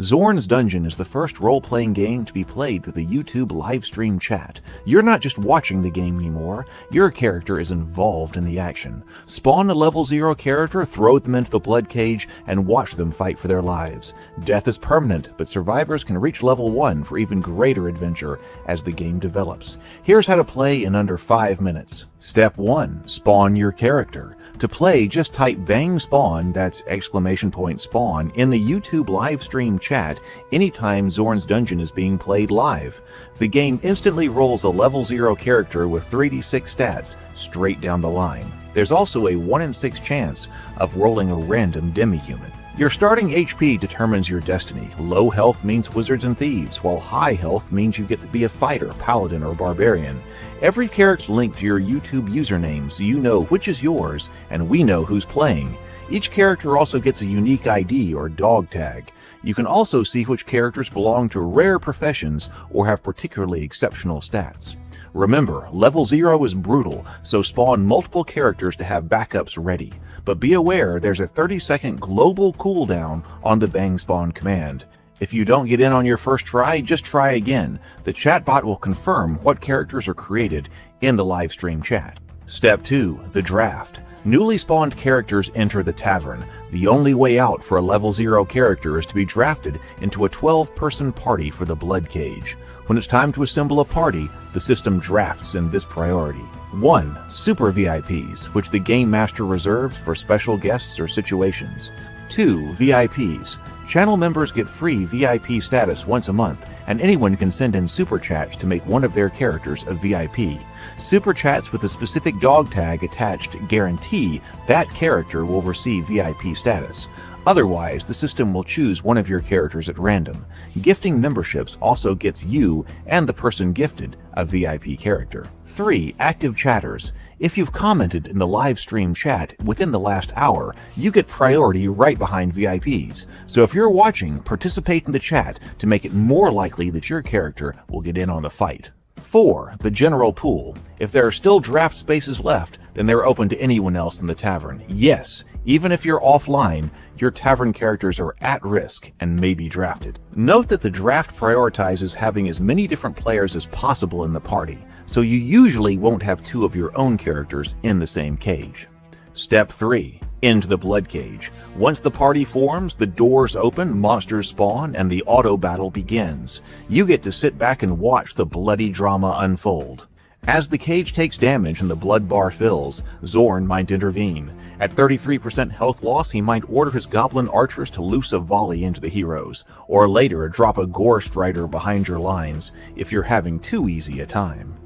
Zorn's Dungeon is the first role-playing game to be played through the YouTube livestream chat. You're not just watching the game anymore, your character is involved in the action. Spawn a level 0 character, throw them into the Bloodcage, and watch them fight for their lives. Death is permanent, but survivors can reach level 1 for even greater adventure as the game develops. Here's how to play in under 5 minutes. Step 1. Spawn your character. To play, just type bang spawn, that's !spawn, in the YouTube livestream chat anytime Zorn's Dungeon is being played live. The game instantly rolls a level 0 character with 3d6 stats straight down the line. There's also a 1 in 6 chance of rolling a random demi-human. Your starting HP determines your destiny. Low health means wizards and thieves, while high health means you get to be a fighter, paladin, or barbarian. Every character's linked to your YouTube username so you know which is yours, and we know who's playing. Each character also gets a unique ID or dog tag. You can also see which characters belong to rare professions or have particularly exceptional stats. Remember, level 0 is brutal, so spawn multiple characters to have backups ready. But be aware there's a 30-second global cooldown on the bang spawn command. If you don't get in on your first try, just try again. The chatbot will confirm what characters are created in the livestream chat. Step 2. The Draft. Newly spawned characters enter the tavern. The only way out for a level 0 character is to be drafted into a 12-person party for the Bloodcage. When it's time to assemble a party, the system drafts in this priority. 1. Super VIPs, which the Game Master reserves for special guests or situations. 2. VIPs. Channel members get free VIP status once a month, and anyone can send in super chats to make one of their characters a VIP. Super chats with a specific dog tag attached guarantee that character will receive VIP status. Otherwise, the system will choose one of your characters at random. Gifting memberships also gets you and the person gifted a VIP character. 3. Active chatters. If you've commented in the live stream chat within the last hour, you get priority right behind VIPs. So if you're watching, participate in the chat to make it more likely that your character will get in on the fight. 4. The general pool. If there are still draft spaces left, then they're open to anyone else in the tavern. Yes, even if you're offline, your tavern characters are at risk and may be drafted. Note that the draft prioritizes having as many different players as possible in the party, so you usually won't have 2 of your own characters in the same cage. Step 3. Into the Bloodcage. Once the party forms, the doors open, monsters spawn, and the auto battle begins. You get to sit back and watch the bloody drama unfold. As the cage takes damage and the blood bar fills, Zorn might intervene. At 33% health loss, he might order his goblin archers to loose a volley into the heroes, or later drop a gore strider behind your lines if you're having too easy a time.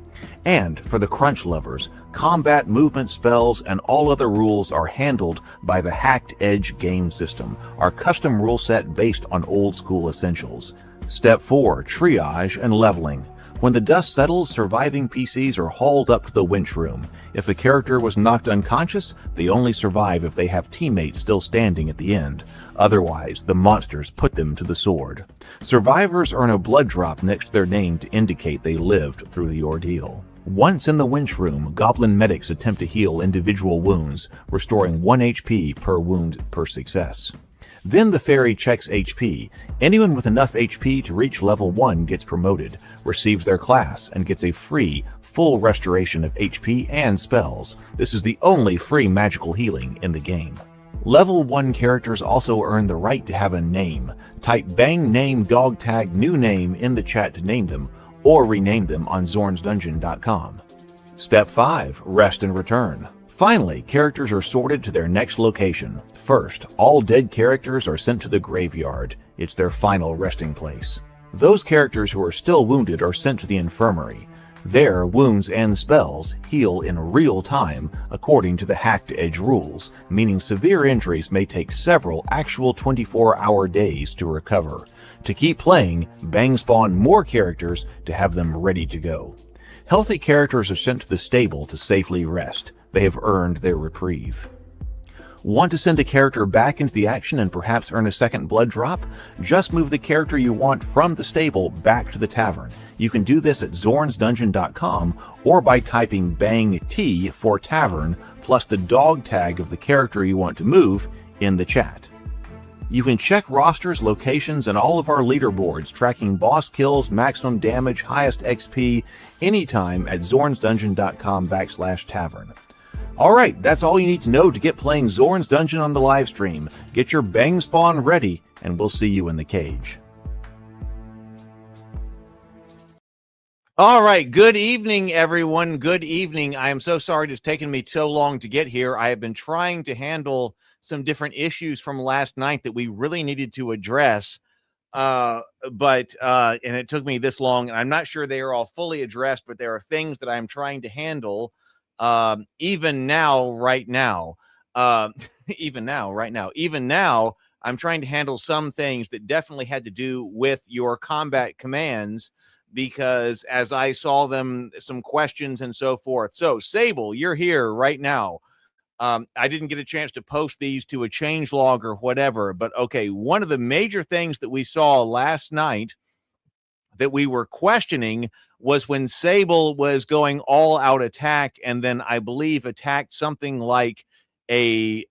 And for the crunch lovers, combat, movement, spells, and all other rules are handled by the Hacked Edge game system, our custom rule set based on old school essentials. Step 4. Triage and leveling. When the dust settles, surviving PCs are hauled up to the winch room. If a character was knocked unconscious, they only survive if they have teammates still standing at the end. Otherwise, the monsters put them to the sword. Survivors earn a blood drop next to their name to indicate they lived through the ordeal. Once in the winch room, goblin medics attempt to heal individual wounds, restoring 1 HP per wound per success. Then the fairy checks HP. Anyone with enough HP to reach level 1 gets promoted, receives their class, and gets a free, full restoration of HP and spells. This is the only free magical healing in the game. Level 1 characters also earn the right to have a name. Type bang name dog tag new name in the chat to name them, or rename them on zornsdungeon.com. Step 5. Rest and return. Finally, characters are sorted to their next location. First, all dead characters are sent to the graveyard. It's their final resting place. Those characters who are still wounded are sent to the infirmary. There, wounds and spells heal in real time according to the Hacked Edge rules, meaning severe injuries may take several actual 24-hour days to recover. To keep playing, bang spawn more characters to have them ready to go. Healthy characters are sent to the stable to safely rest. They have earned their reprieve. Want to send a character back into the action and perhaps earn a second blood drop? Just move the character you want from the stable back to the tavern. You can do this at zornsdungeon.com or by typing bang T for tavern plus the dog tag of the character you want to move in the chat. You can check rosters, locations, and all of our leaderboards, tracking boss kills, maximum damage, highest XP, anytime at zornsdungeon.com/tavern. Alright, that's all you need to know to get playing Zorn's Dungeon on the live stream. Get your bang spawn ready, and we'll see you in the cage. All right, good evening, everyone. Good evening. I am so sorry it's taken me so long to get here. I have been trying to handle some different issues from last night that we really needed to address, and it took me this long, and I'm not sure they are all fully addressed, but there are things that I'm trying to handle even now, right now. Even now, I'm trying to handle some things that definitely had to do with your combat commands, because as I saw them, some questions and so forth. So, Sable, you're here right now. I didn't get a chance to post these to a changelog or whatever, but okay, one of the major things that we saw last night that we were questioning was when Sable was going all out attack, and then I believe attacked something like a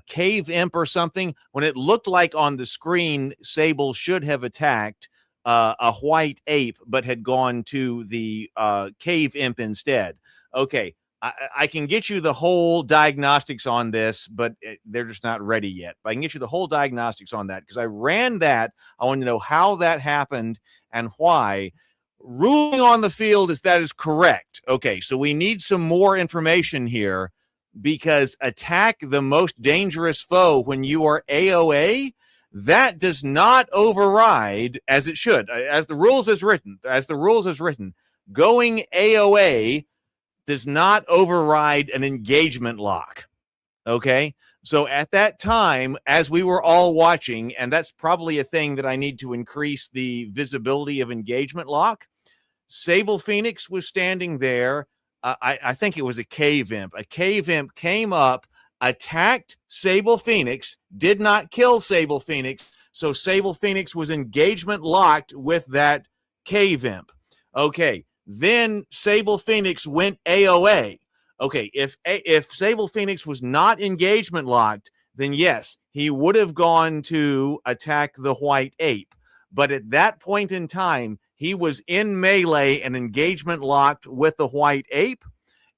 cave imp or something, when it looked like on the screen Sable should have attacked a white ape, but had gone to the cave imp instead. Okay, I can get you the whole diagnostics on this, but they're just not ready yet. But I can get you the whole diagnostics on that because I ran that. I want to know how that happened and why. Ruling on the field is that is correct. Okay, so we need some more information here, because attack the most dangerous foe when you are AOA, that does not override, as it should, as the rules is written, going AOA does not override an engagement lock. Okay, so at that time, as we were all watching, and that's probably a thing that I need to increase the visibility of engagement lock, Sable Phoenix was standing there. I think it was a cave imp. A cave imp came up, attacked Sable Phoenix, did not kill Sable Phoenix, so Sable Phoenix was engagement locked with that cave imp. Okay, then Sable Phoenix went AOA. Okay, if Sable Phoenix was not engagement locked, then yes, he would have gone to attack the white ape. But at that point in time, he was in melee and engagement locked with the white ape.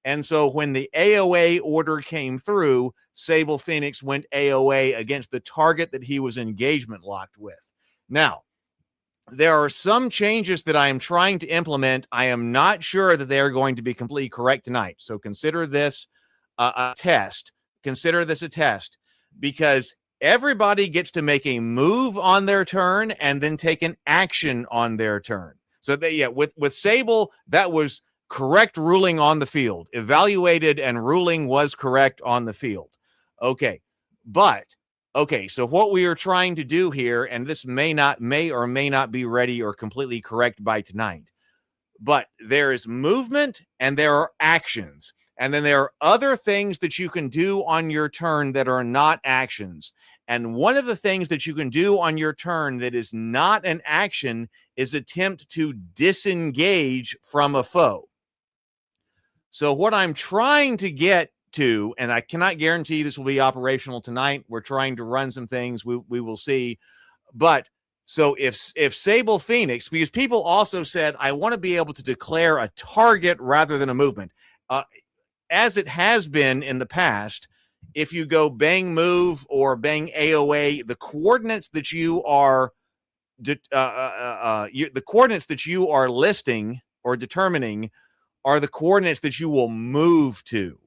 And so when the AOA order came through, Sable Phoenix went AOA against the target that he was engagement locked with. Now, there are some changes that I am trying to implement. I am not sure that they are going to be completely correct tonight. So consider this a test. Consider this a test, because everybody gets to make a move on their turn and then take an action on their turn. So with Sable, that was correct ruling on the field. Evaluated and ruling was correct on the field. Okay, so what we are trying to do here, and this may or may not be ready or completely correct by tonight, but there is movement and there are actions. And then there are other things that you can do on your turn that are not actions. And one of the things that you can do on your turn that is not an action is attempt to disengage from a foe. So what I'm trying to get to, and I cannot guarantee this will be operational tonight. We're trying to run some things. We will see. But so if Sable Phoenix, because people also said, I want to be able to declare a target rather than a movement. As it has been in the past, if you go bang move or bang AOA, the coordinates that you are listing or determining are the coordinates that you will move to.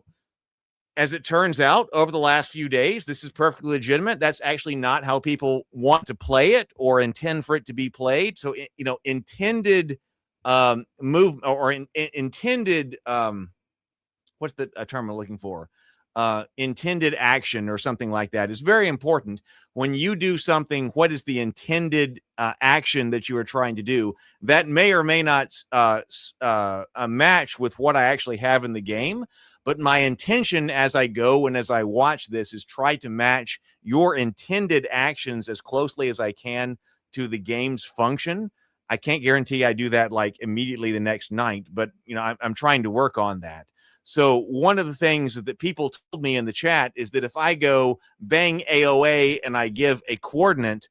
As it turns out, over the last few days, this is perfectly legitimate. That's actually not how people want to play it or intend for it to be played. So, intended move or intended what's the term I'm looking for? Intended action or something like that is very important. When you do something, what is the intended action that you are trying to do? That may or may not match with what I actually have in the game. But my intention as I go and as I watch this is try to match your intended actions as closely as I can to the game's function. I can't guarantee I do that like immediately the next night, but I'm trying to work on that. So one of the things that people told me in the chat is that if I go bang AOA and I give a coordinate,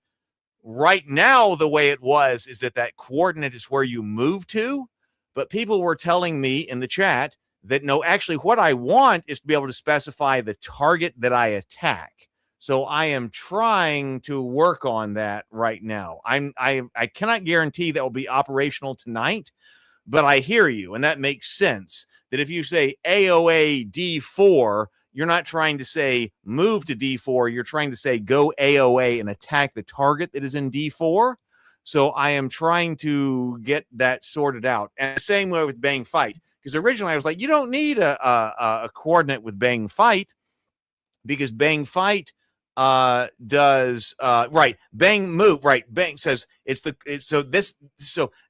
right now the way it was is that that coordinate is where you move to. But people were telling me in the chat that no, actually what I want is to be able to specify the target that I attack. So I am trying to work on that right now. I cannot guarantee that will be operational tonight, but I hear you, and that makes sense. That if you say AOA D4, you're not trying to say move to D4. You're trying to say go AOA and attack the target that is in D4. So I am trying to get that sorted out. And the same way with bang fight, because originally I was like, you don't need a coordinate with bang fight, because bang fight does right, bang move, right, bang says so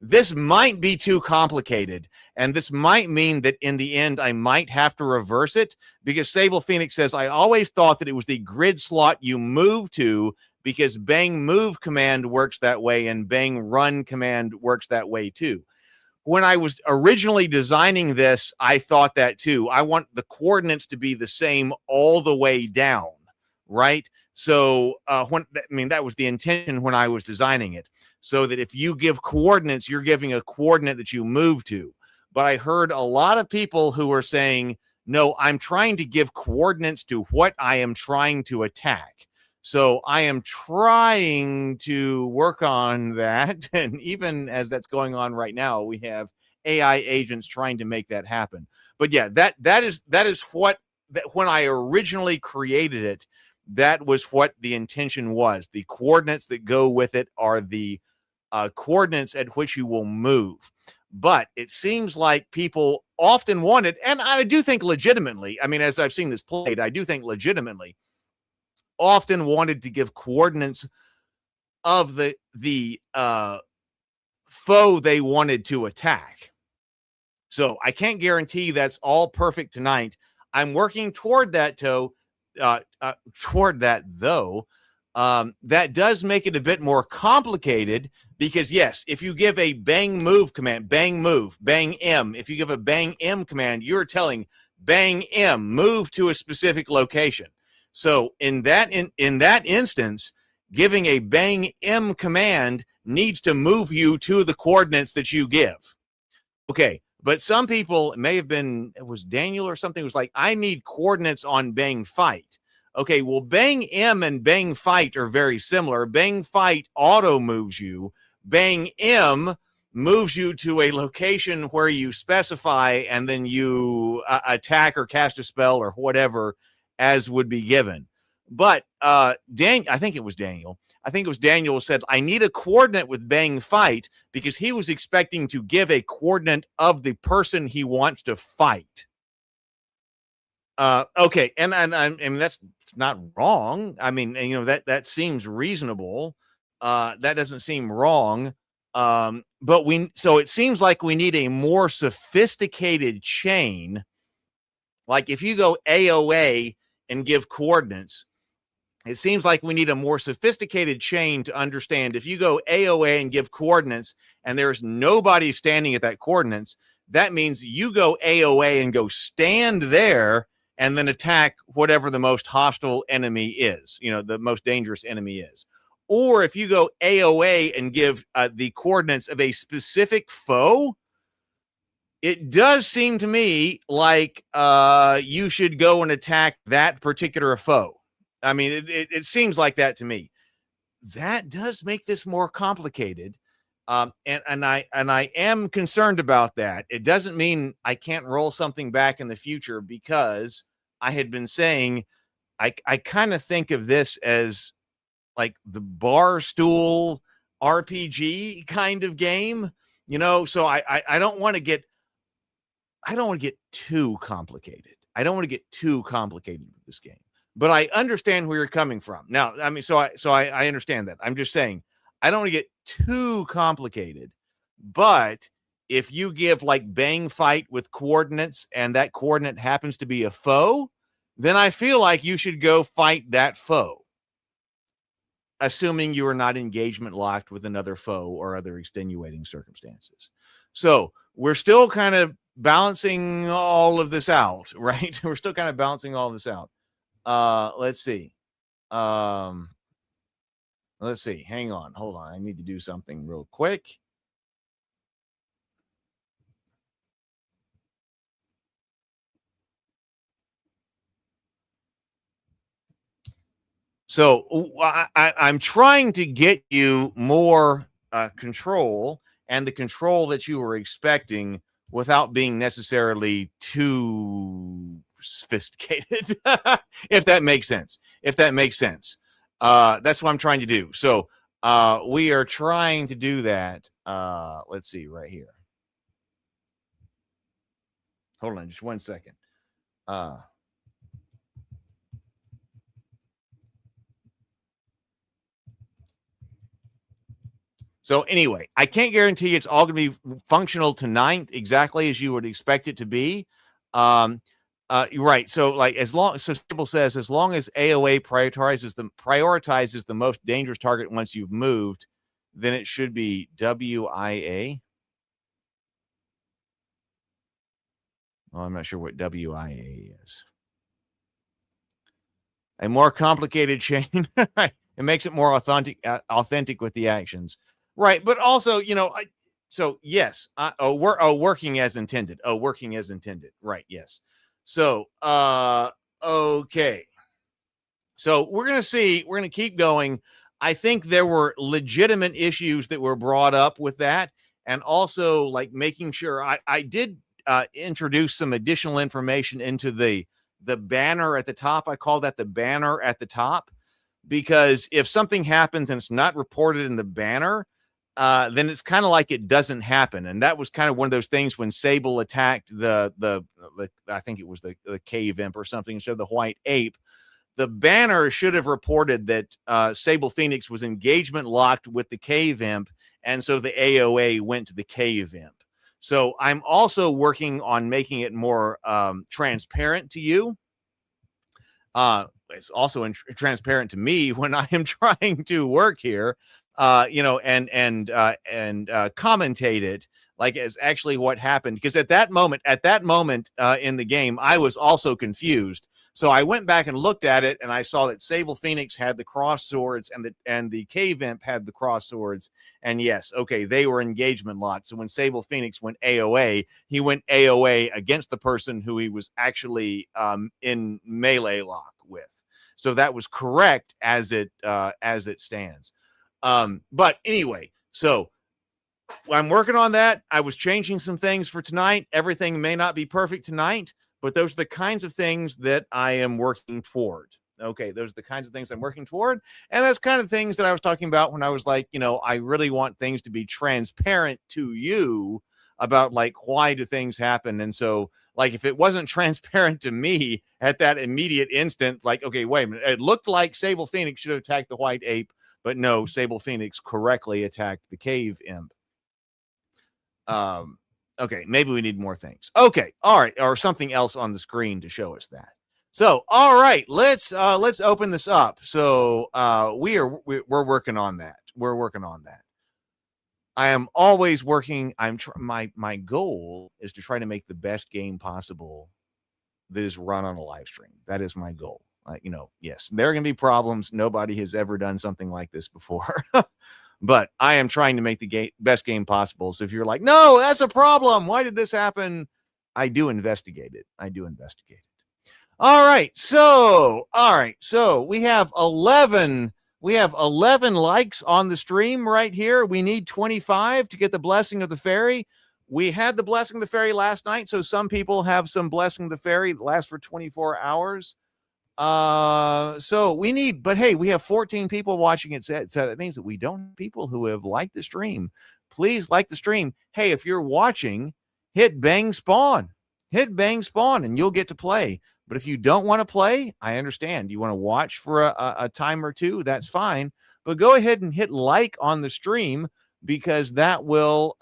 this might be too complicated, and this might mean that in the end I might have to reverse it, because Sable Phoenix says I always thought that it was the grid slot you move to, because bang move command works that way and bang run command works that way too. When I was originally designing this, I thought that too. I want the coordinates to be the same all the way down, right? So that was the intention when I was designing it, so that if you give coordinates, you're giving a coordinate that you move to. But I heard a lot of people who were saying, no, I'm trying to give coordinates to what I am trying to attack. So I am trying to work on that. And even as that's going on right now, we have AI agents trying to make that happen. But yeah, that is what, that when I originally created it, that was what the intention was. The coordinates that go with it are the coordinates at which you will move. But it seems like people often wanted, and I do think legitimately, I mean, as I've seen this played, I do think legitimately, often wanted to give coordinates of the foe they wanted to attack. So I can't guarantee that's all perfect tonight. I'm working toward that, though. That does make it a bit more complicated, because yes, if you give a bang move command, bang move, bang M, if you give a bang M command, you're telling bang M move to a specific location. So in that instance, giving a bang M command needs to move you to the coordinates that you give. Okay, but some people, it may have been, it was Daniel or something, was like, I need coordinates on bang fight. Okay, well, bang M and bang fight are very similar. Bang fight auto moves you. Bang M moves you to a location where you specify, and then you attack or cast a spell or whatever as would be given. But I think it was Daniel said, I need a coordinate with bang fight, because he was expecting to give a coordinate of the person he wants to fight. Okay, and I mean, that's not wrong. I mean, you know, that seems reasonable. That doesn't seem wrong. But so it seems like we need a more sophisticated chain. Like if you go AOA and give coordinates, it seems like we need a more sophisticated chain to understand. If you go AOA and give coordinates and there's nobody standing at that coordinates, that means you go AOA and go stand there and then attack whatever the most hostile enemy is, you know, the most dangerous enemy is. Or if you go AOA and give the coordinates of a specific foe, it does seem to me like you should go and attack that particular foe. I mean, it seems like that to me. That does make this more complicated. And I am concerned about that. It doesn't mean I can't roll something back in the future, because I had been saying I kind of think of this as like the Barstool RPG kind of game, you know. So I don't want to get too complicated. I don't want to get too complicated with this game. But I understand where you're coming from. Now, I mean, so I understand that. I'm just saying I don't want to get too complicated. But if you give like bang fight with coordinates and that coordinate happens to be a foe, then I feel like you should go fight that foe, assuming you are not engagement locked with another foe or other extenuating circumstances. So we're still kind of balancing all of this out, right? We're still kind of balancing all of this out. Let's see. Let's see. Hang on. Hold on. I need to do something real quick. So I'm trying to get you more control, and the control that you were expecting without being necessarily too sophisticated, if that makes sense. If that makes sense. That's what I'm trying to do. So we are trying to do that. Let's see right here. Hold on just 1 second. So anyway, I can't guarantee it's all going to be functional tonight exactly as you would expect it to be. You're right. So like so Stable says, as long as AOA prioritizes the most dangerous target once you've moved, then it should be WIA. Well, I'm not sure what WIA is. A more complicated chain. It makes it more authentic with the actions. Right, but also, so yes, working as intended. Working as intended. Right, yes. So, okay. So we're going to keep going. I think there were legitimate issues that were brought up with that. And also like making sure I did introduce some additional information into the banner at the top. I call that the banner at the top, because if something happens and it's not reported in the banner, then it's kind of like it doesn't happen. And that was kind of one of those things when Sable attacked the I think it was the cave imp or something instead of the white ape. The banner should have reported that Sable Phoenix was engagement locked with the cave imp, and so the AOA went to the cave imp. So I'm also working on making it more transparent to you. It's also transparent to me when I am trying to work here, and commentate it like as actually what happened. Because at that moment in the game, I was also confused. So I went back and looked at it, and I saw that Sable Phoenix had the cross swords, and the cave imp had the cross swords. And yes, okay, they were engagement locked. So when Sable Phoenix went AOA, he went AOA against the person who he was actually in melee lock with. So that was correct as it stands. But anyway, so I'm working on that. I was changing some things for tonight. Everything may not be perfect tonight, but those are the kinds of things that I am working toward. Okay, those are the kinds of things I'm working toward. And that's kind of things that I was talking about when I was like, I really want things to be transparent to you about like, why do things happen? And so like, if it wasn't transparent to me at that immediate instant, like, okay, wait a minute, it looked like Sable Phoenix should have attacked the white ape, but no, Sable Phoenix correctly attacked the cave imp. Okay, maybe we need more things. Okay, all right, or something else on the screen to show us that. So, all right, let's open this up. So, we're working on that. We're working on that. I am always working. My goal is to try to make the best game possible that is run on a live stream. That is my goal. Yes, there are going to be problems. Nobody has ever done something like this before. But I am trying to make the best game possible. So if you're like, no, that's a problem, why did this happen? I do investigate it. All right. So we have 11 likes on the stream right here. We need 25 to get the blessing of the fairy. We had the blessing of the fairy last night, so some people have some blessing of the fairy that lasts for 24 hours. So we need, but hey, we have 14 people watching it. So that means that we don't have people who have liked the stream. Please like the stream. Hey, if you're watching, hit bang spawn, and you'll get to play. But if you don't want to play, I understand. You want to watch for a time or two, that's fine. But go ahead and hit like on the stream, because that will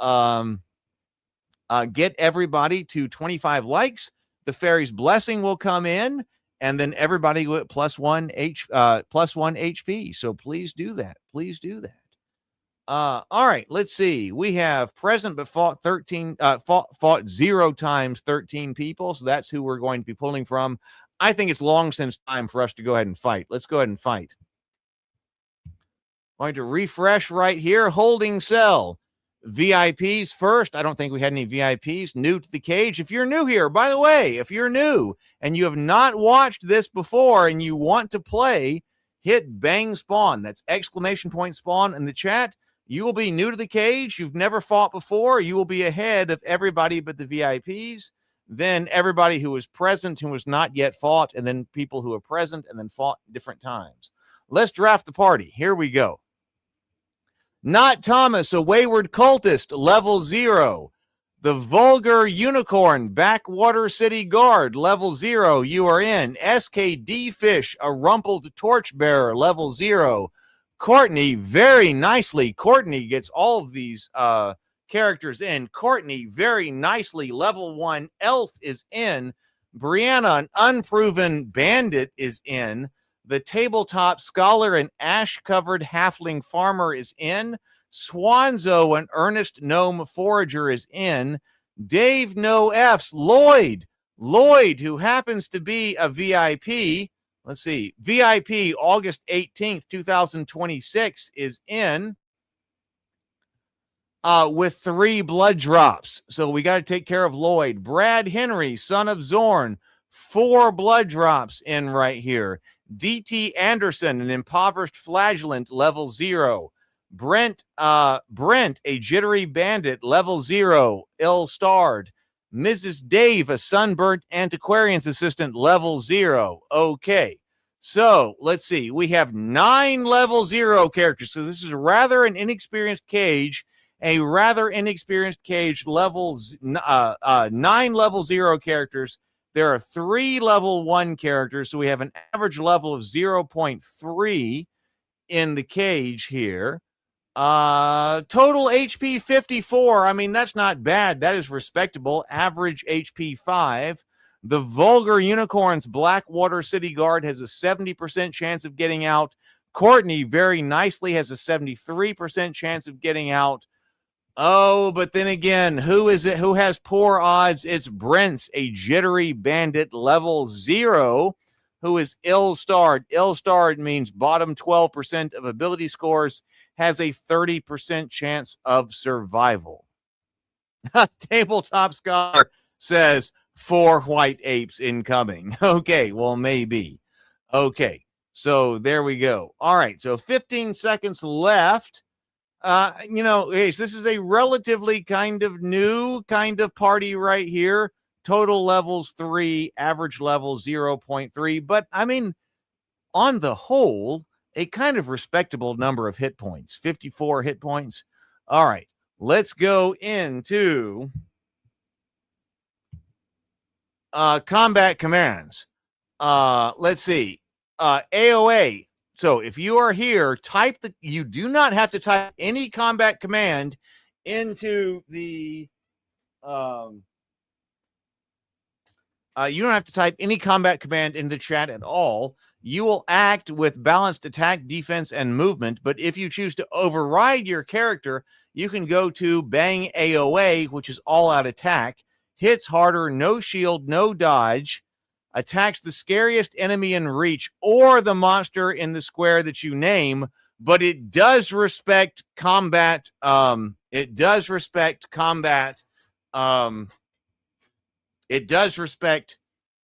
get everybody to 25 likes. The fairy's blessing will come in, and then everybody will plus one HP. So please do that. All right, let's see. We have present but fought 13 fought 0 times 13 people, so that's who we're going to be pulling from. I think it's long since time for us to go ahead and fight. Let's go ahead and fight. Going to refresh right here. Holding cell. VIPs first. I don't think we had any VIPs. New to the cage. If you're new here, by the way, if you're new and you have not watched this before and you want to play, hit bang spawn. That's exclamation point spawn in the chat. You will be new to the cage. You've never fought before. You will be ahead of everybody but the VIPs. Then everybody who is present, who has not yet fought, and then people who are present and then fought different times. Let's draft the party. Here we go. Not Thomas, a wayward cultist, level 0. The vulgar unicorn, backwater city guard, level 0. You are in. SKD fish, a rumpled torchbearer, level 0. Courtney, very nicely. Courtney gets all of these characters in. Courtney, very nicely. Level 1 elf is in. Brianna, an unproven bandit, is in. The tabletop scholar and ash-covered halfling farmer is in. Swanzo, an earnest gnome forager, is in. Dave No F's Lloyd, who happens to be a VIP. Let's see. VIP August 18th, 2026 is in with 3 blood drops. So we got to take care of Lloyd. Brad Henry, son of Zorn, 4 blood drops in right here. DT Anderson, an impoverished flagellant, level 0. Brent, a jittery bandit, level 0, ill-starred. Mrs. Dave, a sunburnt antiquarian's assistant, level 0. Okay, so let's see. We have 9 level 0 characters. So this is rather an inexperienced cage. A rather inexperienced cage, levels 9 level 0 characters. There are 3 level 1 characters, so we have an average level of 0.3 in the cage here. Total HP 54. I mean, that's not bad. That is respectable. Average HP 5. The vulgar unicorn's Blackwater City Guard has a 70% chance of getting out. Courtney very nicely has a 73% chance of getting out. Oh, but then again, who is it? Who has poor odds? It's Brent's, a jittery bandit, level 0, who is ill-starred. Ill-starred means bottom 12% of ability scores, has a 30% chance of survival. Tabletop Scholar says 4 white apes incoming. Okay, well, maybe. Okay, so there we go. All right, so 15 seconds left. This is a relatively kind of new kind of party right here. Total levels 3, average level 0.3. But I mean, on the whole, a kind of respectable number of hit points, 54 hit points. All right, let's go into combat commands. Let's see. AOA. So if you are here, you do not have to type any combat command into the, you don't have to type any combat command in the chat at all. You will act with balanced attack, defense, and movement. But if you choose to override your character, you can go to bang AOA, which is all out attack, hits harder, no shield, no dodge, attacks the scariest enemy in reach or the monster in the square that you name, but it does respect combat. It does respect combat. It does respect,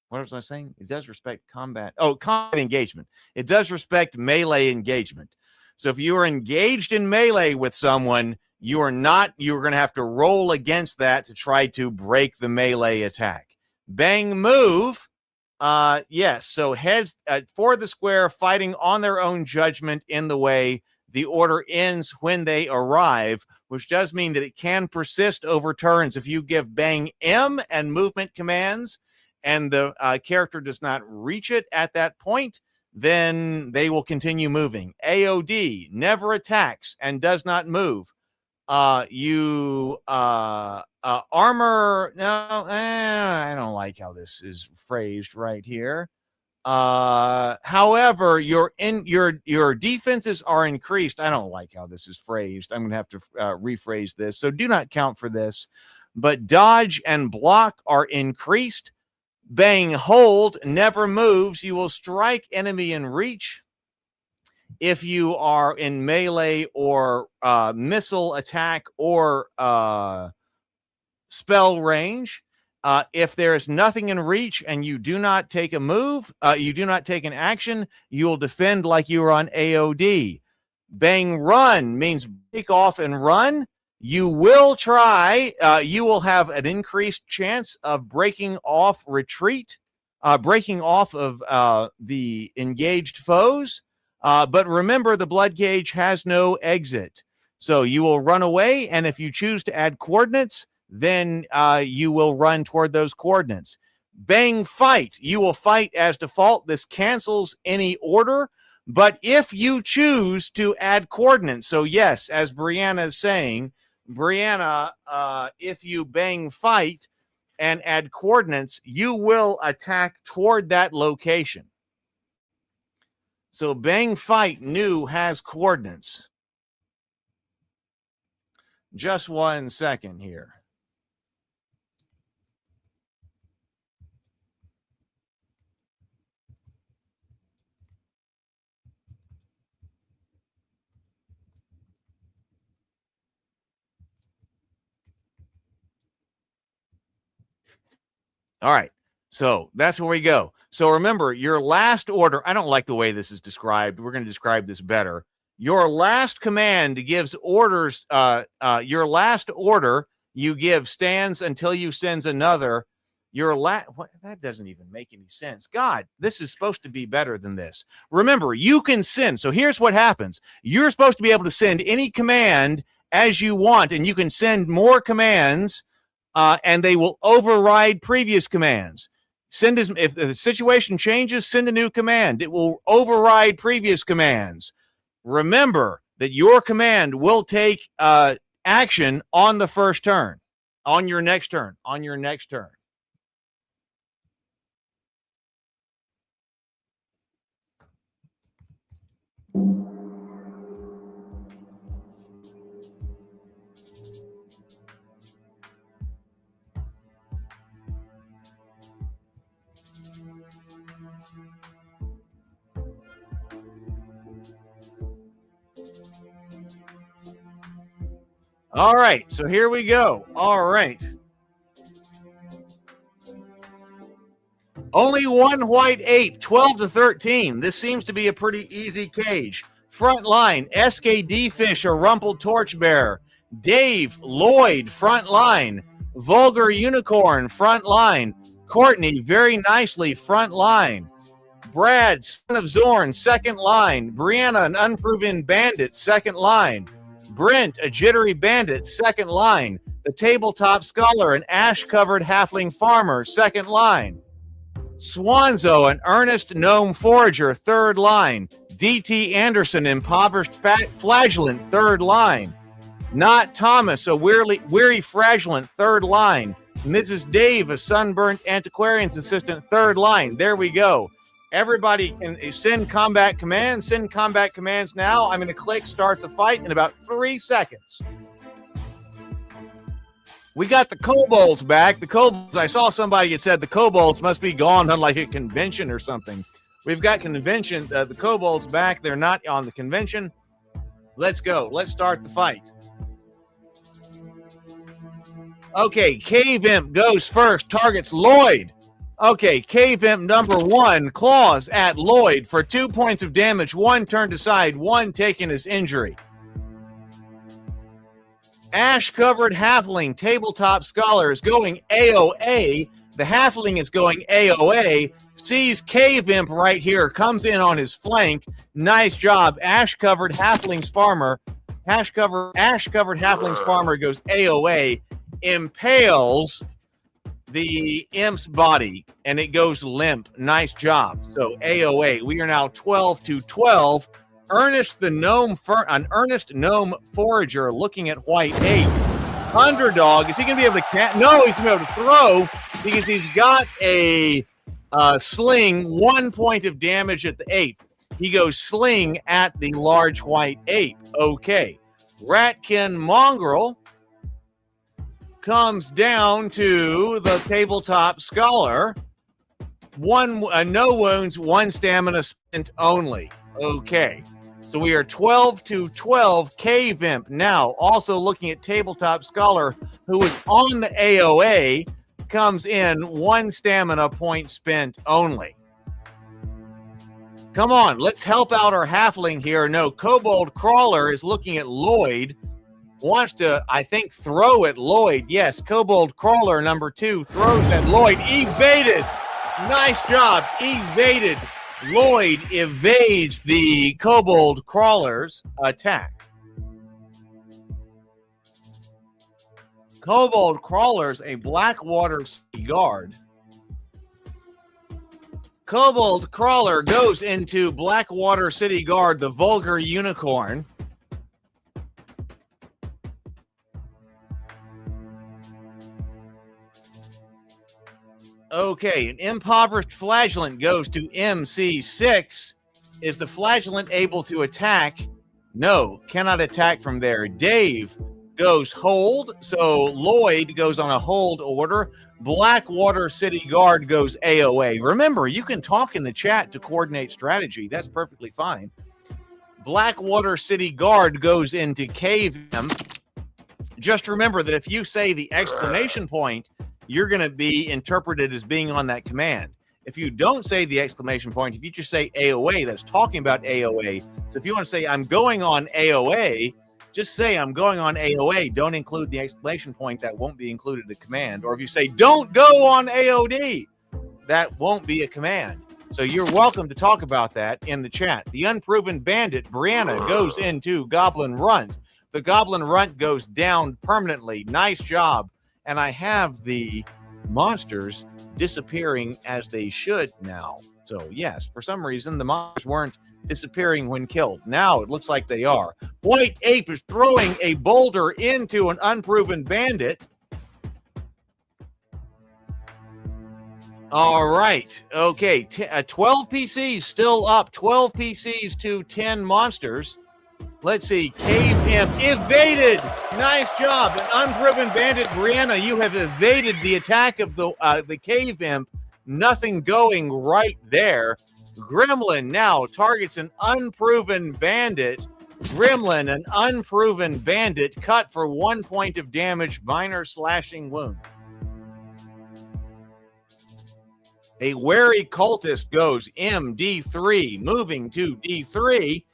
what was I saying? It does respect combat. Oh, combat engagement. It does respect melee engagement. So if you are engaged in melee with someone, you're going to have to roll against that to try to break the melee attack. Bang move. Yes, so heads for the square, fighting on their own judgment in the way. The order ends when they arrive, which does mean that it can persist over turns. If you give bang M and movement commands and the character does not reach it at that point, then they will continue moving. AOD never attacks and does not move. Armor. No, I don't like how this is phrased right here. However, your defenses are increased. I don't like how this is phrased. I'm going to have to rephrase this. So do not count for this. But dodge and block are increased. Bang hold never moves. You will strike enemy in reach. If you are in melee or missile attack or spell range, if there is nothing in reach and you do not take a move, you do not take an action, you will defend like you were on AOD. Bang run means break off and run. You will try, you will have an increased chance of breaking off retreat, breaking off of the engaged foes. But remember, the Bloodcage has no exit. So you will run away, and if you choose to add coordinates, then you will run toward those coordinates. Bang fight. You will fight as default. This cancels any order. But if you choose to add coordinates, so yes, as Brianna is saying, Brianna, if you bang fight and add coordinates, you will attack toward that location. So bang fight new has coordinates. Just 1 second here. All right. So that's where we go. So remember, your last order, I don't like the way this is described. We're going to describe this better. Your last command gives orders. Your last order you give stands until you sends another. That doesn't even make any sense. God, this is supposed to be better than this. Remember, you can send. So here's what happens. You're supposed to be able to send any command as you want, and you can send more commands, and they will override previous commands. If the situation changes, send a new command. It will override previous commands. Remember that your command will take action on the first turn, on your next turn. All right, so here we go. All right. Only one white ape, 12 to 13. This seems to be a pretty easy cage. Front line, SKD Fish or Rumpled Torchbearer. Dave, Lloyd, front line. Vulgar Unicorn, front line. Courtney, very nicely, front line. Brad, son of Zorn, second line. Brianna, an unproven bandit, second line. Brent, a jittery bandit, second line. The tabletop scholar, an ash-covered halfling farmer, second line. Swanzo, an earnest gnome forager, third line. D.T. Anderson, impoverished flagellant, third line. Not Thomas, a weary fraudulent, third line. Mrs. Dave, a sunburnt antiquarian's assistant, third line. There we go. Everybody can send combat commands. Send combat commands now. I'm going to click start the fight in about 3 seconds. We got the kobolds back. The kobolds, I saw somebody had said the kobolds must be gone on like a convention or something. We've got convention, the kobolds back. They're not on the convention. Let's go. Let's start the fight. Okay, Cave Imp goes first. Targets Lloyd. Okay, Cave Imp number 1 claws at Lloyd for 2 points of damage, 1 turned aside, 1 taken as injury. Ash-covered halfling, tabletop scholar is going AOA. The halfling is going AOA. Sees Cave Imp right here, comes in on his flank. Nice job, ash-covered halfling's farmer. Ash-covered halfling's farmer goes AOA, impales the imp's body, and it goes limp. Nice job. So AOA. We are now 12 to 12. Ernest an earnest gnome forager looking at white ape. Underdog. Is he going to be able to catch? No, he's going to be able to throw because he's got a Sling, 1 point of damage at the ape. He goes sling at the large white ape. Okay. Ratkin Mongrel comes down to the tabletop scholar. No wounds, 1 stamina spent only. Okay. So we are 12 to 12. Cave Imp now also looking at tabletop scholar, who is on the AOA, comes in 1 stamina point spent only. Come on, let's help out our halfling here. No, Kobold Crawler is looking at Lloyd. Wants to, I think, throw at Lloyd. Yes, Kobold Crawler number 2 throws at Lloyd. Evaded. Nice job. Evaded. Lloyd evades the Kobold Crawler's attack. Kobold Crawler's a Blackwater City Guard. Kobold Crawler goes into Blackwater City Guard, the Vulgar Unicorn. Okay, an Impoverished Flagellant goes to MC6. Is the Flagellant able to attack? No, cannot attack from there. Dave goes hold, so Lloyd goes on a hold order. Blackwater City Guard goes AOA. Remember, you can talk in the chat to coordinate strategy. That's perfectly fine. Blackwater City Guard goes into Cave Imp. Just remember that if you say the exclamation point, you're going to be interpreted as being on that command. If you don't say the exclamation point, if you just say AOA, that's talking about AOA. So if you want to say, I'm going on AOA, just say, I'm going on AOA. Don't include the exclamation point. That won't be included in a command. Or if you say, don't go on AOD, that won't be a command. So you're welcome to talk about that in the chat. The Unproven Bandit, Brianna, goes into Goblin Runt. The Goblin Runt goes down permanently. Nice job. And I have the monsters disappearing as they should now. So, yes, for some reason, the monsters weren't disappearing when killed. Now it looks like they are. White Ape is throwing a boulder into an Unproven Bandit. All right. Okay. 12 PCs still up. 12 PCs to 10 monsters. Let's see. Cave Imp evaded. Nice job. An Unproven Bandit, Brianna, you have evaded the attack of the Cave Imp. Nothing going right there. Gremlin now targets an Unproven Bandit. Gremlin, an Unproven Bandit, cut for 1 point of damage, minor slashing wound. A Wary Cultist goes MD3, moving to D3.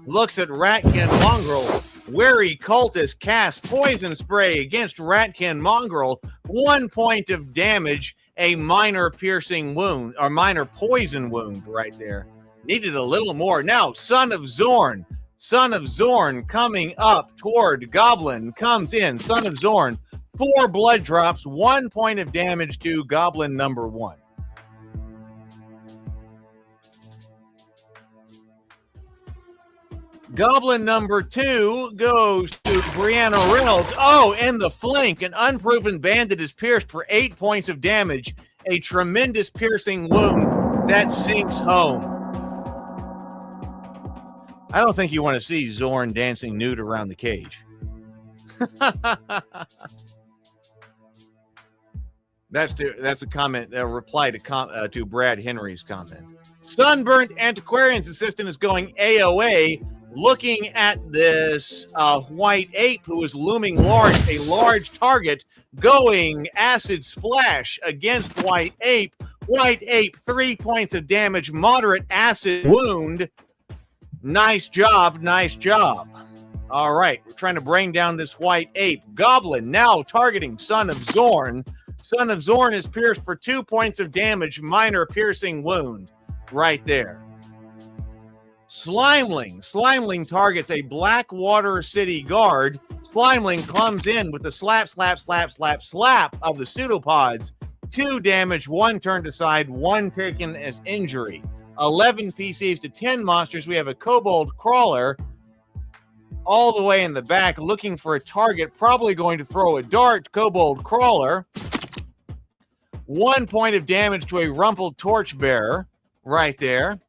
Looks at Ratkin Mongrel. Wary Cultist casts Poison Spray against Ratkin Mongrel. 1 point of damage, a minor piercing wound, or minor poison wound right there. Needed a little more. Now, Son of Zorn. Son of Zorn coming up toward Goblin. Comes in. Son of Zorn. 4 blood drops. 1 point of damage to Goblin number 1. Goblin number 2 goes to Brianna Reynolds. Oh, and the flank. An Unproven Bandit is pierced for 8 points of damage. A tremendous piercing wound that sinks home. I don't think you want to see Zorn dancing nude around the cage. That's a comment, a reply to Brad Henry's comment. Sunburnt Antiquarian's assistant is going AOA. Looking at this white ape who is looming large, a large target, going acid splash against white ape. White ape, 3 points of damage, moderate acid wound. Nice job, nice job. All right, we're trying to bring down this white ape. Goblin now targeting Son of Zorn. Son of Zorn is pierced for 2 points of damage, minor piercing wound right there. Slimeling targets a Blackwater City Guard. Slimeling comes in with the slap of the pseudopods. 2 damage, 1 turned aside, 1 taken as injury. 11 PCs to 10 monsters. We have a Kobold Crawler all the way in the back looking for a target, probably going to throw a dart. Kobold Crawler 1 point of damage to a rumpled torchbearer right there.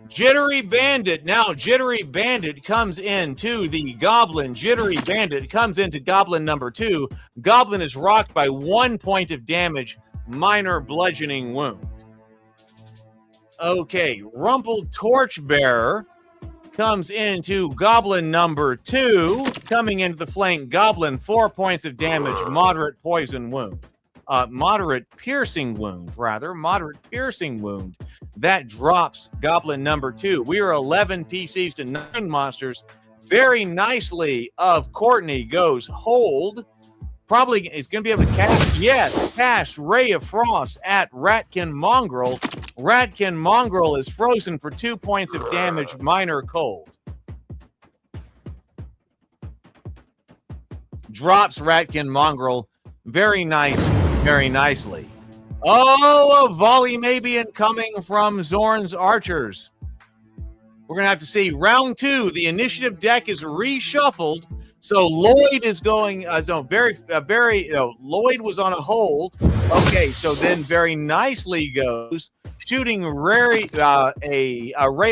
Jittery Bandit. Now, Jittery Bandit comes into the Goblin. Jittery Bandit comes into Goblin number 2. Goblin is rocked by 1 point of damage, minor bludgeoning wound. Okay, Rumpled Torchbearer comes into Goblin number 2. Coming into the flank, Goblin, 4 points of damage, moderate poison wound. Moderate piercing wound. That drops Goblin number 2. We are 11 PCs to 9 monsters. Very nicely of Courtney goes hold. Probably is going to be able to cast, yes, cast Ray of Frost at Ratkin Mongrel. Ratkin Mongrel is frozen for 2 points of damage, minor cold. Drops Ratkin Mongrel. Very nice, very nicely. Oh, a volley maybe incoming from Zorn's archers. We're going to have to see round 2. The initiative deck is reshuffled. So Lloyd is going, Lloyd was on a hold. Okay, so then very nicely goes, shooting a Ray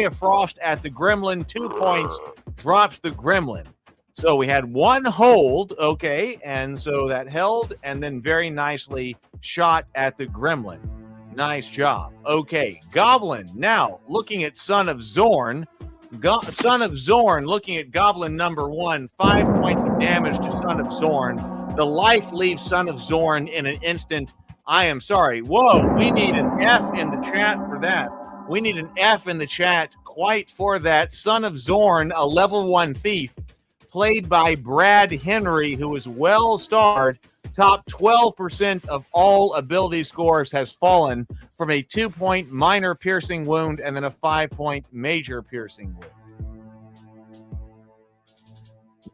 of Frost at the Gremlin, 2 points, drops the Gremlin. So we had 1 hold, okay, and so that held, and then very nicely shot at the Gremlin. Nice job. Okay, Goblin, now looking at Son of Zorn. Son of Zorn looking at Goblin number 1, 5 points of damage to Son of Zorn. The life leaves Son of Zorn in an instant. I am sorry. Whoa, we need an F in the chat for that. We need an F in the chat quite for that. Son of Zorn, a level 1 thief, played by Brad Henry, who is well starred. Top 12% of all ability scores has fallen from a 2-point minor piercing wound and then a 5-point major piercing wound.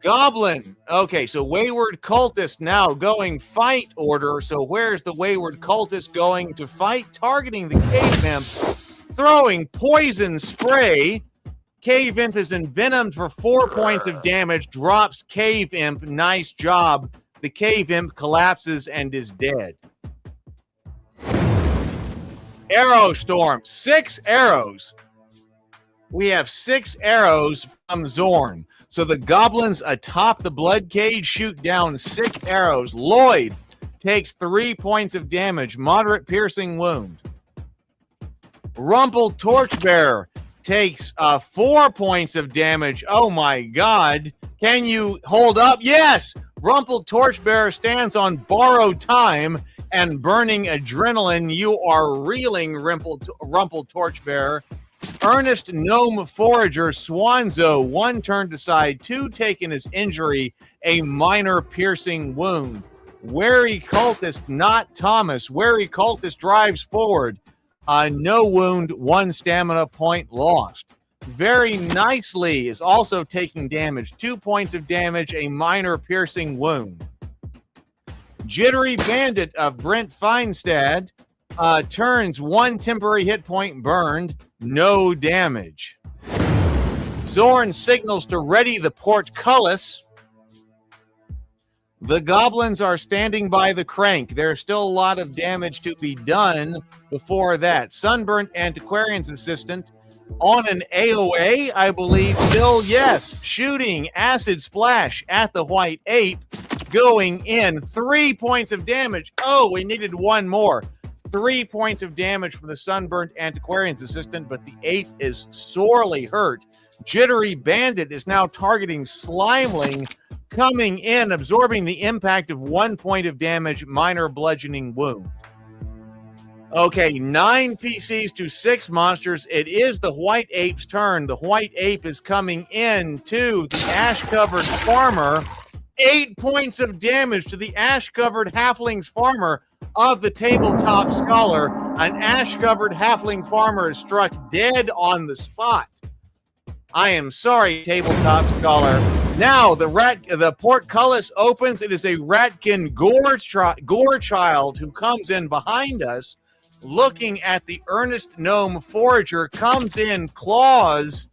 Goblin. Okay, so Wayward Cultist now going fight order. So where's the Wayward Cultist going to fight? Targeting the Cave Imp, throwing poison spray. Cave Imp is envenomed for 4 points of damage, drops Cave Imp. Nice job. The Cave Imp collapses and is dead. Arrow Storm, 6 arrows. We have 6 arrows from Zorn. So the goblins atop the Bloodcage shoot down 6 arrows. Lloyd takes 3 points of damage, moderate piercing wound. Rumpled Torchbearer takes 4 points of damage. Oh my God. Can you hold up? Yes! Rumpled Torchbearer stands on borrowed time and burning adrenaline. You are reeling, Rumpled Torchbearer. Earnest Gnome Forager, Swanzo, 1 turned aside, 2 taken as injury, a minor piercing wound. Wary Cultist, not Thomas. Wary Cultist drives forward. No wound, 1 stamina point lost. Very nicely is also taking damage. 2 points of damage, a minor piercing wound. Jittery Bandit of Brent Feinstad turns 1 temporary hit point burned, no damage. Zorn signals to ready the portcullis. The goblins are standing by the crank. There's still a lot of damage to be done before that. Sunburnt Antiquarian's assistant on an AOA, I believe, still, yes, shooting acid splash at the white ape, going in. 3 points of damage. Oh, we needed 1 more. 3 points of damage from the Sunburnt Antiquarian's assistant, but the ape is sorely hurt. Jittery Bandit is now targeting Slimeling, coming in, absorbing the impact of 1 point of damage, minor bludgeoning wound. Okay, 9 PCs to 6 monsters. It is the white ape's turn. The white ape is coming in to the ash-covered farmer. 8 points of damage to the ash-covered halfling's farmer of the tabletop scholar. An ash-covered halfling farmer is struck dead on the spot. I am sorry, tabletop scholar. Now the portcullis opens. It is a Ratkin gore child who comes in behind us, looking at the Earnest Gnome Forager, comes in, claws,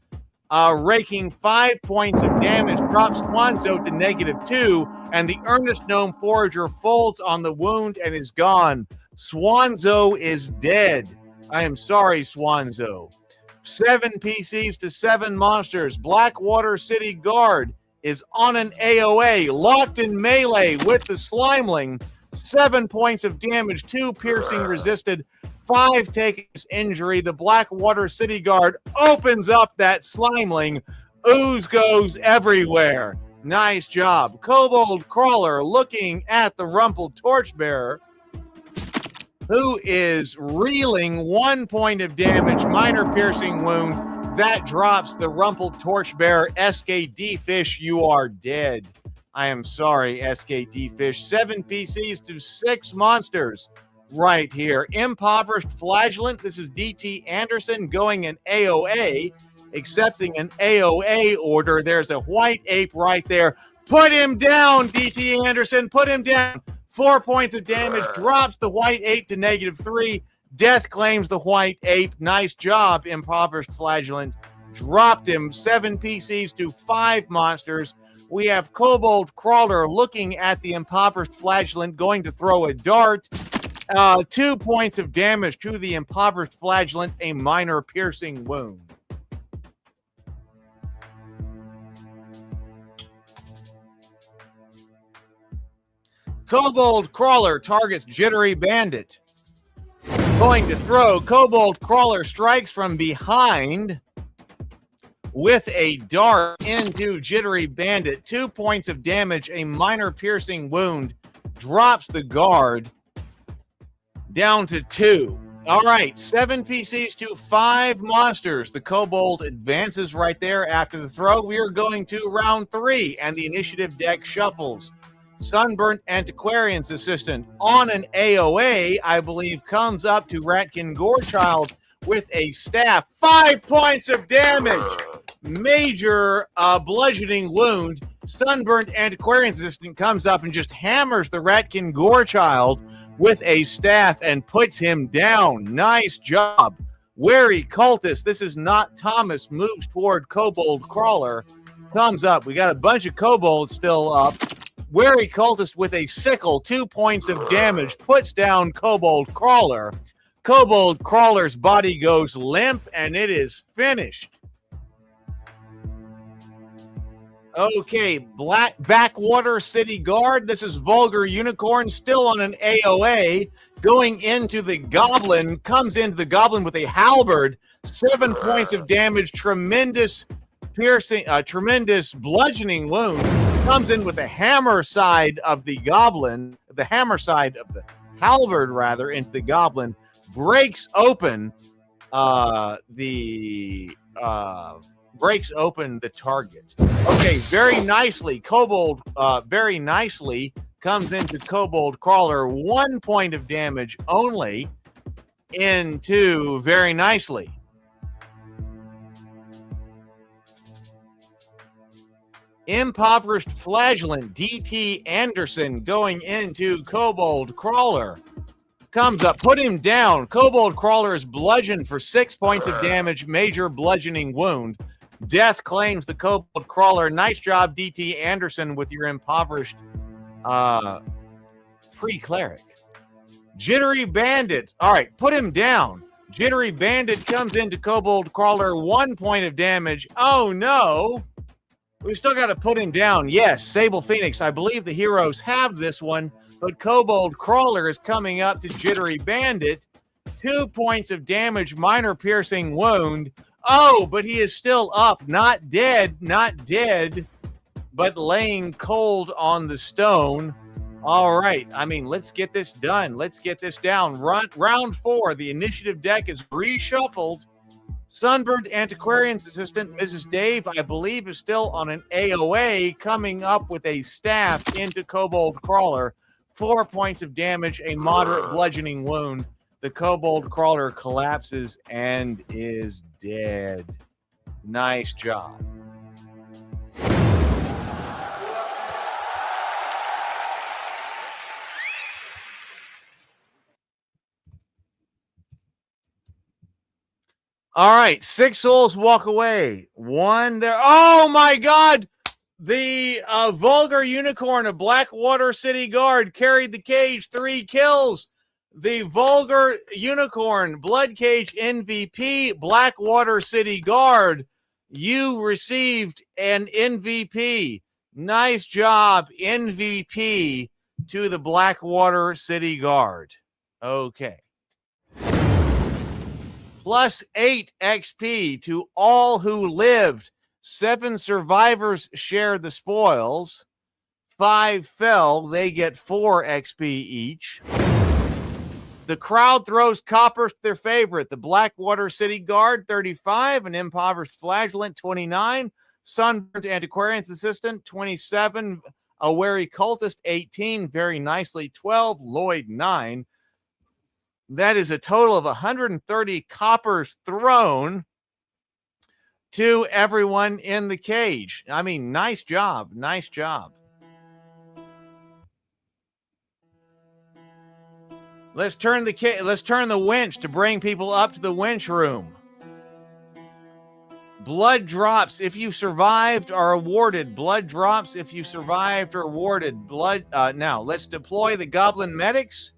raking 5 points of damage, drops Swanzo to -2, and the earnest gnome forager folds on the wound and is gone. Swanzo is dead. I am sorry, Swanzo. 7 PCs to 7 monsters. Blackwater City Guard is on an AOA, locked in melee with the Slimeling. 7 points of damage, 2 piercing resisted, 5 taking injury. The Blackwater City Guard opens up that Slimeling. Ooze goes everywhere. Nice job. Kobold Crawler looking at the Rumpled Torchbearer, who is reeling 1 point of damage, minor piercing wound. That drops the Rumpled Torchbearer. SKD Fish, you are dead. I am sorry, SKD Fish. 7 PCs to 6 monsters right here. Impoverished Flagellant. This is DT Anderson going in AOA, accepting an AOA order. There's a white ape right there. Put him down, DT Anderson. Put him down. 4 points of damage, drops the white ape to -3. Death claims the white ape. Nice job, Impoverished Flagellant. Dropped him. 7 PCs to 5 monsters. We have Kobold Crawler looking at the Impoverished Flagellant, going to throw a dart. 2 points of damage to the Impoverished Flagellant, a minor piercing wound. Kobold Crawler targets Jittery Bandit. Going to throw. Kobold Crawler strikes from behind with a dart into Jittery Bandit. 2 points of damage, a minor piercing wound. Drops the guard down to 2. All right, 7 PCs to 5 monsters. The Kobold advances right there after the throw. We are going to round 3, and the initiative deck shuffles. Sunburnt Antiquarian's Assistant on an AOA, I believe, comes up to Ratkin Gorechild with a staff. 5 points of damage. Major bludgeoning wound. Sunburnt Antiquarian's Assistant comes up and just hammers the Ratkin Gorechild with a staff and puts him down. Nice job. Wary Cultist, this is not Thomas, moves toward Kobold Crawler. Comes up. We got a bunch of kobolds still up. Wary Cultist with a sickle, 2 points of damage, puts down Kobold Crawler. Kobold Crawler's body goes limp, and it is finished. Okay, Backwater City Guard. This is Vulgar Unicorn, still on an AOA. Going into the Goblin, comes into the Goblin with a halberd. 7 points of damage, tremendous piercing, tremendous bludgeoning wound. Comes in with the hammer side of the Goblin, the hammer side of the halberd, rather, into the Goblin. Breaks open breaks open the target. Okay, very nicely. Kobold very nicely comes into Kobold Crawler. 1 point of damage only into very nicely. Impoverished Flagellant, DT Anderson going into Kobold Crawler. Comes up, put him down. Kobold Crawler is bludgeoned for 6 points of damage, major bludgeoning wound. Death claims the Kobold Crawler. Nice job, DT Anderson, with your impoverished pre-cleric. Jittery Bandit. All right, put him down. Jittery Bandit comes into Kobold Crawler. 1 point of damage. Oh, no. We still got to put him down. Yes, Sable Phoenix. I believe the heroes have this one, but Kobold Crawler is coming up to Jittery Bandit. 2 points of damage, minor piercing wound. Oh, but he is still up. Not dead, but laying cold on the stone. All right. I mean, let's get this done. Let's get this down. Round 4. The initiative deck is reshuffled. Sunburned Antiquarian's Assistant, Mrs. Dave, I believe, is still on an AOA, coming up with a staff into Kobold Crawler. 4 points of damage, a moderate bludgeoning wound. The Kobold Crawler collapses and is dead. Nice job. All right, 6 souls walk away. 1 there. Oh my God! The Vulgar Unicorn of Blackwater City Guard carried the cage, 3 kills. The Vulgar Unicorn, Bloodcage MVP, Blackwater City Guard. You received an MVP. Nice job, MVP, to the Blackwater City Guard. Okay. Plus 8 XP to all who lived. 7 survivors share the spoils. 5 fell. They get 4 XP each. The crowd throws coppers to their favorite. The Blackwater City Guard, 35. An impoverished flagellant, 29. Sunburnt Antiquarian's Assistant, 27. A wary cultist, 18. Very nicely, 12. Lloyd, 9. That is a total of 130 coppers thrown to everyone in the cage. I mean, nice job. Nice job. Let's turn the winch to bring people up to the winch room. Blood drops if you survived are awarded. Blood drops if you survived are awarded. Now, let's deploy the goblin medics.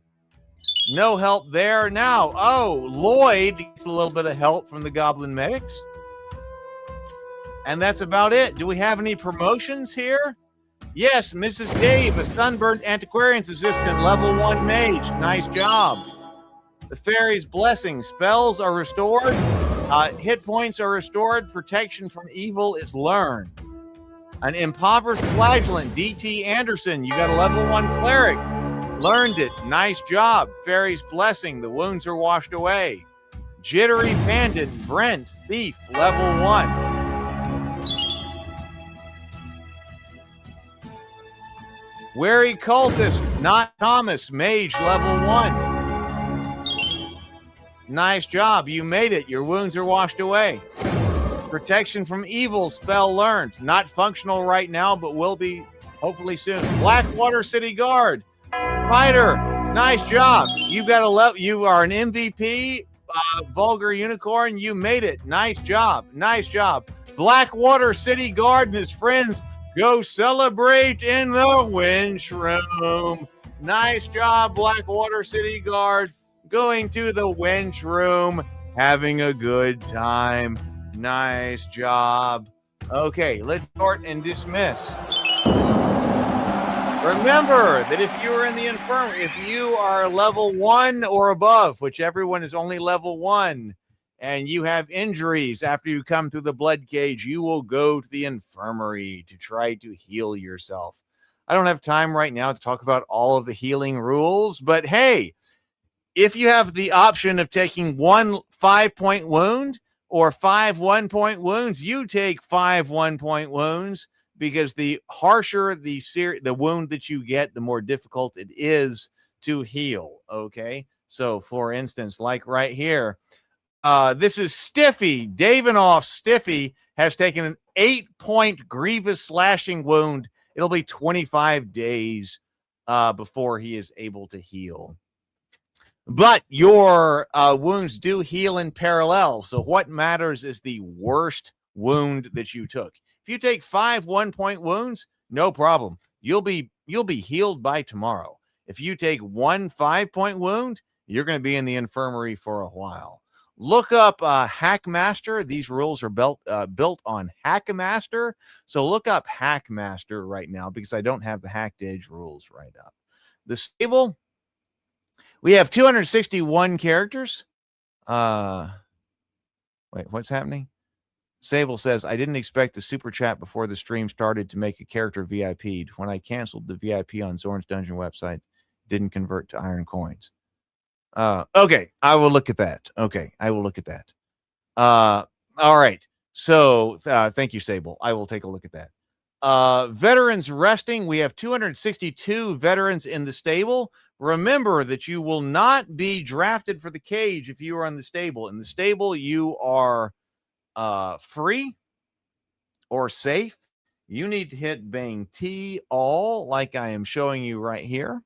No help there. Now, Lloyd gets a little bit of help from the goblin medics. And that's about it. Do we have any promotions here? Yes, Mrs. Dave, a sunburnt antiquarian's assistant, level 1 mage. Nice job. The fairy's blessing. Spells are restored. Hit points are restored. Protection from evil is learned. An impoverished flagellant, DT Anderson. You got a level 1 cleric. Learned it. Nice job. Fairy's blessing. The wounds are washed away. Jittery bandit, Brent, thief, level 1. Wary cultist, not Thomas, mage, level 1. Nice job. You made it. Your wounds are washed away. Protection from evil, spell learned. Not functional right now, but will be hopefully soon. Blackwater City Guard, fighter. Nice job. You got a level. You are an MVP, Vulgar Unicorn. You made it. Nice job. Nice job. Blackwater City Guard and his friends go celebrate in the winch room. Nice job, Blackwater City Guard. Going to the winch room, having a good time. Nice job. Okay, let's sort and dismiss. Remember that if you are in the infirmary, if you are level 1 or above, which everyone is only level 1, and you have injuries after you come through the blood cage, you will go to the infirmary to try to heal yourself. I don't have time right now to talk about all of the healing rules, but hey, if you have the option of taking 1 5-point wound or 5 1-point wounds, you take 5 1-point wounds, because the harsher the wound that you get, the more difficult it is to heal. Okay, so for instance, like right here, this is Stiffy. Davinoff Stiffy has taken an 8-point grievous slashing wound. It'll be 25 days before he is able to heal. But your wounds do heal in parallel. So what matters is the worst wound that you took. If you take 5 1-point wounds, no problem. You'll be healed by tomorrow. If you take 1 5-point wound, you're going to be in the infirmary for a while. Look up Hackmaster. These rules are built on Hackmaster. So look up Hackmaster right now, because I don't have the Hacked Edge rules right up. The stable, we have 261 characters. Wait, what's happening? Sable says, I didn't expect the super chat before the stream started to make a character VIP'd. When I canceled the VIP on Zorn's Dungeon website, it didn't convert to iron coins. Okay, I will look at that. Okay, I will look at that. All right. So thank you, Sable. I will take a look at that. Veterans resting. We have 262 veterans in the stable. Remember that you will not be drafted for the cage if you are in the stable. In the stable, you are free or safe. You need to hit bang T all, like I am showing you right here.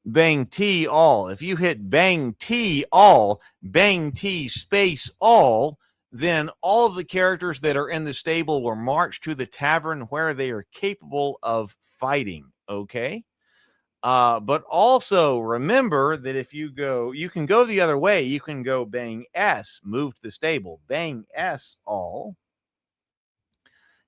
Bang T all. If you hit bang T all, bang T space all, then all of the characters that are in the stable will march to the tavern where they are capable of fighting. Okay. But also remember that if you go, you can go the other way. You can go bang S, move to the stable, bang S all.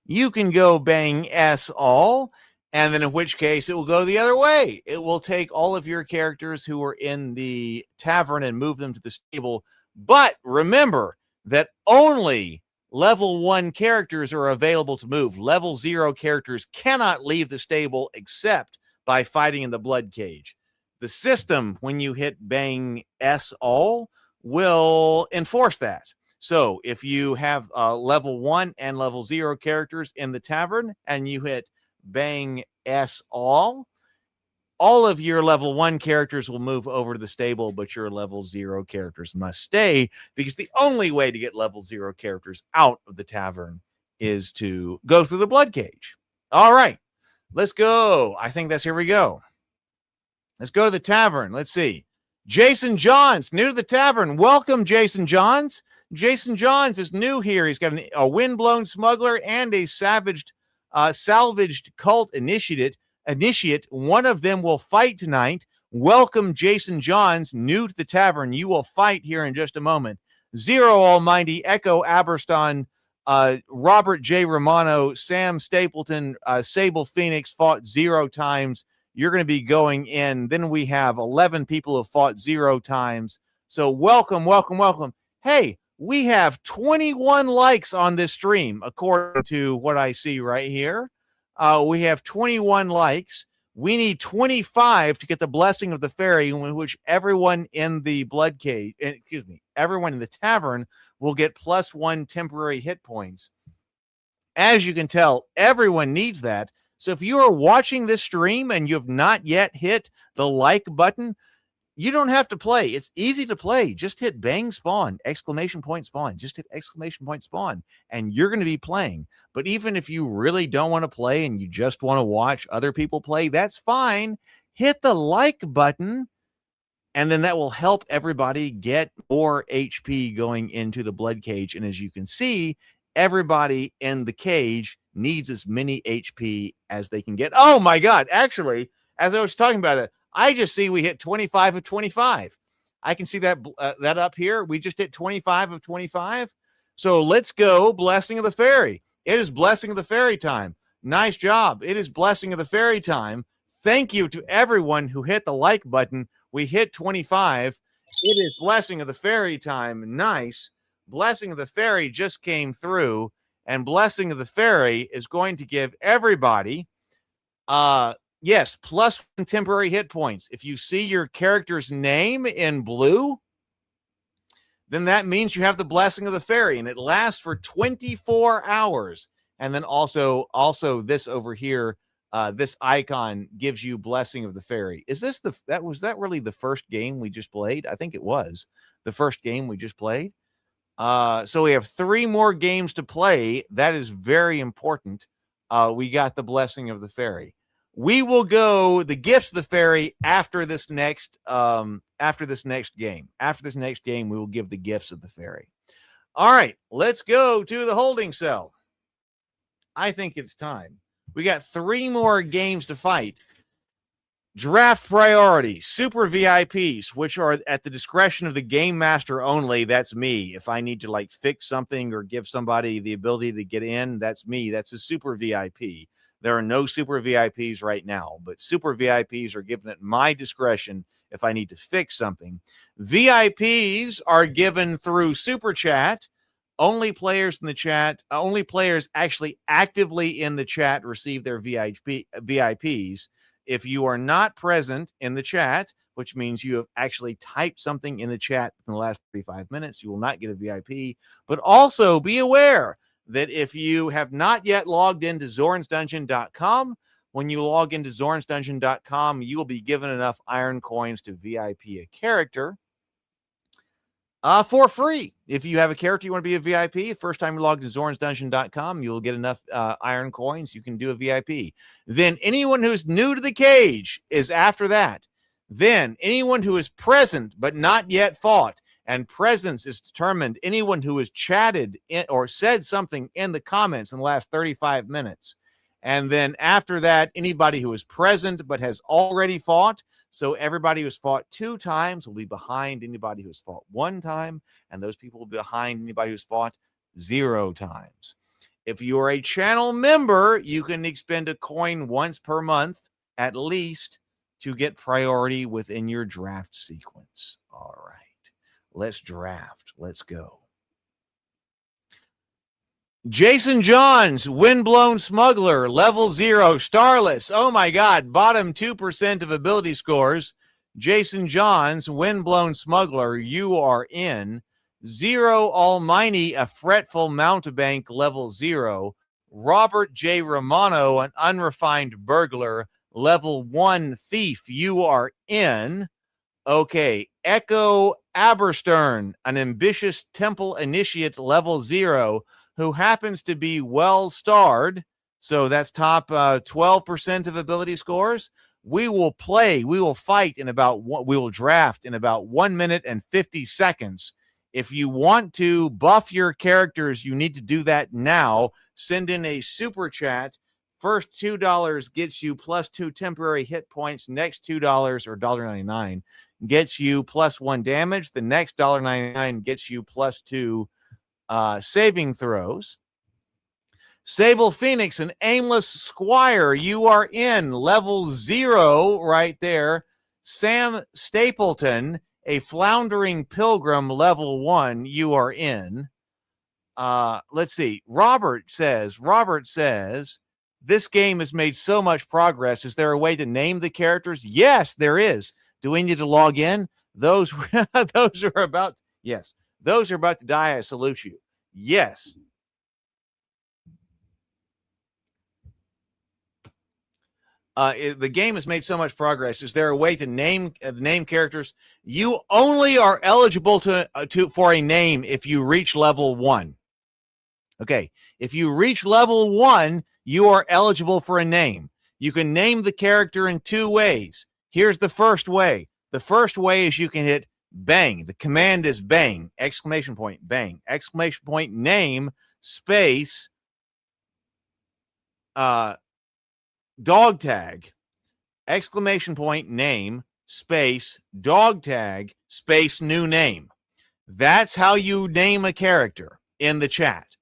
You can go bang S all, and then in which case it will go the other way. It will take all of your characters who are in the tavern and move them to the stable. But remember that only level 1 characters are available to move. Level 0 characters cannot leave the stable except by fighting in the Bloodcage. The system, when you hit bang S all, will enforce that. So if you have level 1 and level 0 characters in the tavern and you hit bang S all of your level 1 characters will move over to the stable, but your level 0 characters must stay, because the only way to get level 0 characters out of the tavern is to go through the Bloodcage. All right, let's go. I think here we go. Let's go to the tavern. Let's see. Jason Johns, new to the tavern. Welcome, Jason Johns. Jason Johns is new here. He's got a windblown smuggler and a salvaged cult initiate. One of them will fight tonight. Welcome, Jason Johns, new to the tavern. You will fight here in just a moment. Zero Almighty, Echo Aberston, Robert J. Romano, Sam Stapleton, Sable Phoenix fought 0 times. You're going to be going in. Then we have 11 people who have fought 0 times. So welcome, welcome, welcome. Hey, we have 21 likes on this stream, according to what I see right here. We have 21 likes. We need 25 to get the blessing of the fairy, in which everyone in the everyone in the tavern will get +1 temporary hit points. As you can tell, everyone needs that. So if you are watching this stream and you have not yet hit the like button, you don't have to play. It's easy to play. Just hit bang spawn, exclamation point spawn. Just hit exclamation point spawn, and you're going to be playing. But even if you really don't want to play and you just want to watch other people play, that's fine. Hit the like button, and then that will help everybody get more HP going into the Bloodcage. And as you can see, everybody in the cage needs as many HP as they can get. Oh my God. Actually, as I was talking about it, I just see we hit 25 of 25. I can see that that up here. We just hit 25 of 25. So let's go. Blessing of the Fairy. It is Blessing of the Fairy time. Nice job. It is Blessing of the Fairy time. Thank you to everyone who hit the like button. We hit 25. It is Blessing of the Fairy time. Nice. Blessing of the Fairy just came through, and Blessing of the Fairy is going to give everybody yes, +1 temporary hit points. If you see your character's name in blue, then that means you have the Blessing of the Fairy, and it lasts for 24 hours. And then also this over here, this icon gives you Blessing of the Fairy. Is this was that really the first game we just played? I think it was the first game we just played. So we have 3 more games to play. That is very important. We got the Blessing of the Fairy. We will go the gifts of the fairy after this next game. After this next game, we will give the gifts of the fairy. All right, let's go to the holding cell. I think it's time. We got 3 more games to fight. Draft priority, super VIPs, which are at the discretion of the game master only. That's me. If I need to like fix something or give somebody the ability to get in, that's me. That's a super VIP. There are no super VIPs right now, but super VIPs are given at my discretion if I need to fix something. VIPs are given through Super Chat. Only players in the chat, only players actually actively in the chat receive their VIPs. If you are not present in the chat, which means you have actually typed something in the chat in the last 35 minutes, you will not get a VIP. But also be aware that if you have not yet logged into zornsdungeon.com, when you log into zornsdungeon.com, you will be given enough iron coins to VIP a character for free. If you have a character you want to be a VIP, the first time you log into zornsdungeon.com, you'll get enough iron coins. You can do a VIP. Then anyone who's new to the cage is after that. Then anyone who is present but not yet fought, And presence is determined anyone who has chatted or said something in the comments in the last 35 minutes. And then after that, anybody who is present but has already fought. So everybody who's fought 2 times will be behind anybody who's fought 1 time. And those people will be behind anybody who's fought 0 times. If you are a channel member, you can expend a coin once per month at least to get priority within your draft sequence. All right, let's draft. Let's go. Jason Johns, Windblown Smuggler, level 0, starless. Oh my God, bottom 2% of ability scores. Jason Johns, Windblown Smuggler, you are in. 0 Almighty, a fretful mountebank, level 0. Robert J. Romano, an unrefined burglar, level 1 thief, you are in. Okay, Echo Aberstern, an ambitious temple initiate, level 0, who happens to be well starred. So that's top 12% of ability scores. We will fight in about we will draft in about 1 minute and 50 seconds. If you want to buff your characters, you need to do that now. Send in a super chat. First $2 gets you plus 2 temporary hit points. Next $2 or $1.99 gets you plus 1 damage. The next $1.99 gets you plus 2 saving throws. Sable Phoenix, an aimless squire, you are in. Level 0 right there. Sam Stapleton, a floundering pilgrim, level 1, you are in. Let's see. Robert says, this game has made so much progress. Is there a way to name the characters? Yes, there is. Do we need to log in? Those are about to die. I salute you. Yes. The game has made so much progress. Is there a way to name characters? You only are eligible for a name if you reach level 1. Okay, if you reach level 1, you are eligible for a name. You can name the character in 2 ways. Here's the first way. The first way is you can hit bang. The command is bang, exclamation point, bang, exclamation point, name, space, dog tag, exclamation point, name, space, dog tag, space, new name. That's how you name a character in the chat.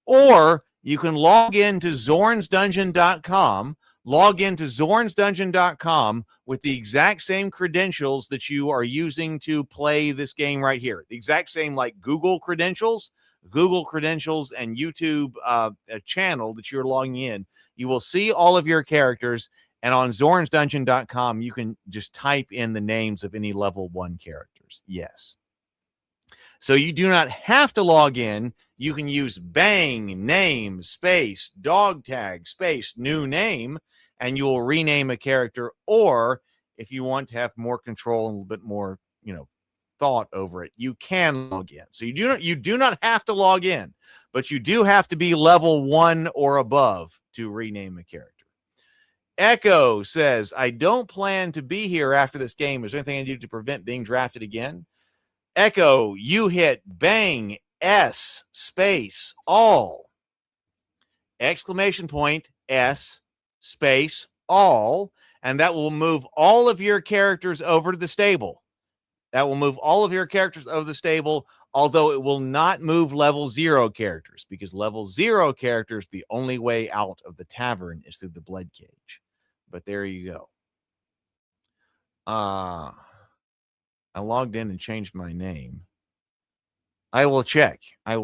Or you can log into zornsdungeon.com, with the exact same credentials that you are using to play this game right here. The exact same like Google credentials and YouTube channel that you're logging in. You will see all of your characters, and on zornsdungeon.com, you can just type in the names of any level 1 characters. Yes. So you do not have to log in. You can use bang, name, space, dog tag, space, new name, and you will rename a character. Or if you want to have more control and a little bit more, thought over it, you can log in. So you do not have to log in, but you do have to be level 1 or above to rename a character. Echo says, I don't plan to be here after this game. Is there anything I do to prevent being drafted again? Echo, you hit bang, S, space, all, exclamation point, S, space, all, and that will move all of your characters over to the stable. Although it will not move level 0 characters, because level 0 characters, the only way out of the tavern is through the Bloodcage. But there you go. I logged in and changed my name. I will check. All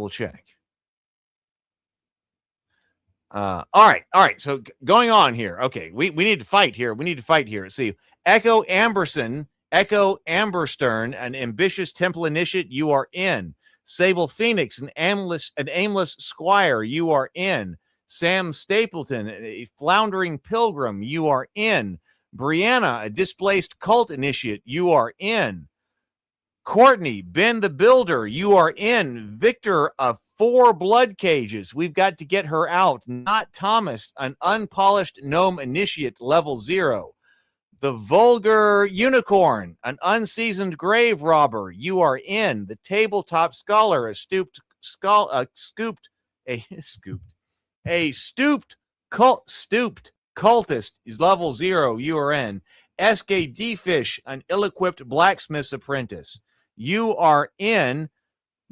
right. So going on here. Okay, we need to fight here. See, Echo Amberstern, an ambitious temple initiate, you are in. Sable Phoenix, an aimless squire, you are in. Sam Stapleton, a floundering pilgrim, you are in. Brianna, a displaced cult initiate, you are in. Courtney, Ben the Builder, you are in. Victor of 4 blood cages, we've got to get her out. Not Thomas, an unpolished gnome initiate, level 0. The Vulgar Unicorn, an unseasoned grave robber. You are in. The Tabletop Scholar, a stooped cultist is level 0. You are in. SK Fish, an ill-equipped blacksmith's apprentice. You are in.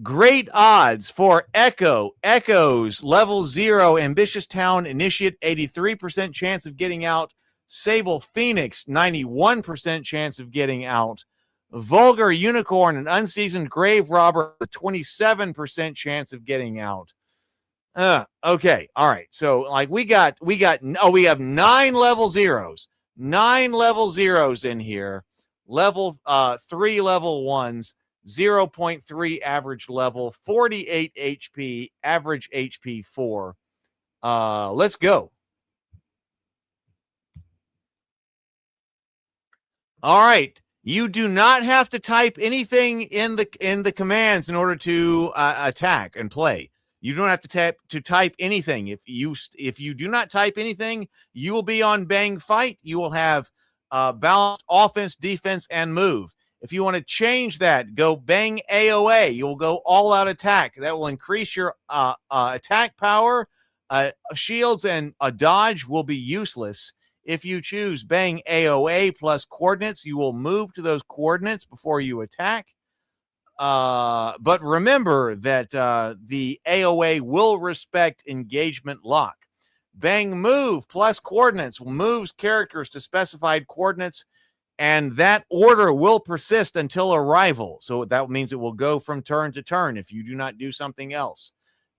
Great odds for Echoes, level 0, ambitious town initiate, 83% chance of getting out. Sable Phoenix, 91% chance of getting out. Vulgar Unicorn, an unseasoned grave robber, a 27% chance of getting out. Okay, all right. So like we have 9 level 0s. 9 level 0s in here. Level 3 level 1s. 0.3 average level, 48 HP, average HP 4. Let's go. All right. You do not have to type anything in the commands in order to attack and play. You don't have to type anything. If you do not type anything, you will be on Bang Fight. You will have balanced offense, defense, and move. If you want to change that, go Bang AOA. You'll go all-out attack. That will increase your attack power. Shields and a dodge will be useless. If you choose Bang AOA plus coordinates, you will move to those coordinates before you attack. But remember that the AOA will respect engagement lock. Bang Move plus coordinates moves characters to specified coordinates, and that order will persist until arrival. So that means it will go from turn to turn if you do not do something else.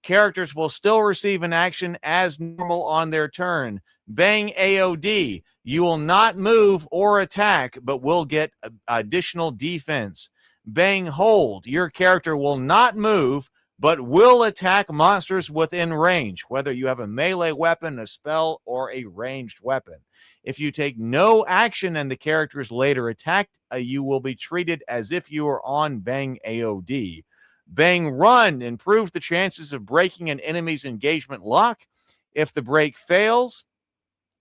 Characters will still receive an action as normal on their turn. Bang AOD. You will not move or attack, but will get additional defense. Bang Hold. Your character will not move, but will attack monsters within range, whether you have a melee weapon, a spell, or a ranged weapon. If you take no action and the character is later attacked, you will be treated as if you were on Bang AOD. Bang Run improves the chances of breaking an enemy's engagement lock. If the break fails,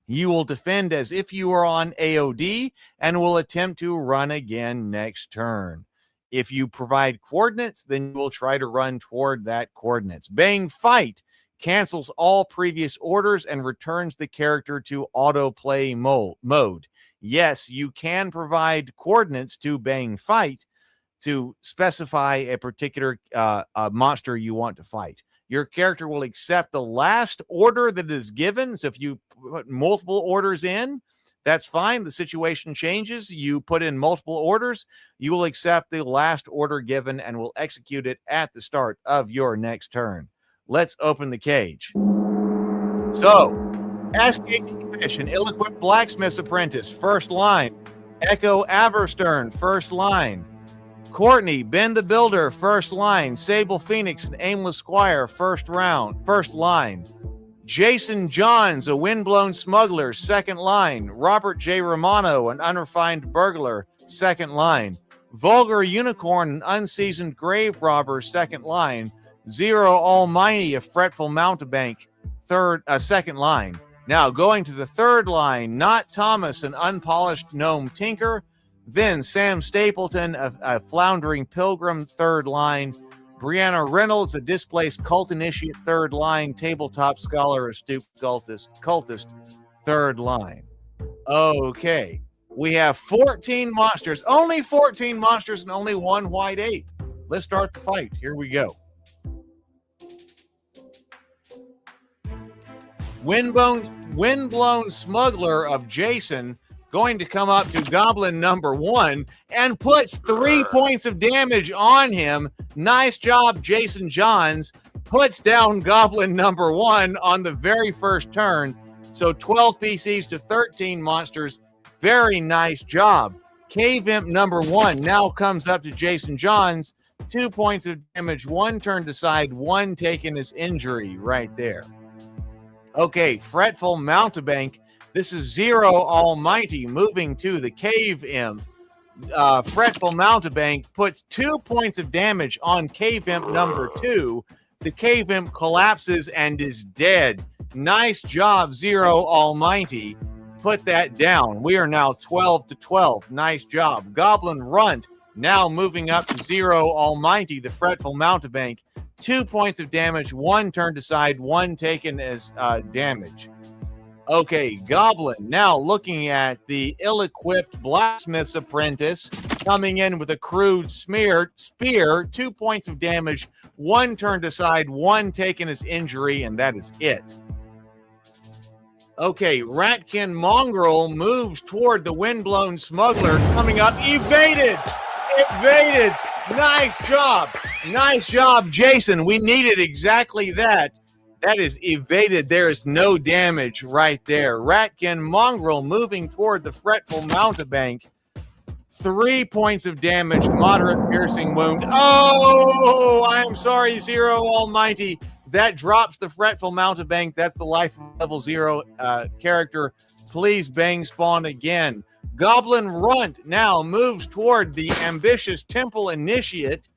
you will defend as if you were on AOD and will attempt to run again next turn. If you provide coordinates, then you will try to run toward that coordinates. Bang Fight cancels all previous orders and returns the character to autoplay mode. Yes, you can provide coordinates to Bang Fight to specify a particular monster you want to fight. Your character will accept the last order that is given. So if you put multiple orders in, that's fine. The situation changes. You put in multiple orders. You will accept the last order given and will execute it at the start of your next turn. Let's open the cage. So, SK Fish, an ill-equipped blacksmith's apprentice, first line. Echo Aberstern, first line. Courtney, Ben the Builder, first line. Sable Phoenix, an aimless squire, first line. Jason Johns, a windblown smuggler, second line. Robert J. Romano, an unrefined burglar, second line. Vulgar Unicorn, an unseasoned grave robber, second line. Zero Almighty, a fretful mountebank, second line. Now going to the third line, Not Thomas, an unpolished gnome tinker. Then Sam Stapleton, a floundering pilgrim, third line. Brianna Reynolds, a displaced cult initiate, third line. Tabletop scholar, a stooped cultist, third line. Okay. We have 14 monsters, only 14 monsters and only one white ape. Let's start the fight. Here we go. Windblown smuggler of Jason going to come up to goblin number 1 and puts 3 points of damage on him. Nice job, Jason Johns. Puts down goblin number 1 on the very first turn. So 12 PCs to 13 monsters. Very nice job. Cave Imp number 1 now comes up to Jason Johns. 2 points of damage, 1 turn to side, 1 taken as injury right there. Okay, Fretful Mountebank. This is Zero Almighty moving to the Cave Imp. Fretful Mountebank puts 2 points of damage on Cave Imp number 2. The Cave Imp collapses and is dead. Nice job, Zero Almighty. put that down. We are now 12 to 12. Nice job. Goblin Runt now moving up to 0. Almighty, the fretful mountebank. 2 points of damage, 1 turned aside, 1 taken as damage. Okay, Goblin now looking at the ill-equipped blacksmith's apprentice, coming in with a crude spear, 2 points of damage, 1 turned aside, 1 taken as injury, and that is it. Okay, Ratkin Mongrel moves toward the windblown smuggler, coming up, evaded. Nice job, Jason. We needed exactly that. That is evaded. There is no damage right there. Ratkin Mongrel moving toward the fretful mountebank. 3 points of damage, moderate piercing wound. Oh, I am sorry, Zero Almighty. That drops the fretful mountebank. That's the life of level 0 character. Please bang spawn again. Goblin Runt now moves toward the ambitious temple initiate.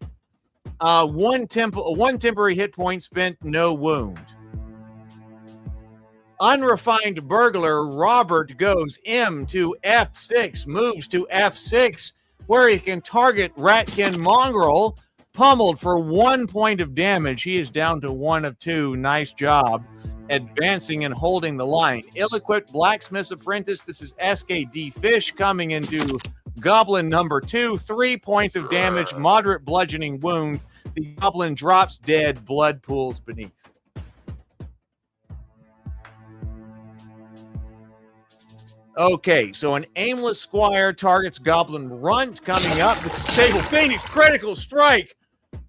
One temporary hit point spent, no wound. Unrefined burglar Robert goes M to F6, moves to F6, where he can target Ratkin Mongrel, pummeled for 1 point of damage. He is down to 1 of 2. Nice job advancing and holding the line. Ill-equipped blacksmith's apprentice. This is SKD Fish coming into Goblin number 2. 3 points of damage, moderate bludgeoning wound. The goblin drops dead, blood pools beneath. Okay, so an aimless squire targets Goblin Runt coming up. This is Sable Phoenix, critical strike.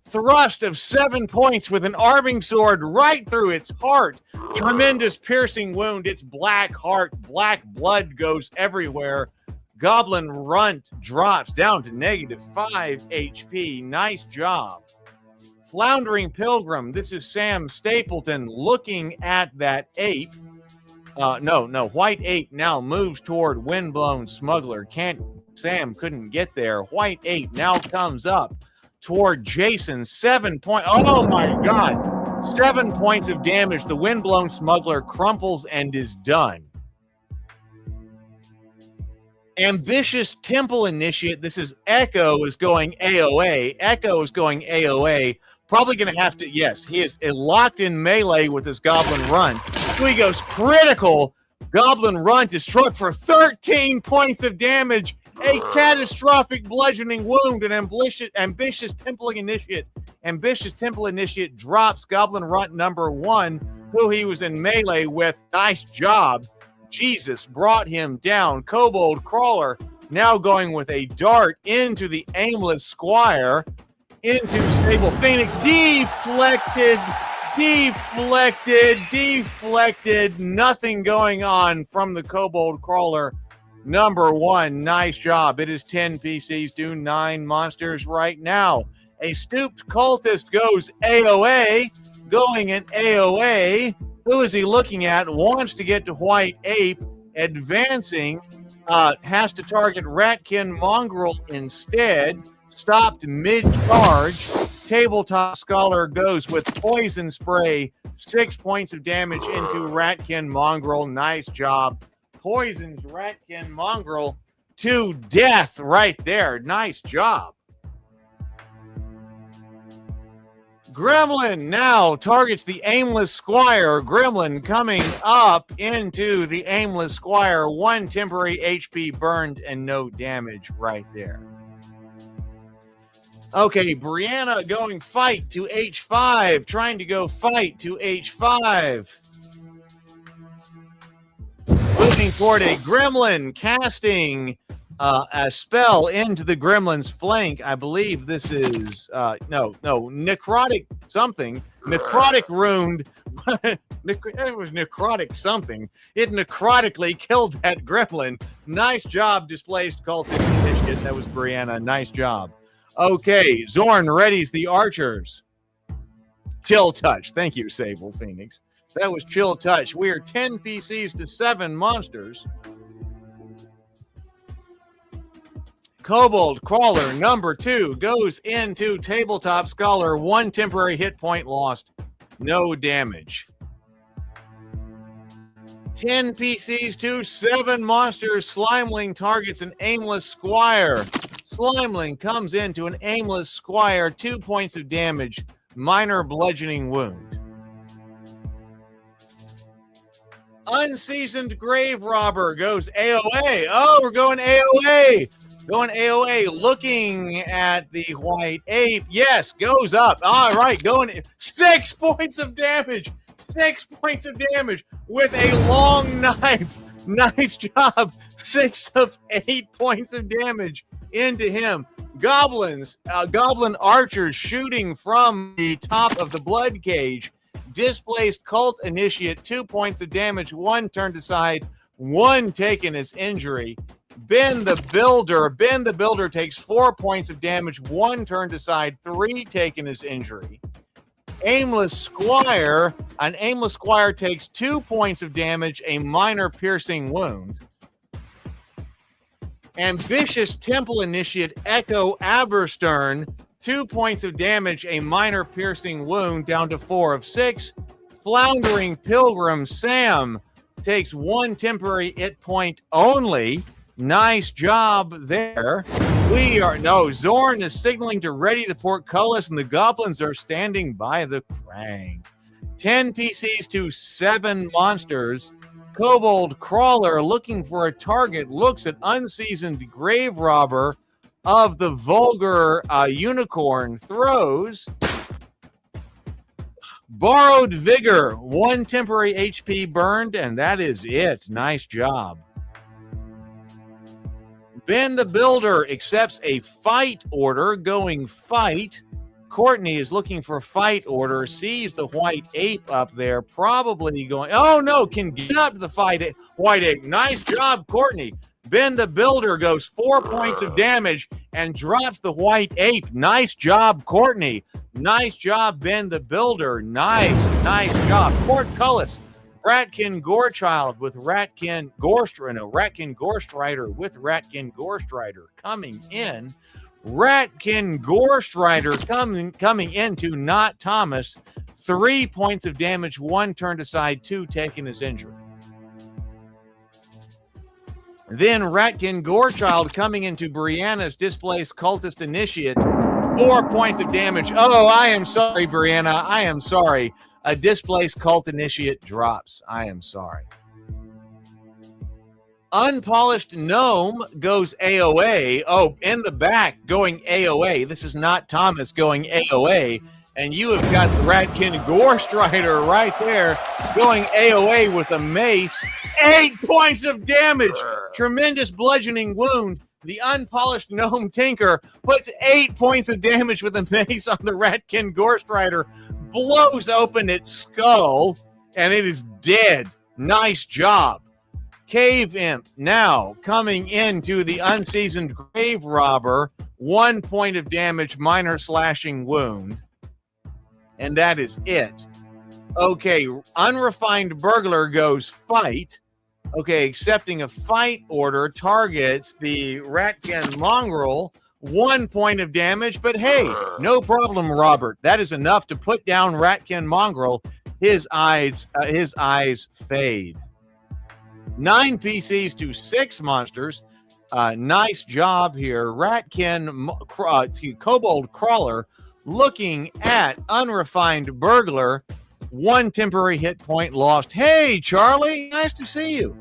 Thrust of 7 points with an arming sword right through its heart. Tremendous piercing wound. Its black heart, black blood goes everywhere. Goblin Runt drops down to -5 HP. Nice job. Floundering Pilgrim. This is Sam Stapleton looking at that ape. White ape now moves toward windblown smuggler. Sam couldn't get there. White ape now comes up toward Jason. 7 points. Oh my God. 7 points of damage. The windblown smuggler crumples and is done. Ambitious temple initiate. This is Echo is going AOA. Probably going to have to, yes, he is locked in melee with his Goblin Runt. So he goes critical. Goblin Runt is struck for 13 points of damage. A catastrophic bludgeoning wound. An ambitious temple initiate drops Goblin Runt number 1, who he was in melee with. Nice job. Jesus brought him down. Kobold Crawler now going with a dart into the aimless squire. Into Stable Phoenix. Deflected. Nothing going on from the Kobold Crawler number 1. Nice job. It is 10 PCs to 9 monsters right now. A stooped cultist goes AOA. Going in AOA. Who is he looking at? Wants to get to White Ape. Advancing. Has to target Ratkin Mongrel instead. Stopped mid-charge. Tabletop Scholar goes with Poison Spray. 6 points of damage into Ratkin Mongrel. Nice job. Poisons Ratkin Mongrel to death right there. Nice job. Gremlin now targets the aimless squire. Gremlin coming up into the aimless squire. 1 temporary HP burned and no damage right there. Okay, Brianna going fight to H5. Trying to go fight to H5. Moving toward a gremlin, casting a spell into the gremlin's flank. I believe this is necrotic something. Necrotic wound. It was necrotic something. It necrotically killed that gremlin. Nice job, displaced cultist initiate. That was Brianna. Nice job. Okay, Zorn readies the archers. Chill touch. Thank you, Sable Phoenix. That was chill touch. We are 10 PCs to 7 monsters. Kobold Crawler number 2 goes into Tabletop Scholar. 1 temporary hit point lost. No damage. 10 PCs to 7 monsters. Slimeling targets an aimless squire. Slimeling comes into an aimless squire. 2 points of damage. Minor bludgeoning wound. Unseasoned grave robber goes AOA. Oh, we're going AOA. Going AOA, looking at the white ape. Yes, goes up. All right, going 6 points of damage. 6 points of damage with a long knife. Nice job. 6 of 8 points of damage into him. Goblins, goblin archers shooting from the top of the blood cage. Displaced cult initiate, 2 points of damage, 1 turned aside, 1 taken as injury. Ben the Builder takes 4 points of damage, 1 turned aside, 3 taken as injury. Aimless Squire, an Aimless Squire takes 2 points of damage, a minor piercing wound. Ambitious Temple Initiate Echo Aberstern, 2 points of damage, a minor piercing wound, down to 4 of 6. Floundering Pilgrim Sam takes 1 temporary hit point only. Nice job there. Zorn is signaling to ready the portcullis, and the goblins are standing by the crang. 10 PCs to 7 monsters. Kobold Crawler looking for a target, looks at Unseasoned Grave Robber of the Vulgar Unicorn, throws. Borrowed Vigor, 1 temporary HP burned, and that is it. Nice job. Ben the Builder accepts a fight order, going fight. Courtney is looking for fight order, sees the white ape up there, probably going, oh no, can get up to the white ape. Nice job, Courtney. Ben the Builder goes 4 points of damage and drops the white ape. Nice job, Courtney. Nice job, Ben the Builder. Nice job. Portcullis. Ratkin Gorechild with Ratkin Gorestrider with Ratkin Gorestrider coming in. Ratkin Gorestrider coming into Not Thomas. 3 points of damage, 1 turned aside, 2 taken as injury. Then Ratkin Gorechild coming into Brianna's Displaced Cultist Initiate. 4 points of damage. Oh, I am sorry, Brianna. I am sorry. A Displaced Cult Initiate drops. I am sorry. Unpolished Gnome goes AOA. Oh, in the back going AOA. This is Not Thomas going AOA. And you have got the Ratkin Gorestrider right there going AOA with a mace. 8 points of damage. Tremendous bludgeoning wound. The Unpolished Gnome Tinker puts 8 points of damage with a mace on the Ratkin Gorestrider. Blows open its skull, and it is dead. Nice job. Cave Imp now coming into the Unseasoned Grave Robber. 1 point of damage, minor slashing wound. And that is it. Okay, Unrefined Burglar goes fight. Okay, accepting a fight order, targets the Ratkin Mongrel. 1 point of damage, but hey, no problem, Robert. That is enough to put down Ratkin Mongrel. His eyes fade. 9 PCs to 6 monsters. Nice job here. Kobold Crawler looking at Unrefined Burglar. 1 temporary hit point lost. Hey, Charlie, nice to see you.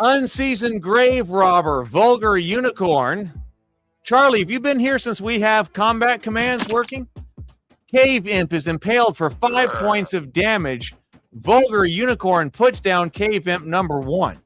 Unseasoned Grave Robber, Vulgar Unicorn. Charlie, have you been here since we have combat commands working? Cave Imp is impaled for 5 points of damage. Vulgar Unicorn puts down Cave Imp number 1.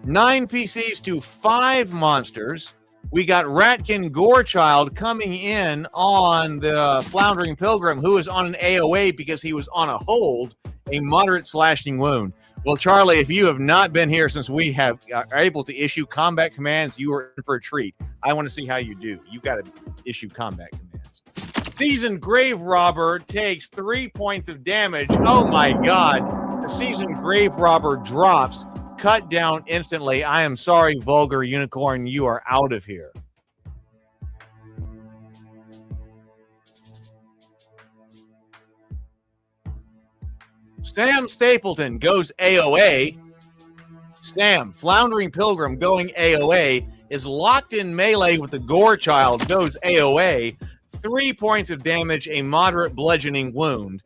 9 PCs to 5 monsters. We got Ratkin Gorechild coming in on the Floundering Pilgrim, who is on an AOA because he was on a hold, a moderate slashing wound. Well, Charlie, if you have not been here since we are able to issue combat commands, you are in for a treat. I want to see how you do. You got to issue combat commands. Seasoned Grave Robber takes 3 points of damage. Oh my God. The Seasoned Grave Robber drops. Cut down instantly. I am sorry, Vulgar Unicorn. You are out of here. Sam Stapleton goes AOA. Sam, Floundering Pilgrim, going AOA, is locked in melee with the Gore Child, goes AOA. 3 points of damage, a moderate bludgeoning wound.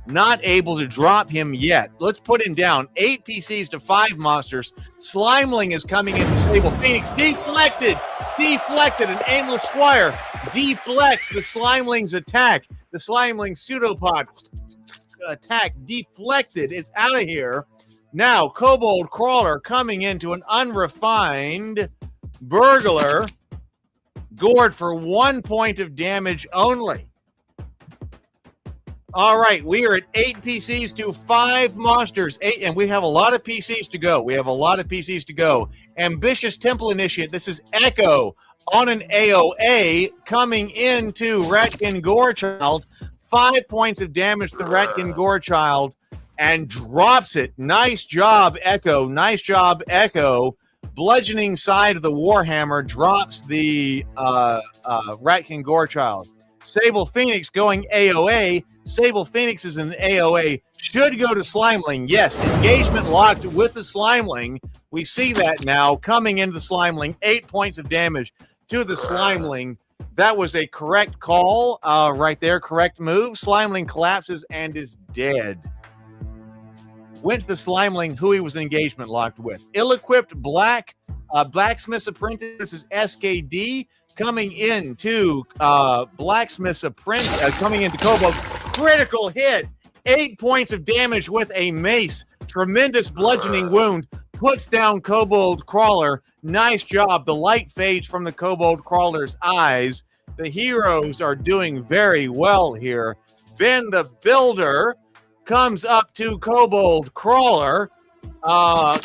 Not able to drop him yet. Let's put him down. 8 PCs to 5 monsters. Slimeling is coming in to Sable Phoenix. Deflected! Deflected! An aimless squire deflects the Slimeling's attack. The Slimeling pseudopod attack deflected. It's out of here. Now, Kobold Crawler coming into an unrefined burglar. Gored for 1 point of damage only. All right, we are at 8 PCs to 5 monsters. 8, and we have a lot of PCs to go. Ambitious Temple Initiate. This is Echo on an AOA coming into Ratkin Gorechild. 5 points of damage to the Ratkin Gorechild and drops it. Nice job, Echo. Nice job, Echo. Bludgeoning side of the Warhammer drops the Ratkin Gorechild. Sable Phoenix going AOA. Sable Phoenix is an AOA. Should go to Slimeling. Yes, engagement locked with the Slimeling. We see that now coming into the Slimeling. 8 points of damage to the Slimeling. That was a correct call right there. Correct move. Slimeling collapses and is dead. Went to the Slimeling who he was engagement locked with. Ill-equipped Blacksmith's Apprentice. This is SKD coming into Blacksmith's Apprentice, coming into Kobold. Critical hit. 8 points of damage with a mace. Tremendous bludgeoning wound. Puts down Kobold Crawler. Nice job. The light fades from the Kobold Crawler's eyes. The heroes are doing very well here. Ben the Builder comes up to Kobold Crawler,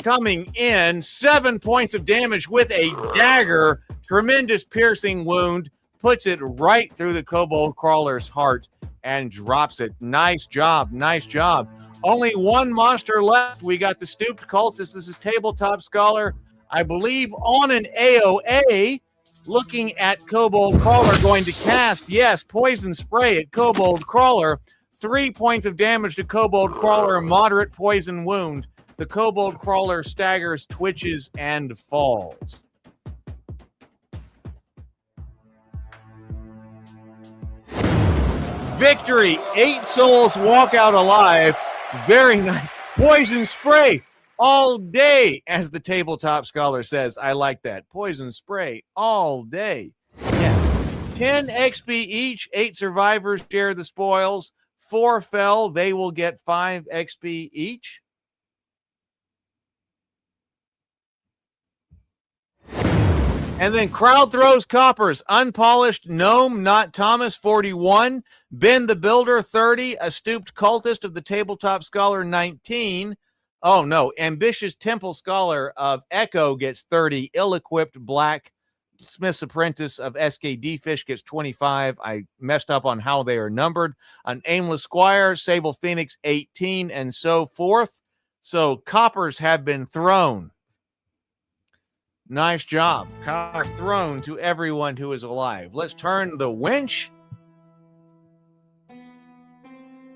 coming in. 7 points of damage with a dagger. Tremendous piercing wound. Puts it right through the Kobold Crawler's heart and drops it. Nice job. Nice job. Only one monster left. We got the Stooped Cultist. This is Tabletop Scholar, I believe, on an AOA. Looking at Kobold Crawler, going to cast, yes, Poison Spray at Kobold Crawler. 3 points of damage to Kobold Crawler, moderate poison wound. The Kobold Crawler staggers, twitches, and falls. Victory. 8 souls walk out alive. Very nice. Poison Spray all day, as the Tabletop Scholar says. I like that. Poison Spray all day. Yeah. 10 XP each. 8 survivors share the spoils. 4 fell. They will get 5 XP each. And then Crowd Throws Coppers. Unpolished Gnome, Not Thomas, 41. Ben the Builder, 30. A Stooped Cultist of the Tabletop Scholar, 19. Oh, no. Ambitious Temple Scholar of Echo gets 30. Ill-equipped Blacksmith's Apprentice of SKD Fish gets 25. I messed up on how they are numbered. An Aimless Squire, Sable Phoenix, 18, and so forth. So coppers have been thrown. Nice job. Coppers thrown to everyone who is alive. Let's turn the winch.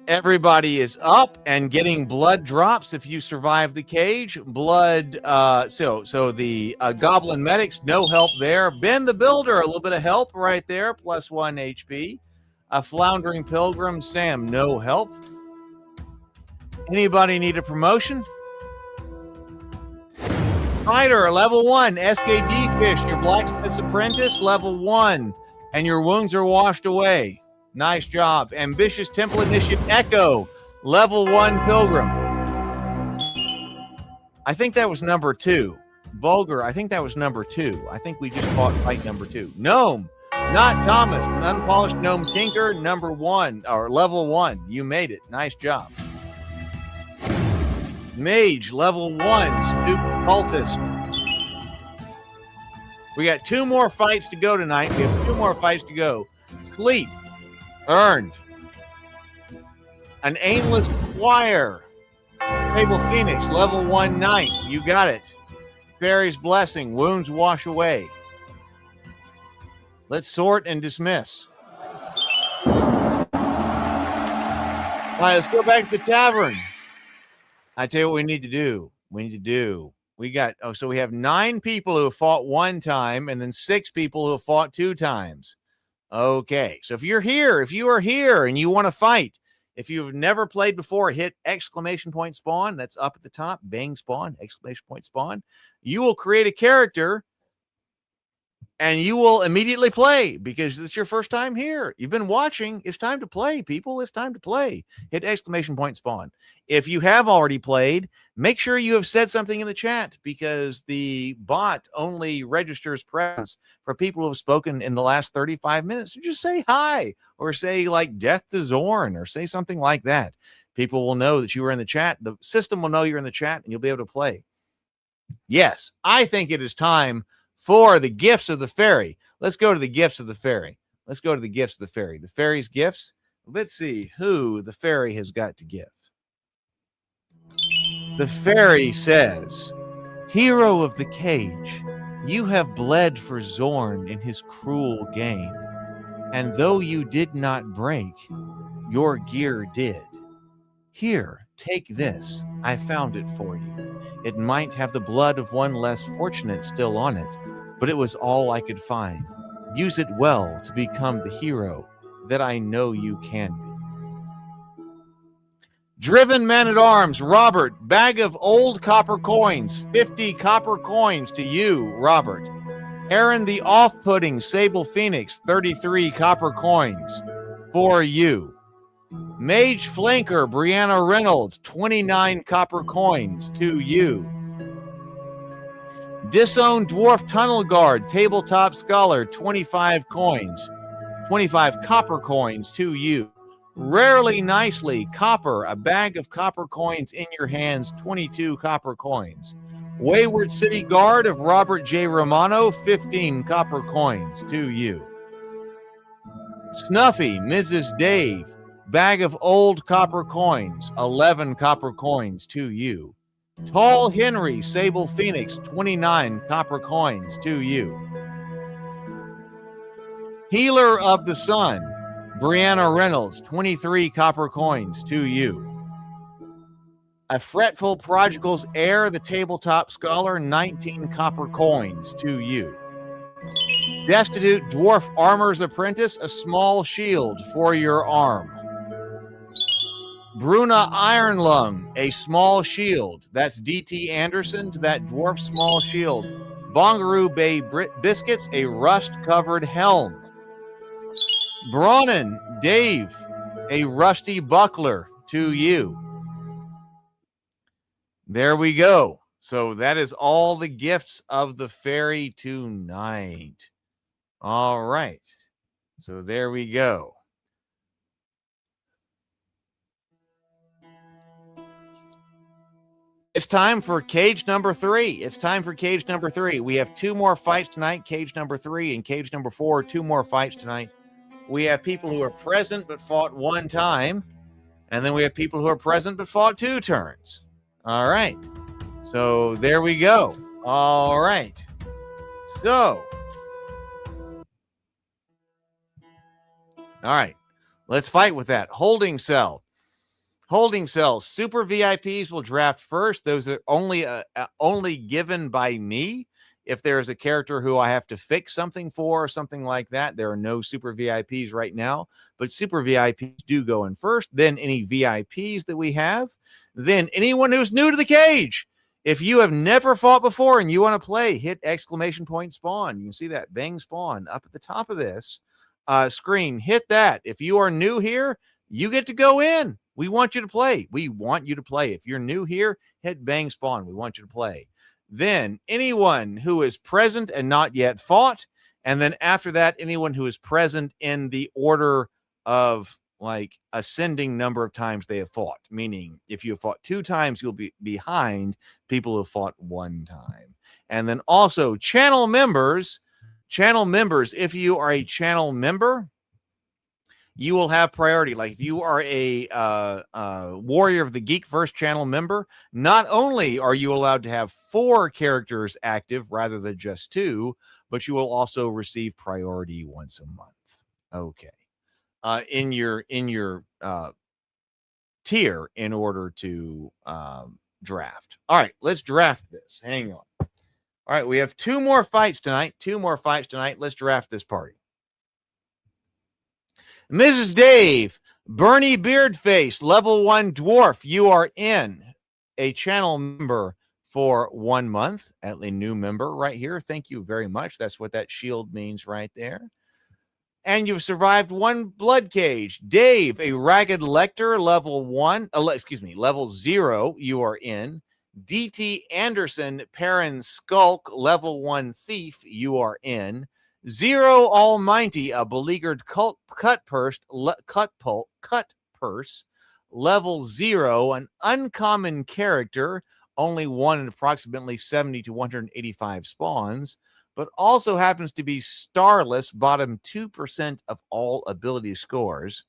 Everybody is up and getting blood drops if you survive the cage. Blood, so the Goblin Medics, no help there. Ben the Builder, a little bit of help right there, plus 1 HP. A Floundering Pilgrim, Sam, no help. Anybody need a promotion? Fighter, level 1, SKD Fish, your Blacksmith's Apprentice, level 1, and your wounds are washed away. Nice job. Ambitious Temple Initiate Echo, level 1 Pilgrim. I think that was number 2. Vulgar, I think that was number 2. I think we just fought fight number 2. Gnome, Not Thomas, an Unpolished Gnome Tinker, number 1, or level 1. You made it. Nice job. Mage, level 1, Stooped Cultist. We got 2 more fights to go tonight. We have 2 more fights to go. Sleep, earned. An Aimless Squire. Sable Phoenix, level 1 Knight. You got it. Fairy's Blessing, wounds wash away. Let's sort and dismiss. All right, let's go back to the tavern. I tell you what we need to do. We got, so we have 9 people who have fought 1 time and then 6 people who have fought 2 times. Okay. So if you are here and you want to fight, if you've never played before, hit exclamation point spawn. That's up at the top. Bang spawn, exclamation point spawn. You will create a character and you will immediately play because it's your first time here. You've been watching. It's time to play, people. It's time to play. Hit exclamation point spawn. If you have already played, make sure you have said something in the chat because the bot only registers presence for people who have spoken in the last 35 minutes. So just say hi or say like death to Zorn or say something like that. People will know that you were in the chat. The system will know you're in the chat and you'll be able to play. Yes, I think it is time for the gifts of the fairy. Let's go to the gifts of the fairy. The fairy's gifts. Let's see who the fairy has got to give. The fairy says, "Hero of the cage, you have bled for Zorn in his cruel game, and though you did not break, your gear did. Here, take this. I found it for you. It might have the blood of one less fortunate still on it, but it was all I could find. Use it well to become the hero that I know you can be." Driven Man-at-Arms, Robert, bag of old copper coins, 50 copper coins to you, Robert. Aaron the Off-Putting, Sable Phoenix, 33 copper coins for you. Mage Flanker, Brianna Reynolds, 29 copper coins to you. Disowned Dwarf Tunnel Guard, Tabletop Scholar, 25 coins. 25 copper coins to you. Rarely Nicely, Copper, a bag of copper coins in your hands, 22 copper coins. Wayward City Guard of Robert J. Romano, 15 copper coins to you. Snuffy, Mrs. Dave, bag of old copper coins, 11 copper coins to you. Tall Henry, Sable Phoenix, 29 copper coins to you. Healer of the Sun, Brianna Reynolds, 23 copper coins to you. A Fretful Prodigal's Heir, the Tabletop Scholar, 19 copper coins to you. Destitute Dwarf Armor's Apprentice, a small shield for your arm. Bruna Ironlung, a small shield. That's D.T. Anderson to that dwarf small shield. Bongaroo Bay Biscuits, a rust-covered helm. Bronnan Dave, a rusty buckler to you. There we go. So that is all the gifts of the fairy tonight. All right. So there we go. It's time for cage number 3. We have 2 more fights tonight, cage number 3 and cage number 4, 2 more fights tonight. We have people who are present but fought 1 time, and then we have people who are present but fought 2 turns. All right. So there we go. All right. So, all right. Let's fight with that. Holding cell. Super VIPs will draft first. Those are only given by me. If there's a character who I have to fix something for or something like that, there are no super VIPs right now, but super VIPs do go in first. Then any VIPs that we have, then anyone who's new to the cage. If you have never fought before and you want to play, hit exclamation point spawn. You can see that bang spawn up at the top of this screen. Hit that. If you are new here, you get to go in. We want you to play. If you're new here, hit bang spawn. We want you to play. Then anyone who is present and not yet fought. And then after that, anyone who is present in the order of like ascending number of times they have fought. Meaning if you have fought 2 times, you'll be behind people who have fought 1 time. And then also channel members, if you are a channel member, you will have priority. Like if you are a Warrior of the Geekverse channel member, not only are you allowed to have 4 characters active rather than just 2, but you will also receive priority once a month. Okay. In your tier in order to draft. All right, let's draft this. Hang on. All right, we have 2 more fights tonight. 2 more fights tonight. Let's draft this party. Mrs. Dave, Bernie Beardface, level 1 dwarf. You are in. A channel member for 1 month. At a new member right here. Thank you very much. That's what that shield means right there. And you've survived 1 Bloodcage. Dave, a Ragged Lecter, level 1. Level 0. You are in. DT Anderson, Perrin Skulk, level 1 Thief. You are in. Zero Almighty, a beleaguered cut purse, level 0, an uncommon character, only 1 in approximately 70 to 185 spawns, but also happens to be starless, bottom 2% of all ability scores.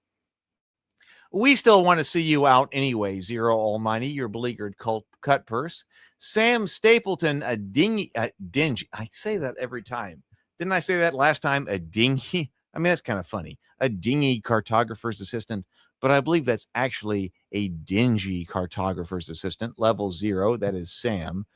We still want to see you out anyway, Zero Almighty, your beleaguered cut purse. Sam Stapleton, a dingy. I say that every time. Didn't I say that last time? A dingy? I mean, that's kind of funny. A dingy cartographer's assistant, but I believe that's actually a dingy cartographer's assistant, level 0. That is Sam.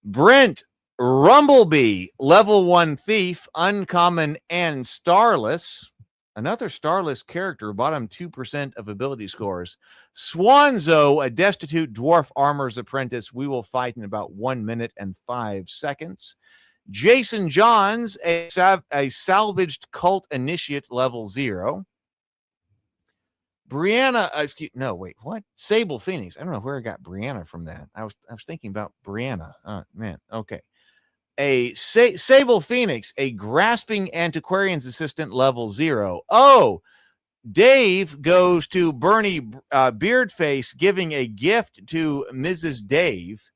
Brent Rumblebee, level 1 thief, uncommon and starless. Another starless character, bottom 2% of ability scores. Swanzo, a destitute dwarf armor's apprentice. We will fight in about 1 minute and 5 seconds. Jason Johns, a salvaged cult initiate, level 0. Brianna, what? Sable Phoenix. I don't know where I got Brianna from that. I was thinking about Brianna. Oh, man. Okay. A Sable Phoenix, a grasping antiquarian's assistant, level 0. Oh, Dave goes to Bernie Beardface, giving a gift to Mrs. Dave.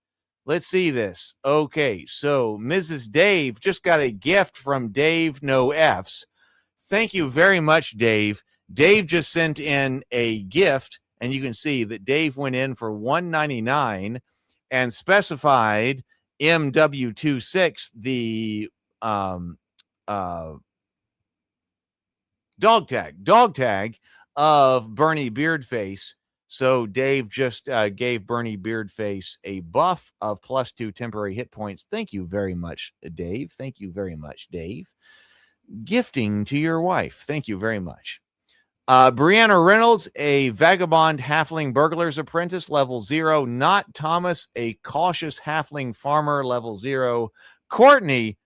Let's see this. Okay, so Mrs. Dave just got a gift from Dave No Fs. Thank you very much, Dave. Dave just sent in a gift, and you can see that Dave went in for $1.99 and specified MW26, the dog tag of Bernie Beardface. So Dave just gave Bernie Beardface a buff of +2 temporary hit points. Thank you very much, Dave. Thank you very much, Dave. Gifting to your wife. Thank you very much. Brianna Reynolds, a vagabond halfling burglar's apprentice, level 0. Not Thomas, a cautious halfling farmer, level 0. Courtney,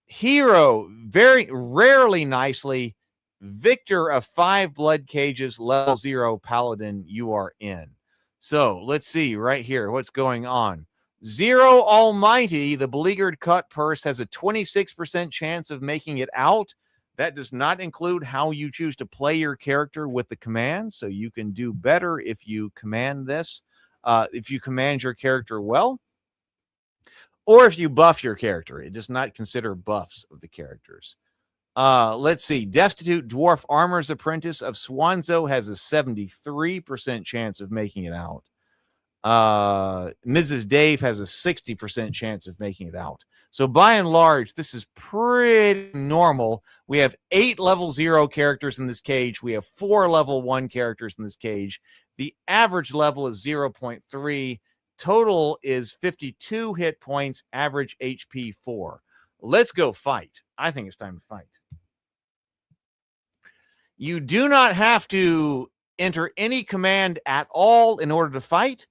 hero, very rarely nicely. Victor of 5 Bloodcages, level 0 paladin. You are in. So let's see right here what's going on. Zero Almighty, the beleaguered cut purse, has a 26% chance of making it out. That does not include how you choose to play your character with the command, so you can do better if you command this, if you command your character well, or if you buff your character. It does not consider buffs of the characters. Let's see. Destitute Dwarf Armor's Apprentice of Swanzo has a 73% chance of making it out. Mrs. Dave has a 60% chance of making it out. So by and large, this is pretty normal. We have 8 level 0 characters in this cage. We have 4 level 1 characters in this cage. The average level is 0.3. Total is 52 hit points, average HP 4. Let's go fight. I think it's time to fight. You do not have to enter any command at all in order to fight.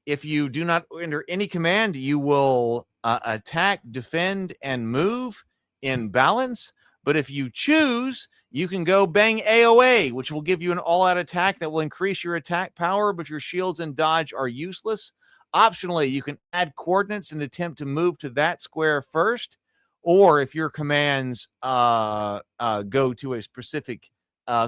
If you do not enter any command, you will attack, defend, and move in balance. But if you choose, you can go bang AOA, which will give you an all-out attack that will increase your attack power, but your shields and dodge are useless. Optionally, you can add coordinates and attempt to move to that square first. Or if your commands go to a specific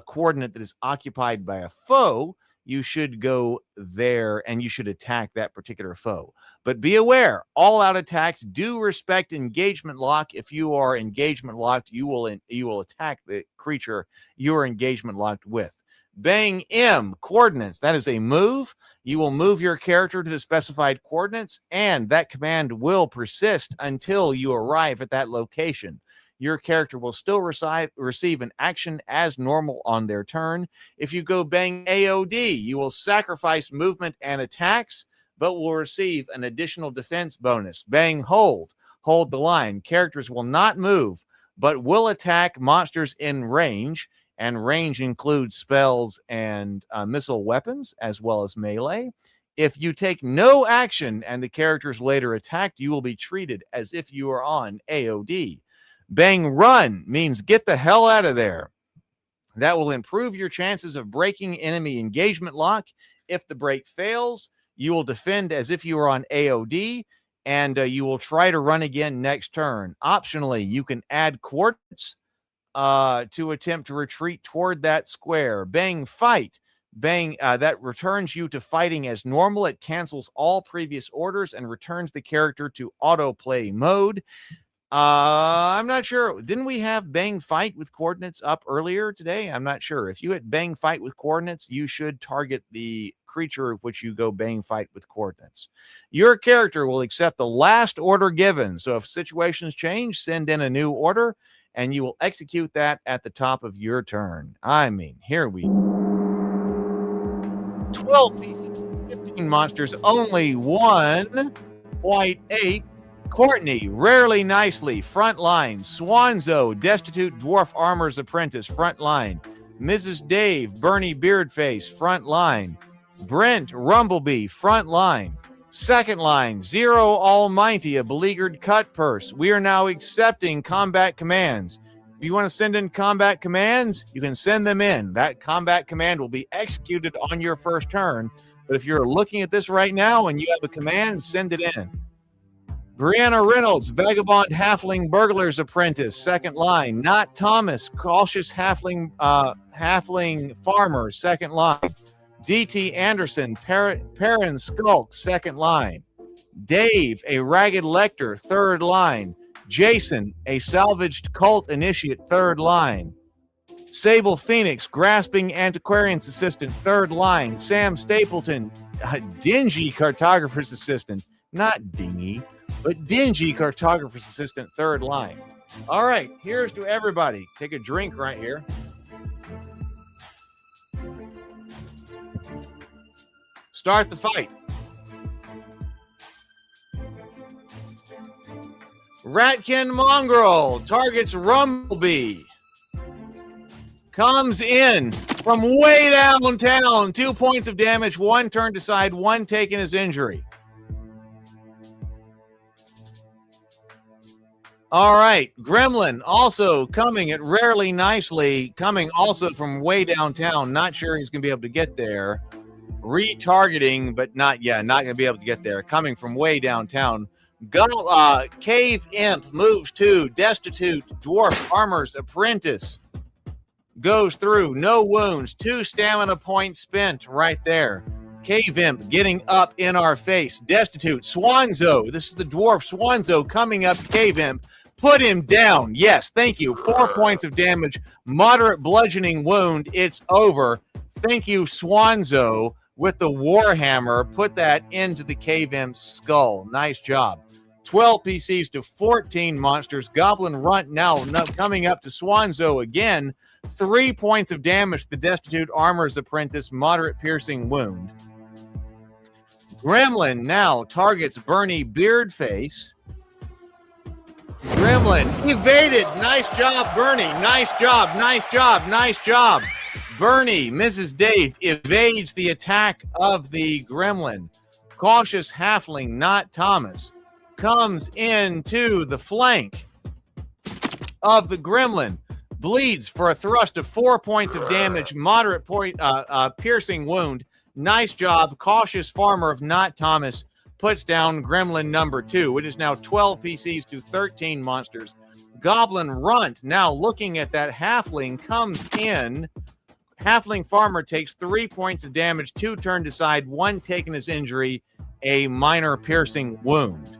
coordinate that is occupied by a foe, you should go there and you should attack that particular foe. But be aware, all-out attacks do respect engagement lock. If you are engagement locked, you will attack the creature you are engagement locked with. Bang M, coordinates. That is a move. You will move your character to the specified coordinates, and that command will persist until you arrive at that location. Your character will still receive an action as normal on their turn. If you go bang AOD, you will sacrifice movement and attacks, but will receive an additional defense bonus. Bang hold. Hold the line. Characters will not move, but will attack monsters in range, and range includes spells and missile weapons, as well as melee. If you take no action and the character is later attacked, you will be treated as if you are on AOD. Bang run means get the hell out of there. That will improve your chances of breaking enemy engagement lock. If the break fails, you will defend as if you were on AOD, and you will try to run again next turn. Optionally, you can add coordinates to attempt to retreat toward that square. Bang fight. Bang, that returns you to fighting as normal. It cancels all previous orders and returns the character to autoplay mode. I'm not sure. Didn't we have bang fight with coordinates up earlier today? I'm not sure. If you hit bang fight with coordinates, you should target the creature which you go bang fight with coordinates. Your character will accept the last order given. So if situations change, send in a new order, and you will execute that at the top of your turn. I mean, here we 12 pieces, 15 monsters, only one white ape. Courtney, rarely nicely, front line. Swanzo, destitute dwarf armor's apprentice, front line. Mrs. Dave, Bernie Beardface, front line. Brent, Rumblebee, front line. Second line, Zero Almighty, a beleaguered cut purse. We are now accepting combat commands. If you want to send in combat commands, you can send them in. That combat command will be executed on your first turn. But if you're looking at this right now and you have a command, send it in. Brianna Reynolds, Vagabond Halfling Burglar's Apprentice, second line. Not Thomas, Cautious Halfling Farmer, second line. D.T. Anderson, Perrin Skulk, second line. Dave, a Ragged Lector, third line. Jason, a Salvaged Cult Initiate, third line. Sable Phoenix, Grasping Antiquarian's Assistant, third line. Sam Stapleton, a Dingy Cartographer's Assistant, not dingy, but dingy cartographer's assistant, third line. All right, here's to everybody. Take a drink right here. Start the fight. Ratkin Mongrel targets Rumblebee. Comes in from way downtown. 2 points of damage, one turned aside, one taken as injury. All right, Gremlin also coming at rarely nicely, coming also from way downtown. Not sure he's going to be able to get there. Retargeting, but not going to be able to get there. Coming from way downtown. Cave Imp moves to Destitute Dwarf Armor's Apprentice. Goes through, no wounds, 2 stamina points spent right there. Cave Imp getting up in our face. Destitute Swanzo. This is the dwarf Swanzo coming up. Cave Imp. Put him down. Yes, thank you. 4 points of damage. Moderate bludgeoning wound. It's over. Thank you, Swanzo, with the Warhammer. Put that into the Cave Imp's skull. Nice job. 12 PCs to 14 monsters. Goblin Runt now coming up to Swanzo again. 3 points of damage. The Destitute Armor's Apprentice. Moderate piercing wound. Gremlin now targets Bernie Beardface. Gremlin evaded. Nice job, Bernie. Nice job, nice job, nice job. Bernie, Mrs. Dave, evades the attack of the Gremlin. Cautious Halfling, not Thomas, comes into the flank of the Gremlin. Bleeds for a thrust of 4 points of damage. Moderate piercing wound. Nice job. Cautious Farmer of not Thomas puts down Gremlin number 2. It is now 12 PCs to 13 monsters. Goblin Runt, now looking at that Halfling, comes in. Halfling Farmer takes 3 points of damage, 2 turned aside, 1 taken as injury, a minor piercing wound.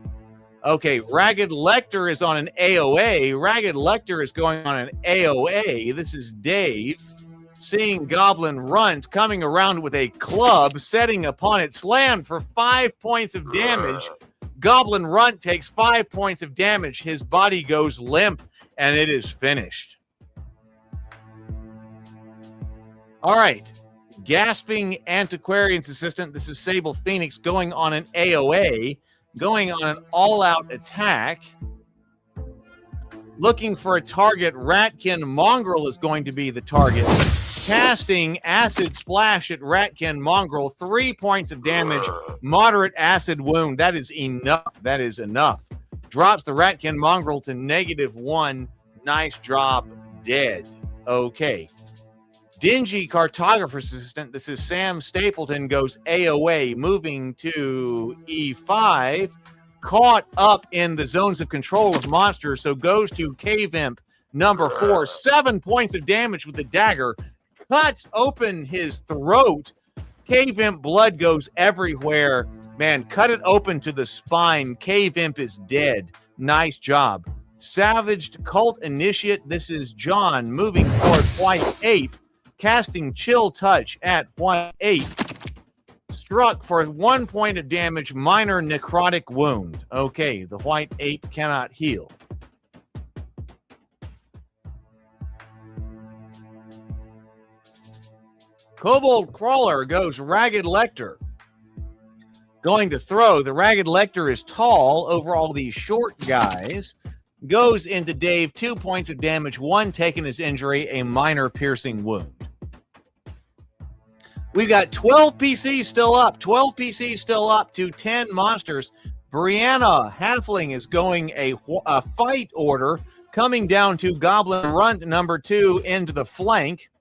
Okay, Ragged Lector is on an AOA. Ragged Lector is going on an AOA. This is Dave. Seeing Goblin Runt coming around with a club, setting upon it, slammed for 5 points of damage. Goblin Runt takes 5 points of damage. His body goes limp, and it is finished. All right. Gasping Antiquarian's Assistant, this is Sable Phoenix, going on an AOA, going on an all-out attack. Looking for a target, Ratkin Mongrel is going to be the target. Casting Acid Splash at Ratkin Mongrel, 3 points of damage, moderate acid wound. That is enough. That is enough. Drops the Ratkin Mongrel to -1. Nice job, dead. Okay. Dingy Cartographer's Assistant, this is Sam Stapleton, goes AOA, moving to E5. Caught up in the zones of control of monsters, so goes to Cave Imp number 4. 7 points of damage with the dagger. Cuts open his throat. Cave Imp blood goes everywhere. Man, cut it open to the spine. Cave Imp is dead. Nice job. Savaged Cult Initiate, this is John, moving toward White Ape. Casting Chill Touch at White Ape. Struck for 1 point of damage, minor necrotic wound. Okay, the White Ape cannot heal. Kobold Crawler goes Ragged Lecter. Going to throw. The Ragged Lecter is tall over all these short guys. Goes into Dave, 2 points of damage, 1 taken as injury, a minor piercing wound. We've got 12 PCs still up. 12 PCs still up to 10 monsters. Brianna Halfling is going a fight order, coming down to Goblin Runt number 2 into the flank.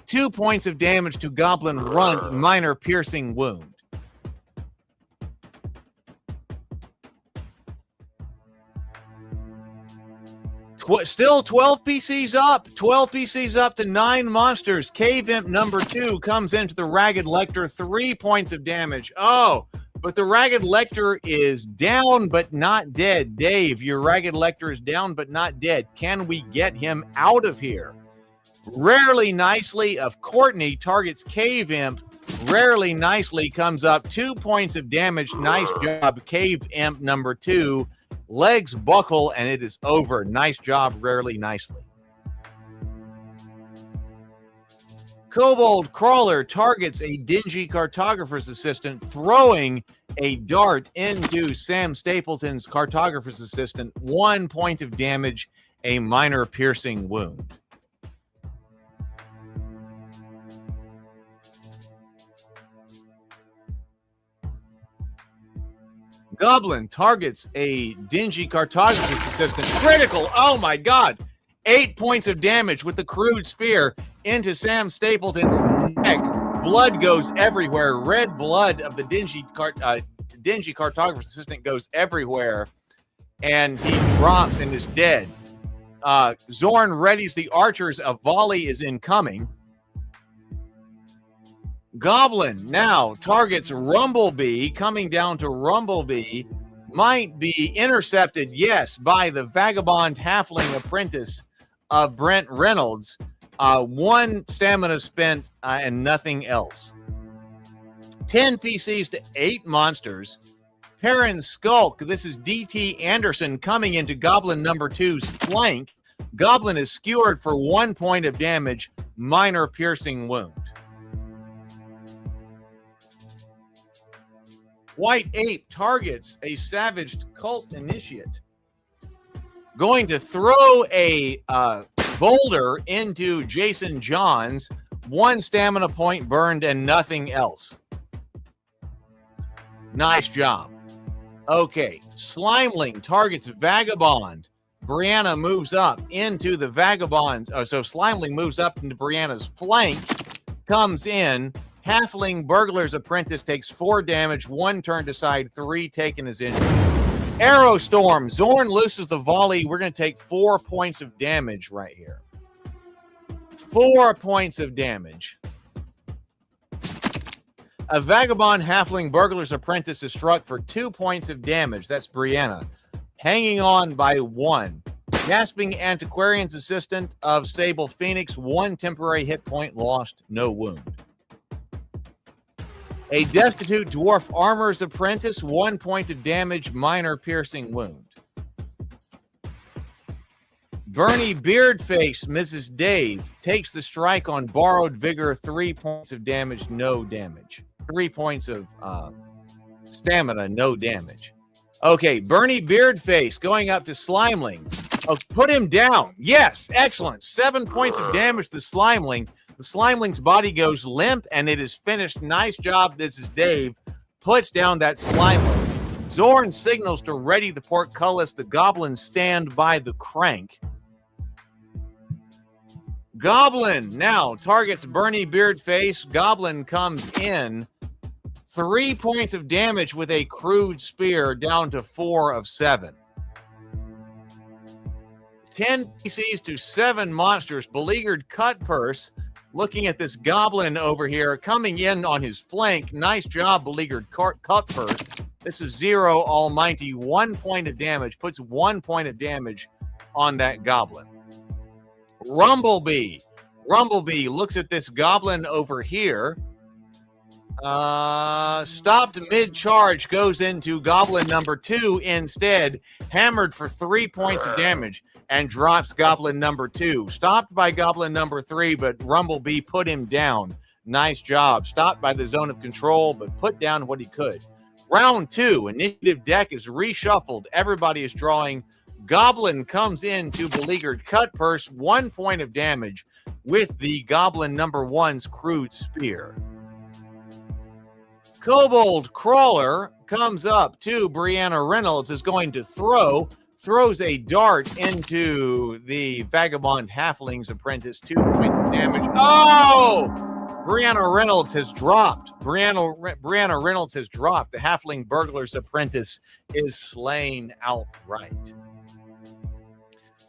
2 points of damage to Goblin Runt, minor piercing wound. Still 12 PCs up. 12 PCs up to 9 monsters. Cave Imp number 2 comes into the Ragged Lecter. 3 points of damage. Oh, but the Ragged Lecter is down but not dead. Dave, your Ragged Lecter is down but not dead. Can we get him out of here? Rarely Nicely of Courtney targets Cave Imp. Rarely Nicely comes up. 2 points of damage. Nice job, Cave Imp number 2. Legs buckle, and it is over. Nice job, Rarely Nicely. Kobold Crawler targets a Dingy Cartographer's Assistant, throwing a dart into Sam Stapleton's Cartographer's Assistant. 1 point of damage, a minor piercing wound. Goblin targets a Dingy Cartographer's Assistant. Critical. Oh, my God. 8 points of damage with the crude spear into Sam Stapleton's neck. Blood goes everywhere. Red blood of the Dingy Cartographer's Assistant goes everywhere. And he drops and is dead. Zorn readies the archers. A volley is incoming. Goblin now targets Rumblebee, coming down to Rumblebee, might be intercepted, yes, by the Vagabond Halfling Apprentice of Brent Reynolds. 1 stamina spent and nothing else. 10 PCs to 8 monsters. Perrin Skulk, this is DT Anderson coming into Goblin number 2's flank. Goblin is skewered for 1 point of damage, minor piercing wound. White Ape targets a Savaged Cult Initiate. Going to throw a boulder into Jason Johns. 1 stamina point burned and nothing else. Nice job. Okay, Slimeling targets Vagabond. Brianna moves up into the Vagabond's. So Slimeling moves up into Brianna's flank. Comes in. Halfling Burglar's Apprentice takes 4 damage, 1 turned aside, 3 taken as injury. Arrow Storm. Zorn looses the volley. We're going to take 4 points of damage right here. 4 points of damage. A Vagabond Halfling Burglar's Apprentice is struck for 2 points of damage. That's Brianna. Hanging on by 1. Gasping Antiquarian's Assistant of Sable Phoenix. 1 temporary hit point lost. No wound. A Destitute Dwarf Armor's Apprentice, 1 point of damage, minor piercing wound. Bernie Beardface, Mrs. Dave, takes the strike on borrowed vigor. 3 points of damage, no damage. 3 points of stamina, no damage. Okay, Bernie Beardface going up to Slimeling. Oh, put him down. Yes, excellent. 7 points of damage to Slimeling. The Slimeling's body goes limp, and it is finished. Nice job. This is Dave. Puts down that Slimeling. Zorn signals to ready the portcullis. The goblins stand by the crank. Goblin now targets Bernie Beardface. Goblin comes in. 3 points of damage with a crude spear, down to 4 of 7. 10 PCs to 7 monsters. Beleaguered Cutpurse, looking at this goblin over here, coming in on his flank. Nice job, Beleaguered Cutpurse. This is Zero Almighty. 1 point of damage. Puts 1 point of damage on that goblin. Rumblebee. Rumblebee looks at this goblin over here. Stopped mid-charge, goes into goblin number 2 instead. Hammered for 3 points of damage and drops goblin number 2. Stopped by goblin number 3, but Rumblebee put him down. Nice job. Stopped by the zone of control, but put down what he could. Round 2, initiative deck is reshuffled. Everybody is drawing. Goblin comes in to Beleaguered Cutpurse. 1 point of damage with the goblin number 1's crude spear. Kobold Crawler comes up to Brianna Reynolds, is going to throws a dart into the Vagabond Halfling's apprentice. 2 points of damage. Oh! Brianna Reynolds has dropped. Brianna Reynolds has dropped. The Halfling Burglar's apprentice is slain outright.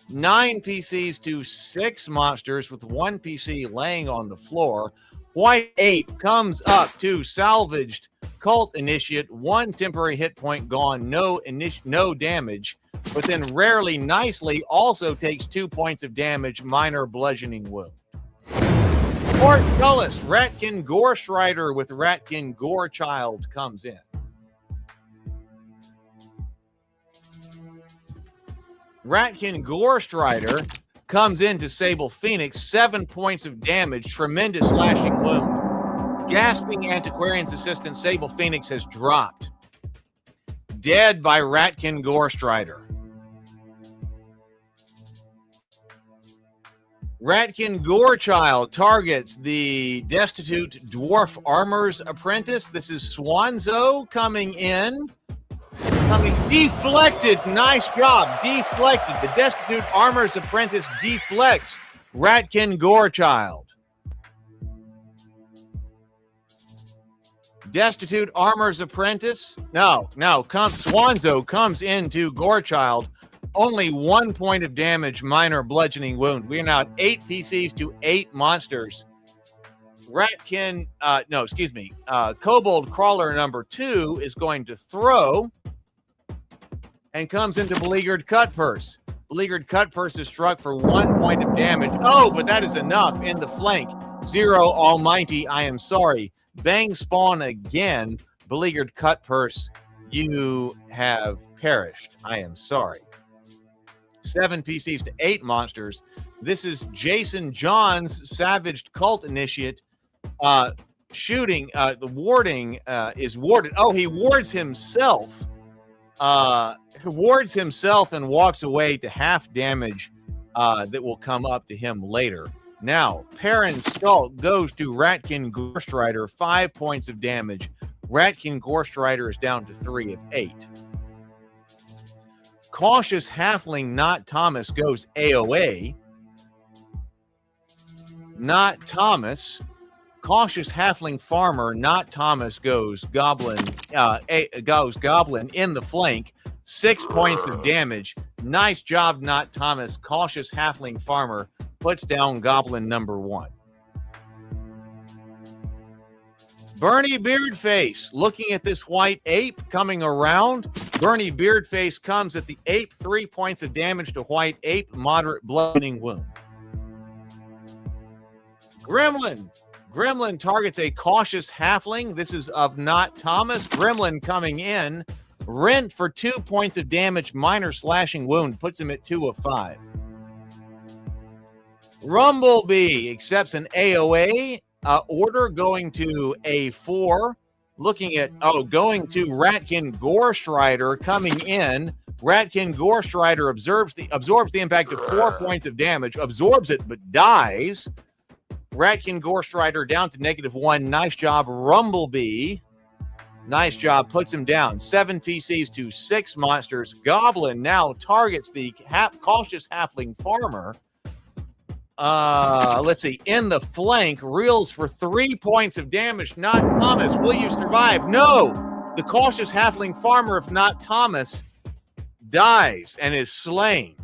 9 PCs to 6 monsters with 1 PC laying on the floor. White Ape comes up to Salvaged Cult Initiate. 1 temporary hit point gone, no damage, but then rarely nicely also takes 2 points of damage, minor bludgeoning wound. Portcullis, Ratkin Gorestrider with Ratkin Gorechild comes in. Ratkin Gorestrider comes into Sable Phoenix. 7 points of damage, tremendous slashing wound. Gasping Antiquarian's assistant Sable Phoenix has dropped. Dead by Ratkin Gorestrider. Ratkin Gorechild targets the Destitute Dwarf Armor's apprentice. This is Swanzo coming in. Deflected. Nice job. Deflected. The Destitute Armor's apprentice deflects Ratkin Gorechild. Destitute Armor's apprentice. Swanzo comes into Gorechild. Only 1 point of damage, minor bludgeoning wound. We are now at 8 PCs to 8 monsters. Kobold Crawler number 2 is going to throw and comes into Beleaguered Cutpurse. Beleaguered Cutpurse is struck for 1 point of damage. Oh, but that is enough in the flank. Zero Almighty, I am sorry. Bang spawn again. Beleaguered Cutpurse, you have perished. I am sorry. 7 PCs to 8 monsters. This is Jason John's Savaged Cult Initiate. Shooting. The warding is warded. Oh, he wards himself. Wards himself and walks away to half damage that will come up to him later. Now, Perrin Skull goes to Ratkin Gorestrider. 5 points of damage. Ratkin Gorestrider is down to 3 of 8. Cautious Halfling Not Thomas goes AOA. Not Thomas. Cautious Halfling Farmer Not Thomas goes Goblin. Goes Goblin in the flank. 6 points of damage. Nice job, Not Thomas. Cautious Halfling Farmer puts down Goblin number 1. Bernie Beardface looking at this white ape coming around. Bernie Beardface comes at the ape. 3 points of damage to white ape. Moderate bludgeoning wound. Gremlin targets a cautious halfling. This is of Not Thomas. Gremlin coming in. Rent for 2 points of damage. Minor slashing wound. Puts him at 2 of 5. Rumblebee accepts an AOA order going to A4. Looking at, going to Ratkin Gorestrider coming in. Ratkin Gorestrider absorbs the impact of 4 points of damage, absorbs it, but dies. Ratkin Gorestrider down to -1. Nice job, Rumblebee. Nice job, puts him down. 7 PCs to 6 monsters. Goblin now targets the cautious halfling farmer. Let's see. In the flank, reels for 3 points of damage. Not Thomas. Will you survive? No. The cautious halfling farmer, if not Thomas, dies and is slain.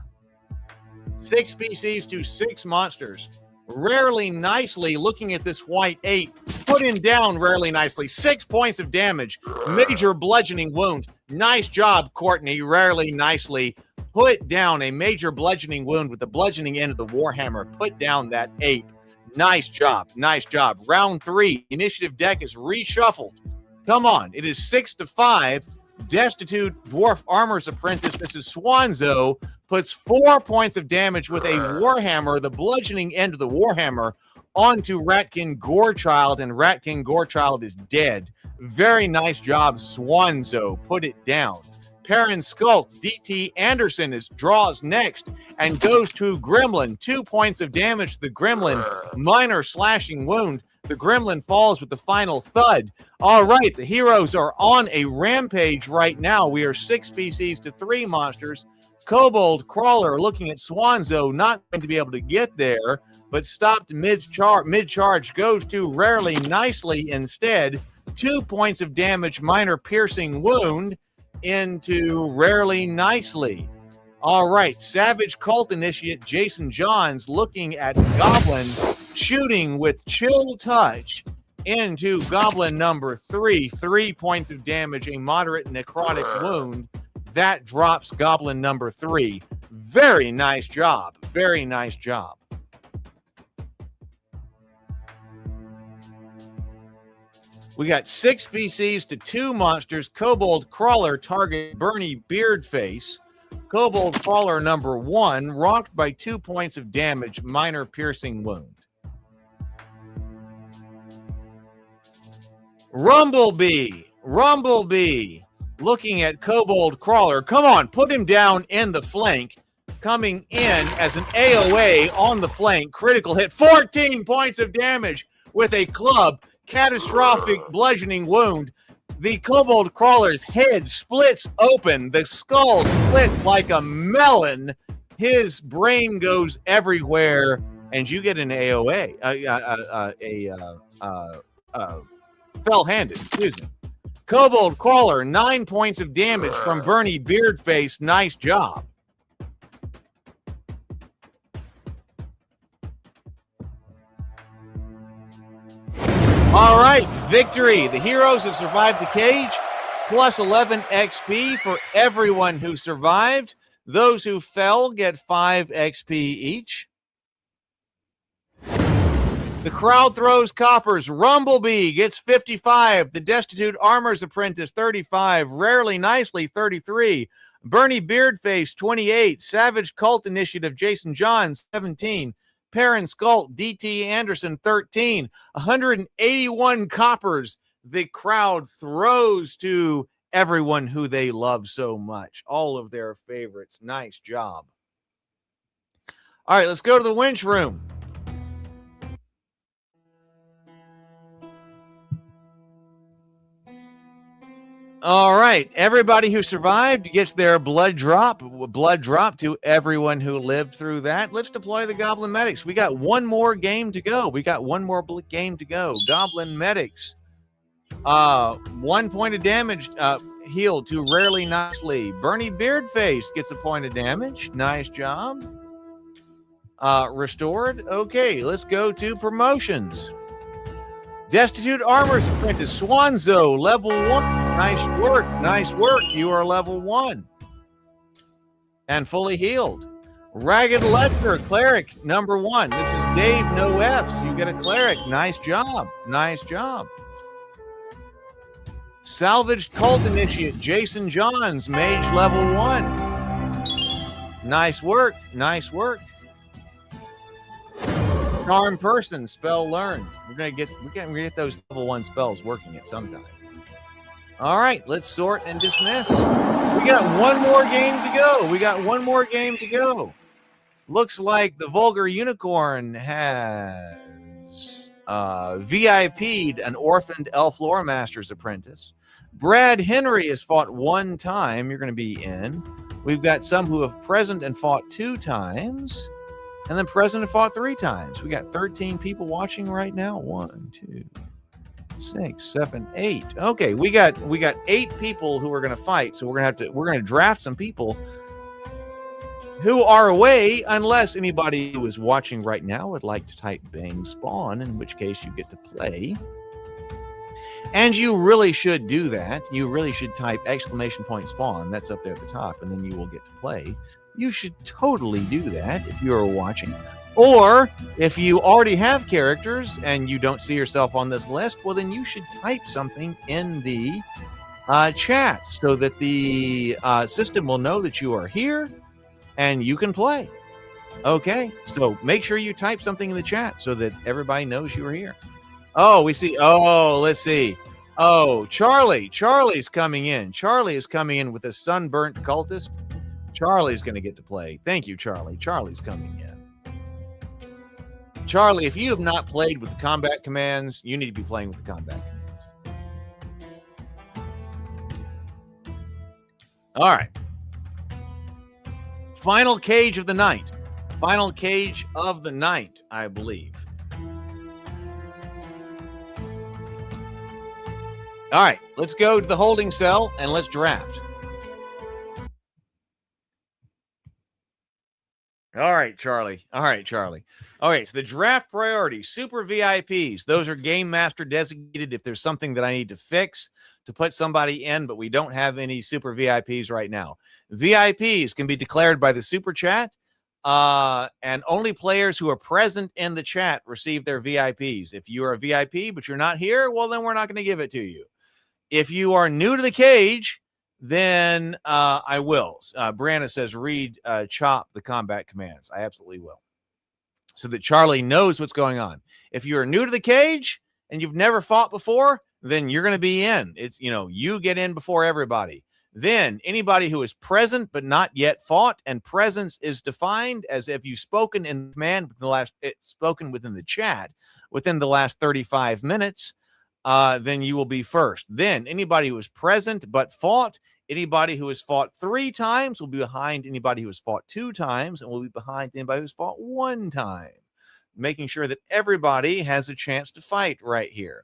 6 PCs to 6 monsters. Rarely nicely, looking at this white ape, put him down rarely nicely. 6 points of damage. Major bludgeoning wound. Nice job, Courtney. Rarely nicely. Put down a major bludgeoning wound with the bludgeoning end of the Warhammer. Put down that ape. Nice job. Nice job. Round 3. Initiative deck is reshuffled. Come on. It is 6-5. Destitute Dwarf Armor's Apprentice. This is Swanzo. Puts 4 points of damage with a Warhammer, the bludgeoning end of the Warhammer, onto Ratkin Gorechild, and Ratkin Gorechild is dead. Very nice job, Swanzo. Put it down. Perrin Skulk, DT Anderson draws next and goes to Gremlin. 2 points of damage to the Gremlin. Minor slashing wound. The Gremlin falls with the final thud. All right, the heroes are on a rampage right now. We are 6 PCs to 3 monsters. Kobold Crawler looking at Swanzo, not going to be able to get there, but stopped mid-charge, goes to Rarely Nicely instead. 2 points of damage, minor piercing wound into Rarely Nicely. All right, Savage Cult Initiate Jason Johns looking at Goblin, shooting with Chill Touch into Goblin number 3. 3 points of damage, a moderate necrotic wound. That drops Goblin number 3. Very nice job. Very nice job. We got 6 PCs to 2 monsters. Kobold Crawler target Bernie Beardface. Kobold Crawler number 1, rocked by 2 points of damage, minor piercing wound. Rumblebee looking at Kobold Crawler. Come on, put him down in the flank. Coming in as an AOA on the flank. Critical hit, 14 points of damage with a club. Catastrophic bludgeoning wound. The Kobold Crawler's head splits open. The skull splits like a melon. His brain goes everywhere, and you get an AOA. Fell-handed, excuse me. Kobold Crawler, 9 points of damage from Bernie Beardface. Nice job. All right, victory. The heroes have survived the cage. Plus 11 XP for everyone who survived. Those who fell get 5 XP each. The crowd throws coppers. Rumblebee gets 55. The Destitute Armor's Apprentice, 35. Rarely Nicely, 33. Bernie Beardface, 28. Savage Cult Initiative, Jason Johns, 17. Perrin Skulk, DT Anderson, 13. 181 coppers. The crowd throws to everyone who they love so much. All of their favorites. Nice job. All right, let's go to the winch room. All right, everybody who survived gets their blood drop to everyone who lived through that. Let's deploy the Goblin Medics. We got one more game to go. Goblin Medics. 1 point of damage healed to Rarely Nicely. Bernie Beardface gets a point of damage. Nice job. Restored. Okay, let's go to promotions. Destitute Armor's Apprentice, Swanzo, level 1. Nice work. Nice work. You are level 1. And fully healed. Ragged Ledger, Cleric, number 1. This is Dave, no Fs. You get a Cleric. Nice job. Nice job. Salvaged Cult Initiate, Jason Johns, Mage, level 1. Nice work. Nice work. Charm person, spell learned. We're gonna get those level 1 spells working at some time. All right, let's sort and dismiss. We got one more game to go. Looks like the Vulgar Unicorn has VIP'd an orphaned elf lore master's apprentice. Brad Henry has fought 1 time. You're going to be in. We've got some who have present and fought 2 times, and then present and fought 3 times. We got 13 people watching right now. 1, 2, 6, 7, 8. Okay, we got 8 people who are going to fight. So we're going to draft some people who are away, unless anybody who is watching right now would like to type Bang Spawn, in which case you get to play. And you really should do that. You really should type !Spawn. That's up there at the top, and then you will get to play. You should totally do that if you are watching. Or if you already have characters and you don't see yourself on this list, well, then you should type something in the chat so that the system will know that you are here and you can play. Okay, so make sure you type something in the chat so that everybody knows you are here. Oh, we see. Oh, let's see. Oh, Charlie's coming in. Charlie is coming in with a sunburnt cultist. Charlie's going to get to play. Thank you, Charlie. Charlie's coming in. Charlie, if you have not played with the combat commands, you need to be playing with the combat commands. All right. Final cage of the night. Final cage of the night, I believe. All right, let's go to the holding cell and let's draft. All right, Charlie. Okay, so the draft priorities, super VIPs, those are game master designated if there's something that I need to fix to put somebody in, but we don't have any super VIPs right now. VIPs can be declared by the super chat, and only players who are present in the chat receive their VIPs. If you are a VIP, but you're not here, well, then we're not going to give it to you. If you are new to the cage, then I will. Brianna says, read chop the combat commands. I absolutely will. So that Charlie knows what's going on. If you're new to the cage and you've never fought before, then you're going to be in. It's, you get in before everybody. Then anybody who is present but not yet fought, and presence is defined as if you've spoken in command spoken within the chat within the last 35 minutes, then you will be first. Then anybody who is present but fought, anybody who has fought 3 times will be behind anybody who has fought 2 times, and will be behind anybody who's fought 1 time, making sure that everybody has a chance to fight right here.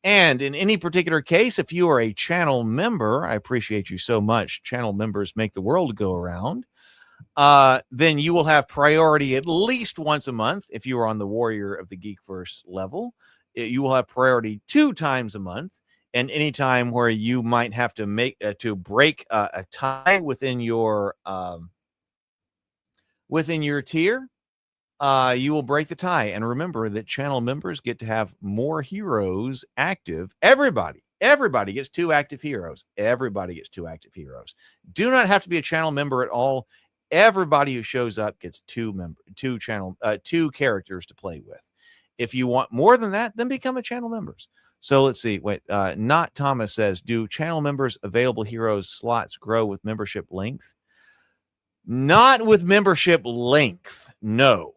And in any particular case, if you are a channel member, I appreciate you so much. Channel members make the world go around. Then you will have priority at least once a month. If you are on the Warrior of the Geekverse level, you will have priority 2 times a month. And any time where you might have to break a tie within your tier, you will break the tie. And remember that channel members get to have more heroes active. Everybody gets 2 active heroes. Everybody gets 2 active heroes. Do not have to be a channel member at all. Everybody who shows up gets 2 characters to play with. If you want more than that, then become a channel members. So let's see. Wait, Not Thomas says, do channel members available heroes slots grow with membership length? Not with membership length. No.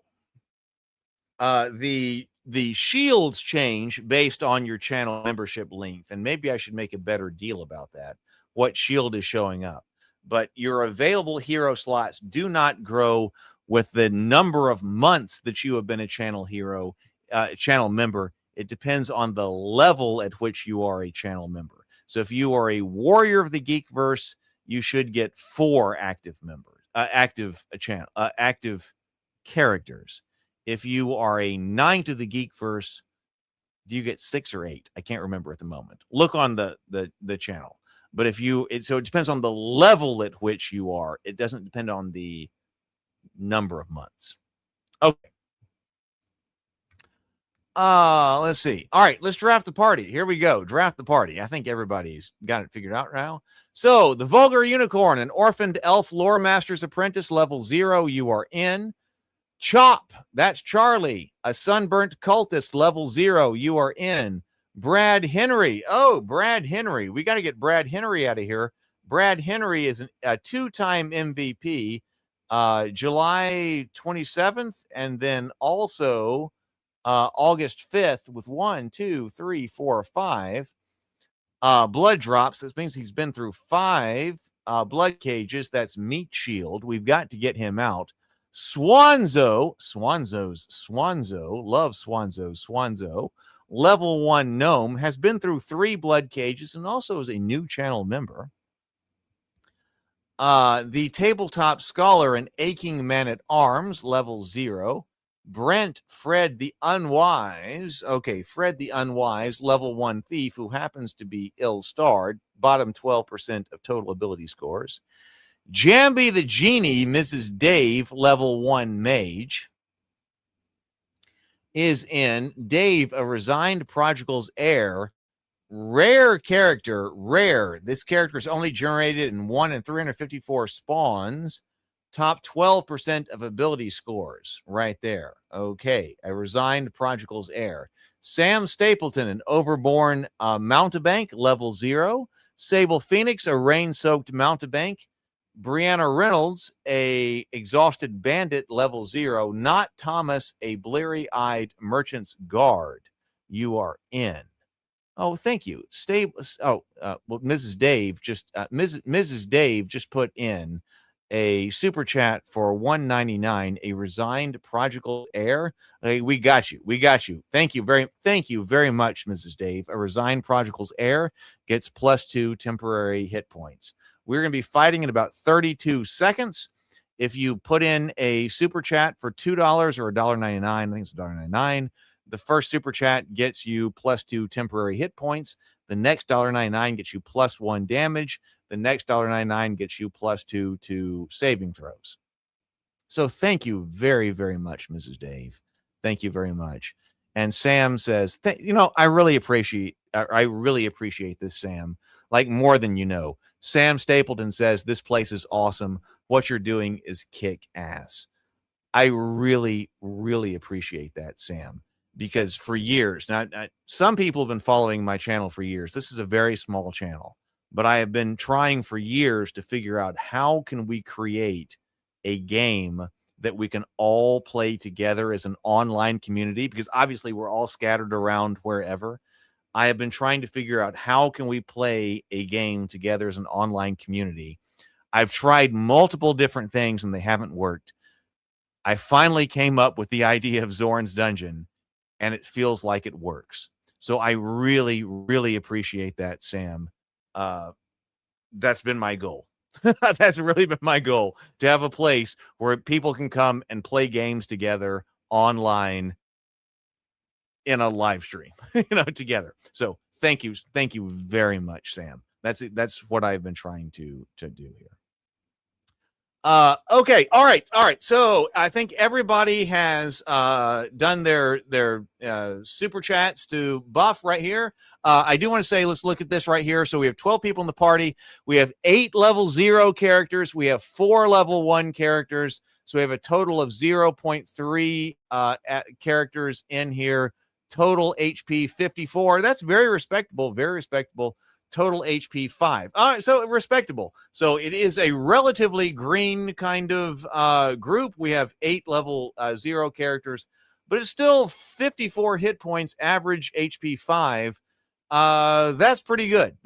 The shields change based on your channel membership length, and maybe I should make a better deal about that. What shield is showing up, but your available hero slots do not grow with the number of months that you have been a channel hero, channel member. It depends on the level at which you are a channel member. So if you are a Warrior of the Geekverse, you should get 4 active members, active characters. If you are a Knight of the Geekverse, do you get 6 or 8? I can't remember at the moment. Look on the channel. But if so it depends on the level at which you are. It doesn't depend on the number of months. Okay. Let's see. All right, let's draft the party. Here we go. Draft the party. I think everybody's got it figured out now. So the Vulgar Unicorn, an orphaned elf lore master's apprentice, level 0, you are in. Chop, that's Charlie. A sunburnt cultist, level 0. You are in. Brad Henry. Oh, Brad Henry. We got to get Brad Henry out of here. Brad Henry is a 2-time MVP, July 27th, and then also August 5th with 1, 2, 3, 4, 5 blood drops. This means he's been through 5 blood cages. That's Meat Shield. We've got to get him out. Swanzo, love Swanzo, level 1 gnome, has been through 3 blood cages and also is a new channel member. The tabletop scholar and aching man at arms, level 0. Brent Fred the Unwise. Okay, Fred the Unwise, level 1 thief who happens to be ill-starred, bottom 12% of total ability scores. Jambi the Genie, Mrs. Dave, level 1 mage, is in. Dave, a resigned prodigal's heir. Rare character, rare. This character is only generated in 1 in 354 spawns. Top 12% of ability scores right there. Okay, a resigned prodigal's heir. Sam Stapleton, an overborn mountebank, level 0. Sable Phoenix, a rain-soaked mountebank. Brianna Reynolds, a exhausted bandit, level 0. Not Thomas, a bleary-eyed merchant's guard. You are in. Oh, thank you. Well, Mrs. Dave just put in a super chat for $1.99. A resigned prodigal heir. Hey, we got you. Thank you very much, Mrs. Dave. A resigned prodigal's heir gets +2 temporary hit points. We're going to be fighting in about 32 seconds. If you put in a super chat for $2 or $1.99, I think it's $1.99. The first super chat gets you +2 temporary hit points. The next $1.99 gets you +1 damage. The next $1.99 gets you +2 to saving throws. So thank you very, very much, Mrs. Dave. Thank you very much. And Sam says, I really appreciate this, Sam, like more than you know. Sam Stapleton says, this place is awesome. What you're doing is kick ass. I really, really appreciate that, Sam, because for years, now some people have been following my channel for years. This is a very small channel, but I have been trying for years to figure out how can we create a game that we can all play together as an online community, because obviously we're all scattered around wherever. I have been trying to figure out how can we play a game together as an online community. I've tried multiple different things and they haven't worked. I finally came up with the idea of Zorn's Dungeon, and it feels like it works. So I really, really appreciate that, Sam. That's been my goal. That's really been my goal, to have a place where people can come and play games together online in a live stream, together. So thank you very much, Sam. That's what I've been trying to do here. Okay, all right. So I think everybody has done their super chats to buff right here. I do want to say, let's look at this right here. So we have 12 people in the party. We have 8 level 0 characters. We have 4 level 1 characters. So we have a total of 0.3 characters in here. Total HP 54. That's very respectable. Very respectable. Total HP 5. All right, so respectable. So it is a relatively green kind of group. We have 8 level 0 characters, but it's still 54 hit points, average HP 5. That's pretty good.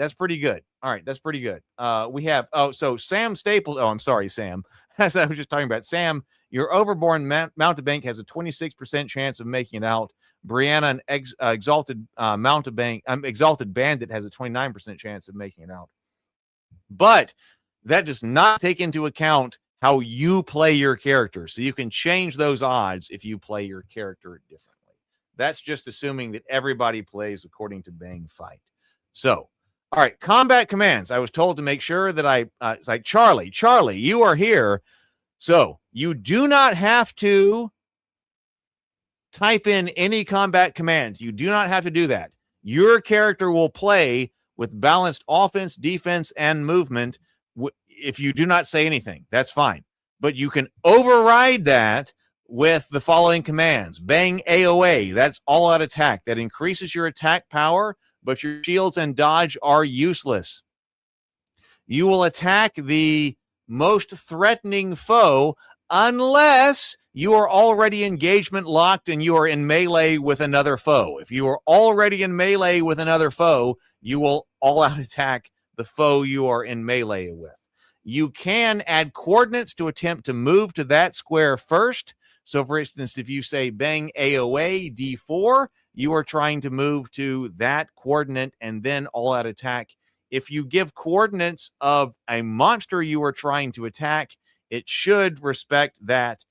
All right, that's pretty good. We have, so Sam Staples. Oh, I'm sorry, Sam. As I was just talking about, Sam, your overborn mountebank has a 26% chance of making it out. Brianna, an exalted exalted bandit, has a 29% chance of making it out. But that does not take into account how you play your character. So you can change those odds if you play your character differently. That's just assuming that everybody plays according to Bang Fight. So, all right, combat commands. I was told to make sure that it's like, Charlie, you are here. So you do not have to type in any combat commands. You do not have to do that. Your character will play with balanced offense, defense, and movement. If you do not say anything, that's fine. But you can override that with the following commands. Bang AOA, that's all-out attack. That increases your attack power, but your shields and dodge are useless. You will attack the most threatening foe unless you are already engagement locked and you are in melee with another foe. If you are already in melee with another foe, you will all-out attack the foe you are in melee with. You can add coordinates to attempt to move to that square first. So, for instance, if you say bang AOA D4, you are trying to move to that coordinate and then all-out attack. If you give coordinates of a monster you are trying to attack, it should respect that.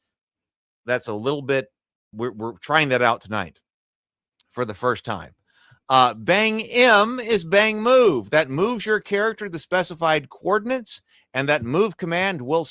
That's a little bit, we're trying that out tonight for the first time. Bang M is bang move. That moves your character to the specified coordinates, and that move command will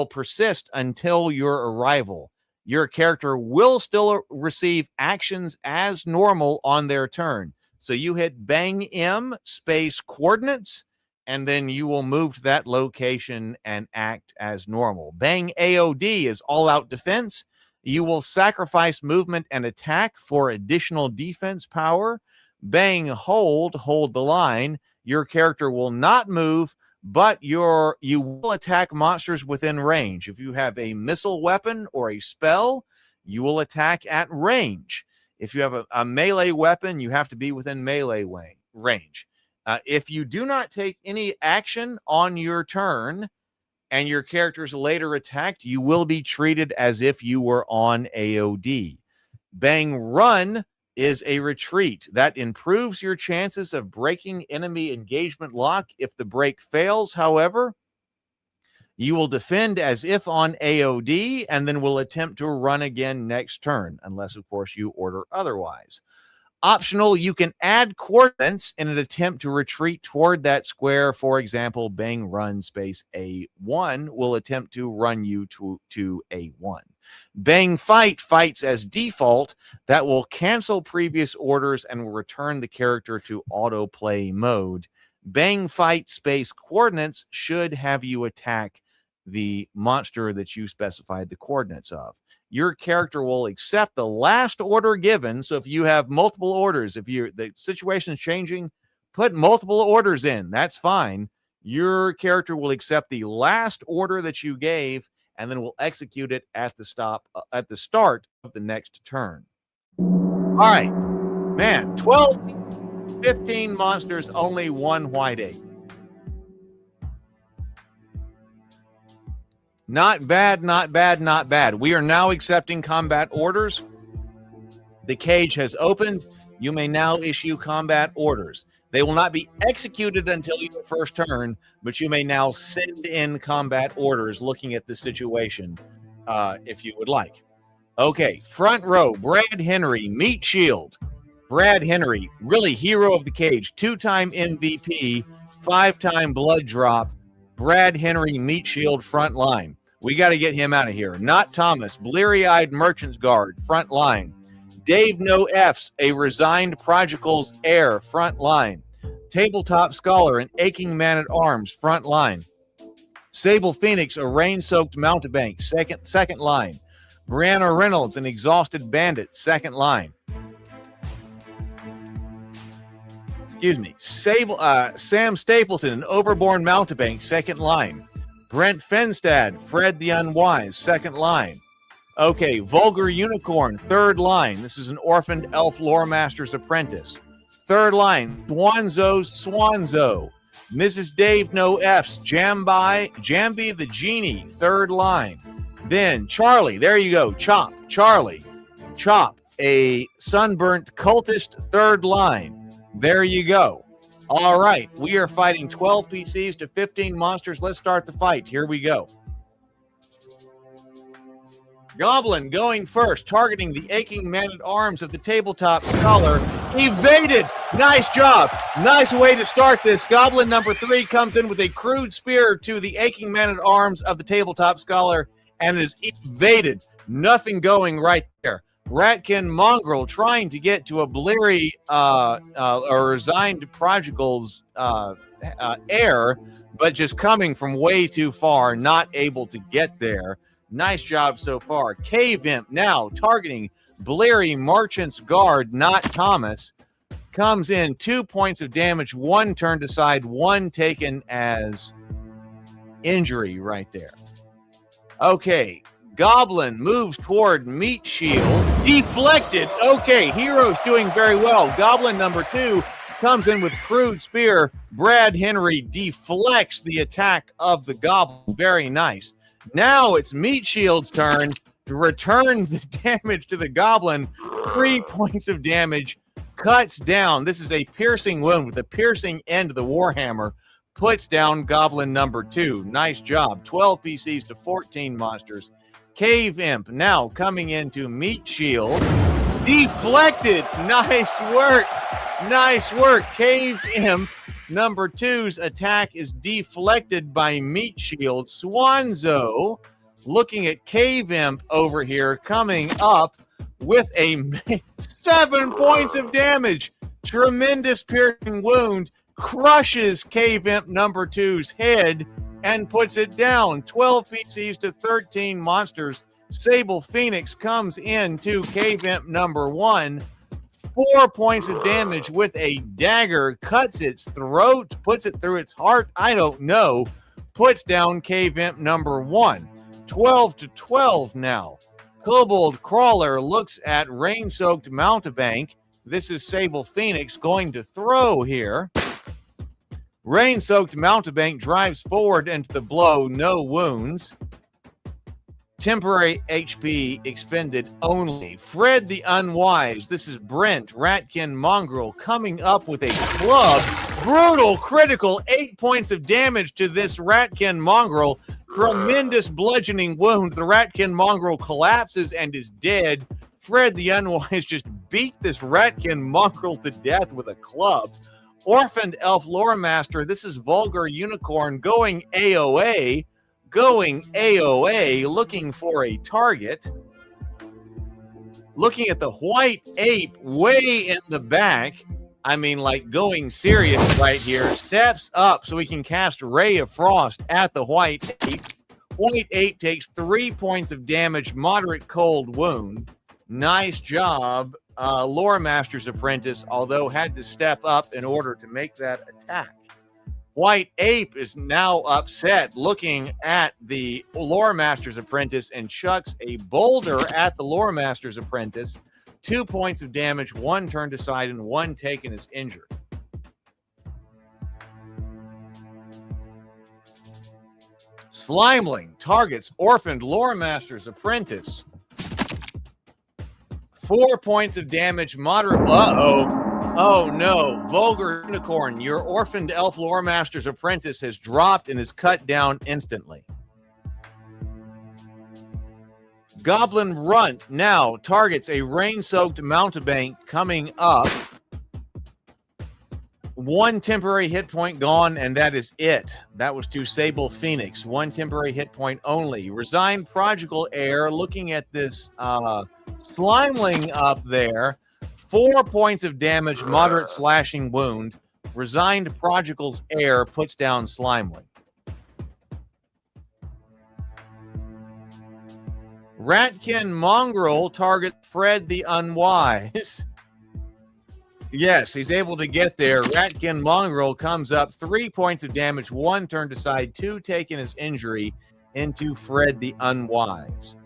persist until your arrival. Your character will still receive actions as normal on their turn. So you hit bang M space coordinates, and then you will move to that location and act as normal. Bang AOD is all-out defense. You will sacrifice movement and attack for additional defense power. Bang hold the line. Your character will not move, but you will attack monsters within range. If you have a missile weapon or a spell, you will attack at range. If you have a melee weapon, you have to be within melee range. If you do not take any action on your turn and your character is later attacked, you will be treated as if you were on AOD. Bang run is a retreat. That improves your chances of breaking enemy engagement lock. If the break fails, however, you will defend as if on AOD and then will attempt to run again next turn, unless, of course, you order otherwise. Optional, you can add coordinates in an attempt to retreat toward that square. For example, bang run space A1 will attempt to run you to A1. Bang fight fights as default. That will cancel previous orders and will return the character to autoplay mode. Bang fight space coordinates should have you attack the monster that you specified the coordinates of. Your character will accept the last order given. So if you have multiple orders, if the situation is changing, put multiple orders in. That's fine. Your character will accept the last order that you gave and then will execute it at the start of the next turn. All right, man, 12, 15 monsters, only one white ape. Not bad, not bad, not bad. We are now accepting combat orders. The cage has opened. You may now issue combat orders. They will not be executed until your first turn, but you may now send in combat orders looking at the situation if you would like. Okay, front row, Brad Henry, meat shield. Brad Henry, really hero of the cage, 2-time MVP, 5-time blood drop. Brad Henry, meat shield, front line. We got to get him out of here. Not Thomas, bleary-eyed merchant's guard, front line. Dave No F's, a resigned prodigal's heir, front line. Tabletop scholar, an aching man at arms, front line. Sable Phoenix, a rain-soaked mountebank, second line. Brianna Reynolds, an exhausted bandit, second line. Excuse me. Sam Stapleton, an overborn mountebank, second line. Brent Fenstad, Fred the Unwise, second line. Okay, Vulgar Unicorn, third line. This is an orphaned elf lore master's apprentice. Third line, Swanzo. Mrs. Dave No F's, Jambi the Genie, third line. Then Charlie, there you go, Charlie, a sunburnt cultist, third line. There you go. All right, we are fighting 12 PCs to 15 monsters. Let's start the fight. Here we go. Goblin going first, targeting the aching man-at-arms of the tabletop scholar. Evaded. Nice job. Nice way to start this. Goblin number 3 comes in with a crude spear to the aching man-at-arms of the tabletop scholar and is evaded. Nothing going right there. Ratkin Mongrel trying to get to a bleary or resigned prodigal's heir, but just coming from way too far, not able to get there. Nice job so far. Cave Imp now targeting Bleary Merchant's Guard, not Thomas. Comes in 2 points of damage, 1 turned aside, 1 taken as injury right there. Okay, Goblin moves toward Meat Shield. Deflected. Okay, Hero's doing very well. Goblin number 2 comes in with Crude Spear. Brad Henry deflects the attack of the Goblin. Very nice. Now it's Meat Shield's turn to return the damage to the Goblin. 3 points of damage. Cuts down. This is a piercing wound with the piercing end of the Warhammer. Puts down Goblin number 2. Nice job. 12 PCs to 14 monsters. Cave Imp now coming into Meat Shield. Deflected. Nice work. Nice work. Cave Imp number 2's attack is deflected by Meat Shield. Swanzo looking at Cave Imp over here coming up with a 7 points of damage. Tremendous piercing wound. Crushes Cave Imp number 2's head and puts it down. 12 PCs to 13 monsters. Sable Phoenix comes into Cave Imp number 1. 4 points of damage with a dagger. Cuts its throat. Puts it through its heart. I don't know. Puts down Cave Imp number 1. 12 to 12 now. Kobold Crawler looks at Rain-Soaked Mountebank. This is Sable Phoenix going to throw here. Rain-Soaked Mountebank drives forward into the blow. No wounds. Temporary HP expended only. Fred the Unwise. This is Brent Ratkin Mongrel coming up with a club. Brutal critical. 8 points of damage to this Ratkin Mongrel. Tremendous bludgeoning wound. The Ratkin Mongrel collapses and is dead. Fred the Unwise just beat this Ratkin Mongrel to death with a club. Orphaned Elf Lore Master. This is Vulgar Unicorn going AOA. Going AOA, looking for a target. Looking at the white ape way in the back. I mean, like going serious right here. Steps up so we can cast Ray of Frost at the white ape. White ape takes 3 points of damage, moderate cold wound. Nice job. Lore Master's Apprentice, although had to step up in order to make that attack. White Ape is now upset, looking at the Lore Master's Apprentice and chucks a boulder at the Lore Master's Apprentice. 2 points of damage, 1 turned aside and 1 taken as injured. Slimeling targets Orphaned Lore Master's Apprentice. 4 points of damage, moderate. Oh no. Vulgar Unicorn, your Orphaned Elf Lore Master's Apprentice has dropped and is cut down instantly. Goblin Runt now targets a rain-soaked mountebank coming up. 1 temporary hit point gone, and that is it. That was to Sable Phoenix. 1 temporary hit point only. Resigned Prodigal Heir looking at this Slimeling up there. 4 points of damage, moderate slashing wound. Resigned Prodigal's Heir puts down Slimeling. Ratkin Mongrel target Fred the Unwise. Yes, he's able to get there. Ratkin Mongrel comes up. 3 points of damage, 1 turned aside, 2 taken as injury into Fred the Unwise.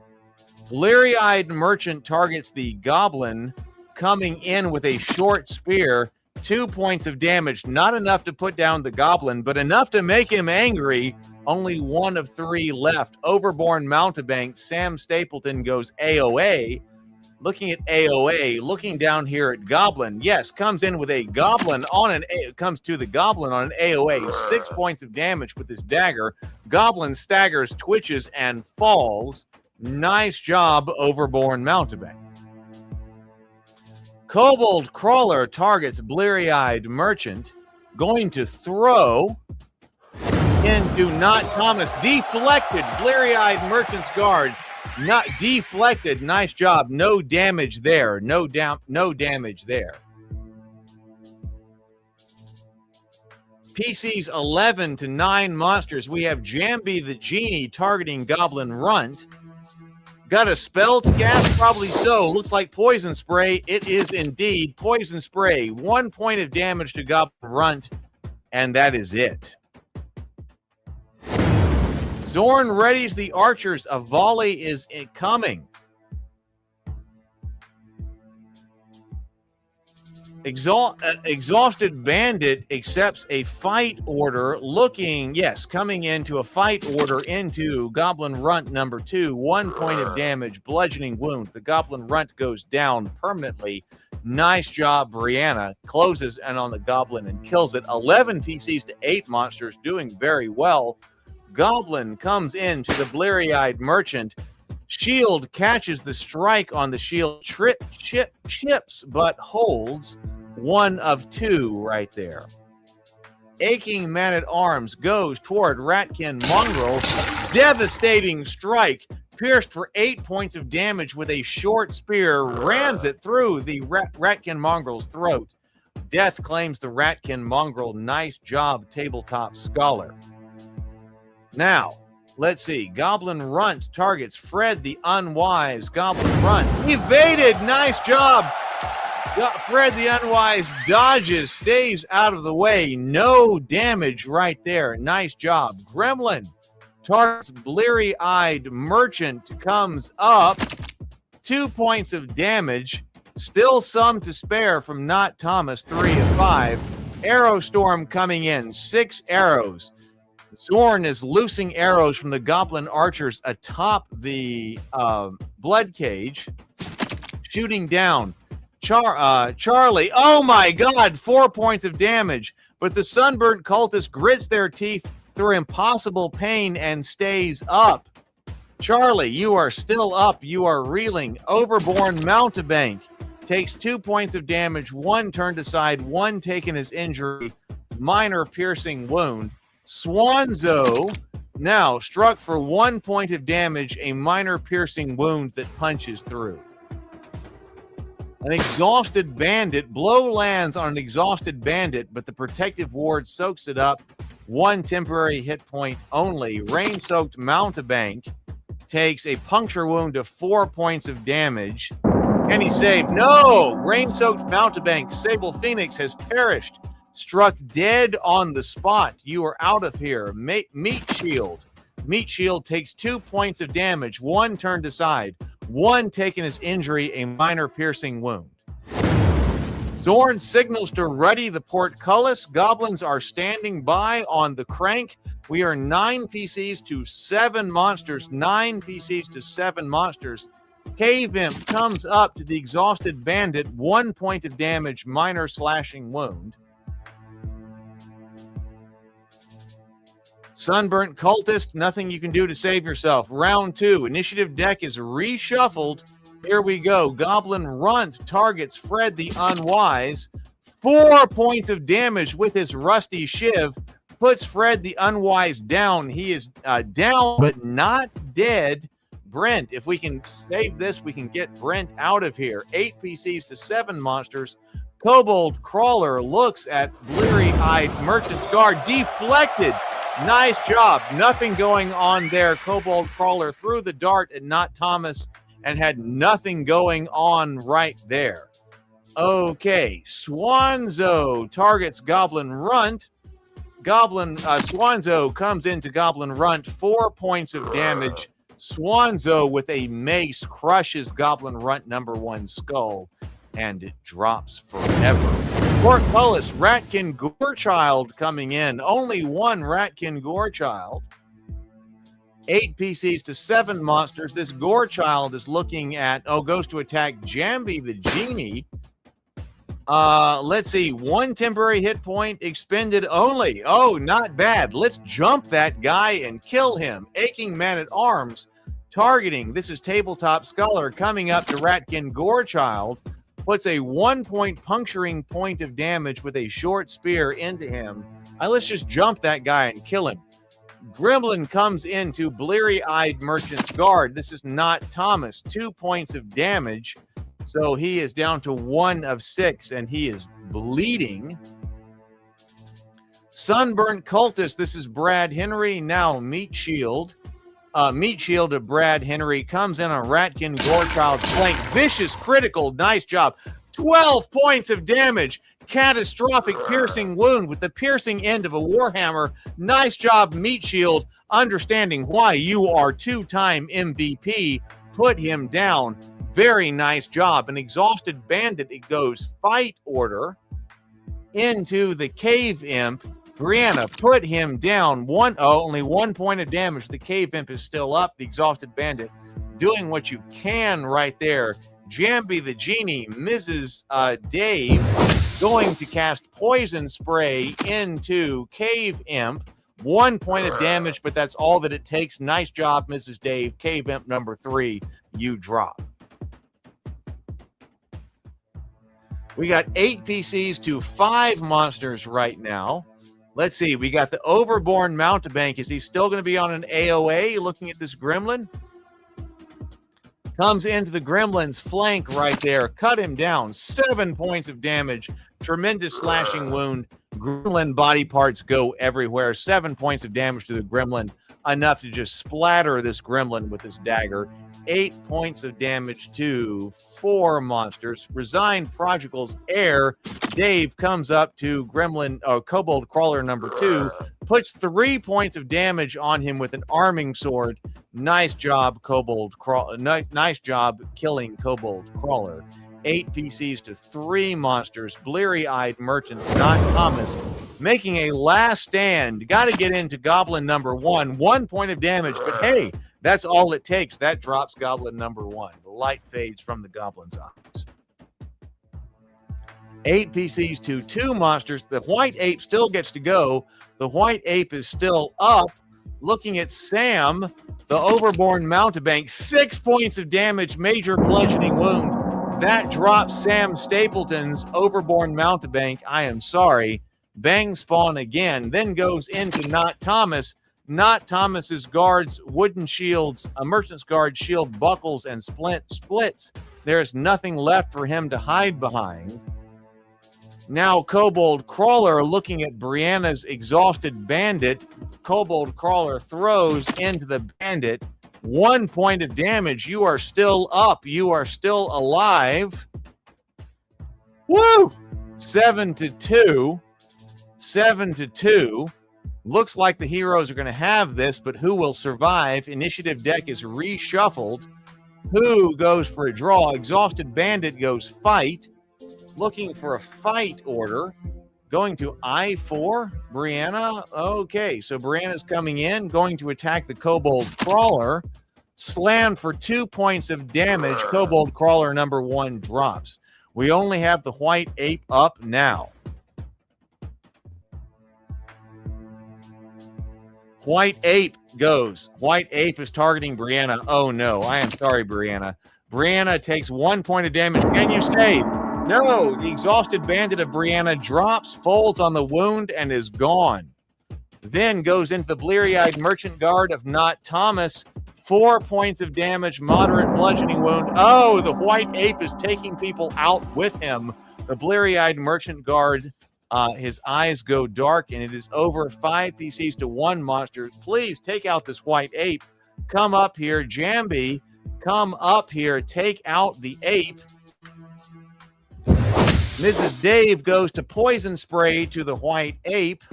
Bleary-eyed Merchant targets the Goblin coming in with a short spear. 2 points of damage, not enough to put down the Goblin, but enough to make him angry. Only 1 of 3 left. Overborn Mountebank, Sam Stapleton goes AOA. Looking at AOA, looking down here at Goblin. Yes, comes in with a Goblin on comes to the Goblin on an AOA. 6 points of damage with his dagger. Goblin staggers, twitches, and falls. Nice job, Overborn Mountebank. Kobold Crawler targets Bleary-eyed Merchant. Going to throw into Not Thomas. Deflected. Bleary-eyed Merchant's Guard. Not deflected. Nice job. No damage there. No damage there. PCs 11 to 9 monsters. We have Jambi the Genie targeting Goblin Runt. Got a spell to cast? Probably so. Looks like poison spray. It is indeed poison spray. 1 point of damage to Goblin Runt, and that is it. Zorn readies the archers. A volley is coming. Exhausted Bandit accepts a fight order, coming into a fight order into Goblin Runt number 2. 1 point of damage, bludgeoning wound. The Goblin Runt goes down permanently. Nice job, Brianna. Closes in on the Goblin and kills it. 11 PCs to 8 monsters, doing very well. Goblin comes into the bleary-eyed merchant. Shield catches the strike on the shield, chips, but holds. 1 of 2 right there. Aching Man-at-Arms goes toward Ratkin Mongrel. Devastating strike. Pierced for 8 points of damage with a short spear. Rams it through the Ratkin Mongrel's throat. Death claims the Ratkin Mongrel. Nice job, Tabletop Scholar. Now, let's see. Goblin Runt targets Fred the Unwise. Goblin Runt evaded. Nice job. Fred the Unwise dodges, stays out of the way. No damage right there. Nice job. Gremlin targets Bleary-Eyed Merchant. Comes up. 2 points of damage. Still some to spare from Not Thomas. 3 of 5. Arrow Storm coming in. 6 arrows. Zorn is loosing arrows from the Goblin archers atop the Bloodcage, shooting down Charlie. Oh my God, 4 points of damage. But the sunburnt cultist grits their teeth through impossible pain and stays up. Charlie, you are still up. You are reeling. Overborn Mountebank takes 2 points of damage, 1 turned aside, 1 taken as injury, minor piercing wound. Swanzo now struck for 1 point of damage, a minor piercing wound that punches through. An exhausted bandit. Blow lands on an exhausted bandit, but the protective ward soaks it up. 1 temporary hit point only. Rain-soaked Mountebank takes a puncture wound of 4 points of damage. Can he save? No! Rain-soaked Mountebank. Sable Phoenix has perished. Struck dead on the spot. You are out of here. Meat Shield. Meat Shield takes 2 points of damage, 1 turned aside, 1 taken as injury, a minor piercing wound. Zorn signals to ready the portcullis. Goblins are standing by on the crank. We are 9 PCs to 7 monsters. 9 PCs to 7 monsters. Cave Imp comes up to the exhausted bandit. 1 point of damage, minor slashing wound. Sunburnt Cultist, nothing you can do to save yourself. Round 2, initiative deck is reshuffled. Here we go. Goblin Runt targets Fred the Unwise. 4 points of damage with his rusty shiv. Puts Fred the Unwise down. He is down, but not dead. Brent, if we can save this, we can get Brent out of here. 8 PCs to 7 monsters. Kobold Crawler looks at Bleary-Eyed Merchant's Guard. Deflected. Nice job. Nothing going on there. Kobold Crawler threw the dart at Not Thomas and had nothing going on right there. Okay. Swanzo targets Goblin Runt. Swanzo comes into Goblin Runt. 4 points of damage. Swanzo with a mace crushes Goblin Runt number 1 skull, and it drops forever. Portcullis, Ratkin Gorechild coming in. Only 1 Ratkin Gorechild. 8 PCs to 7 monsters. This Gorechild is looking at, goes to attack Jambi the Genie. Let's see, 1 temporary hit point expended only. Oh, not bad. Let's jump that guy and kill him. Aching Man-at-Arms targeting. This is Tabletop Scholar coming up to Ratkin Gorechild. Puts a 1 point puncturing point of damage with a short spear into him. Let's just jump that guy and kill him. Gremlin comes into Bleary-Eyed Merchant's Guard. This is Not Thomas. 2 points of damage. So he is down to 1 of 6, and he is bleeding. Sunburnt Cultist. This is Brad Henry. Now Meat Shield Meat shield of Brad Henry comes in on Ratkin Gorechild's flank. Vicious critical. Nice job. 12 points of damage. Catastrophic piercing wound with the piercing end of a Warhammer. Nice job, Meat Shield, understanding why you are two-time MVP. Put him down. Very nice job. An exhausted bandit, it goes fight order into the cave imp. Brianna, put him down. Only 1 point of damage. The cave imp is still up. The exhausted bandit doing what you can right there. Jambi the genie, Mrs. Dave, going to cast poison spray into cave imp. 1 point of damage, but that's all that it takes. Nice job, Mrs. Dave. Cave imp number 3, you drop. We got 8 PCs to 5 monsters right now. Let's see. We got the Overborn Mountebank. Is he still going to be on an AOA looking at this gremlin? Comes into the gremlin's flank right there. Cut him down. 7 points of damage. Tremendous slashing wound. Gremlin body parts go everywhere. 7 points of damage to the gremlin. Enough to just splatter this gremlin with this dagger. 8 points of damage to 4 monsters. Resigned Prodigals Heir. Dave comes up to Kobold Crawler number 2. Puts 3 points of damage on him with an arming sword. Nice job, Kobold Crawler. Nice job killing Kobold Crawler. 8 PCs to 3 monsters. Bleary-eyed merchants, not Thomas, making a last stand. Got to get into Goblin number 1. 1 point of damage, but hey, that's all it takes. That drops Goblin number 1. The light fades from the Goblin's eyes. 8 PCs to 2 monsters. The white ape still gets to go. The white ape is still up. Looking at Sam, the Overborn Mountebank. 6 points of damage, major bludgeoning wound. That drops Sam Stapleton's Overborn Mountebank. I am sorry. Bang spawn again. Then goes into Not Thomas. Not Thomas's guards, wooden shields, a merchant's guard shield buckles and splits. There's nothing left for him to hide behind. Now Kobold Crawler looking at Brianna's exhausted bandit. Kobold Crawler throws into the bandit. 1 point of damage. You are still up. You are still alive. Woo! 7-2. 7-2. Looks like the heroes are going to have this, but who will survive? Initiative deck is reshuffled. Who goes for a draw? Exhausted Bandit goes fight. Looking for a fight order. Going to I4. Brianna. Okay, so Brianna's coming in. Going to attack the Kobold Crawler. Slammed for 2 points of damage. Kobold Crawler number 1 drops. We only have the white ape up now. White ape goes. White ape is targeting Brianna. Oh no, I am sorry, Brianna. Brianna takes 1 point of damage. Can you save? No, the exhausted bandit of Brianna drops, folds on the wound, and is gone. Then goes into the bleary-eyed merchant guard of Not Thomas. 4 points of damage, moderate bludgeoning wound. Oh, the white ape is taking people out with him. The bleary-eyed merchant guard, his eyes go dark, and it is over. 5 PCs to 1 monster. Please take out this white ape. Come up here, Jambi. Come up here. Take out the ape. Mrs. Dave goes to poison spray to the white ape.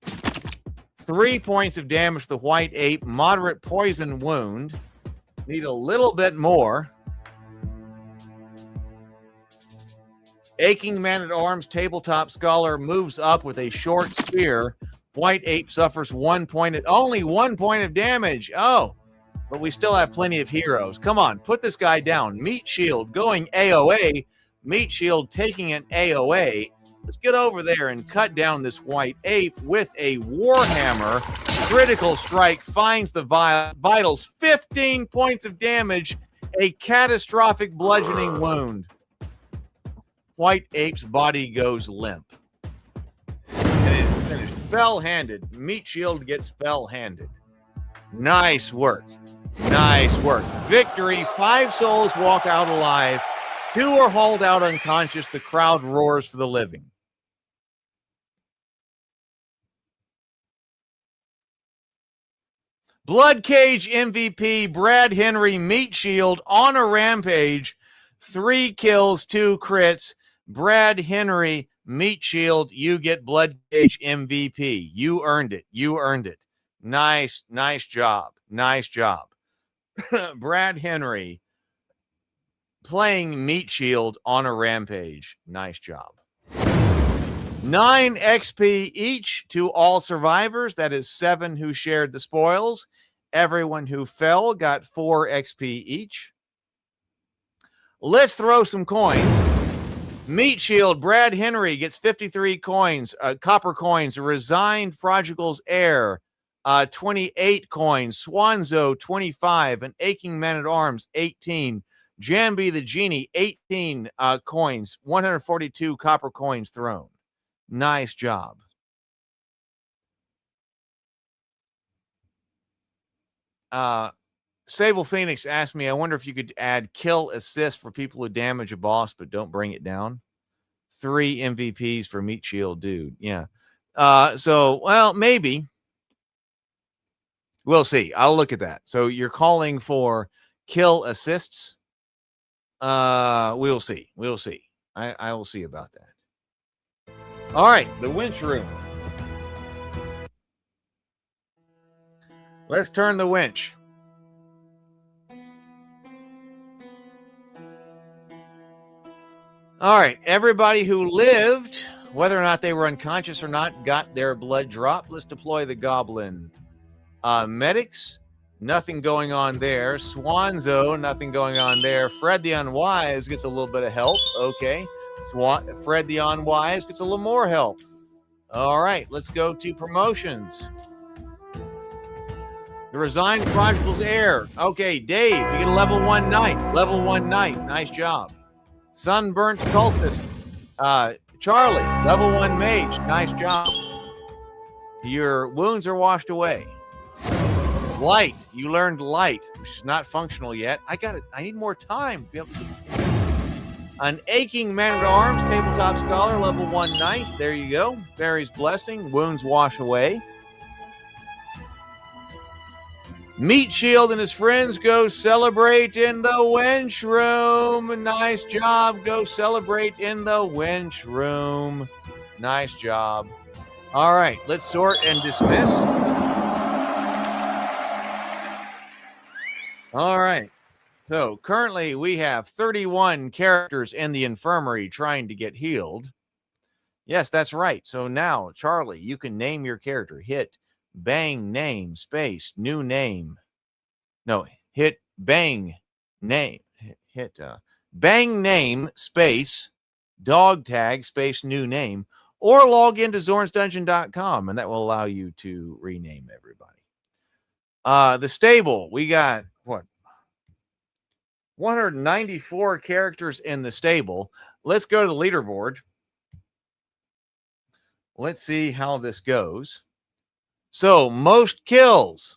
3 points of damage to the white ape. Moderate poison wound. Need a little bit more. Aching Man-at-Arms Tabletop Scholar moves up with a short spear. White ape suffers 1 point. Only 1 point of damage. Oh, but we still have plenty of heroes. Come on, put this guy down. Meat Shield going AOA. Meat Shield taking an AOA. Let's get over there and cut down this white ape with a Warhammer. Critical strike finds the vitals. 15 points of damage. A catastrophic bludgeoning wound. White ape's body goes limp. And it is finished. Fell-handed. Meat Shield gets fell-handed. Nice work. Nice work. Victory. 5 souls walk out alive. 2 are hauled out unconscious. The crowd roars for the living. Bloodcage MVP, Brad Henry, Meat Shield on a rampage. 3 kills, 2 crits. Brad Henry, Meat Shield, you get Bloodcage MVP. You earned it. You earned it. Nice job. Nice job. Brad Henry playing Meat Shield on a rampage. Nice job. 9 XP each to all survivors. That is 7 who shared the spoils. Everyone who fell got 4 XP each. Let's throw some coins. Meat Shield, Brad Henry gets 53 coins, copper coins. Resigned Prodigal's Heir, 28 coins. Swanzo, 25. An Aching Man-at-Arms, 18. Jambi the Genie, 18 coins. 142 copper coins thrown. Nice job. Sable Phoenix asked me, I wonder if you could add kill assist for people who damage a boss but don't bring it down. 3 MVPs for Meat Shield, dude. Yeah. So, well, maybe. We'll see. I'll look at that. So you're calling for kill assists? We'll see. We'll see. I will see about that. All right, the winch room. Let's turn the winch. All right, everybody who lived, whether or not they were unconscious or not, got their blood drop. Let's deploy the goblin. Medics, nothing going on there. Swanzo, nothing going on there. Fred the Unwise gets a little bit of help. Okay. Fred the Unwise gets a little more help. All right, let's go to promotions. The Resigned Prodigal's Heir. Okay, Dave, you get a level 1 knight. Level 1 knight. Nice job. Sunburnt Cultist. Charlie, level 1 mage. Nice job. Your wounds are washed away. Light. You learned light, which is not functional yet. I need more time to be able to. An Aching Man-at-Arms, Tabletop Scholar, level 1 knight. There you go. Fairy's Blessing. Wounds wash away. Meat Shield and his friends go celebrate in the wench room. Nice job. Go celebrate in the wench room. Nice job. All right, let's sort and dismiss. All right. So currently we have 31 characters in the infirmary trying to get healed. Yes, that's right. So now, Charlie, you can name your character. Hit bang name space new name. No, hit bang name. Hit bang name space dog tag space new name, or log into zornsdungeon.com, and that will allow you to rename everybody. The stable, we got what? 194 characters in the stable. Let's go to the leaderboard. Let's see how this goes. So, most kills.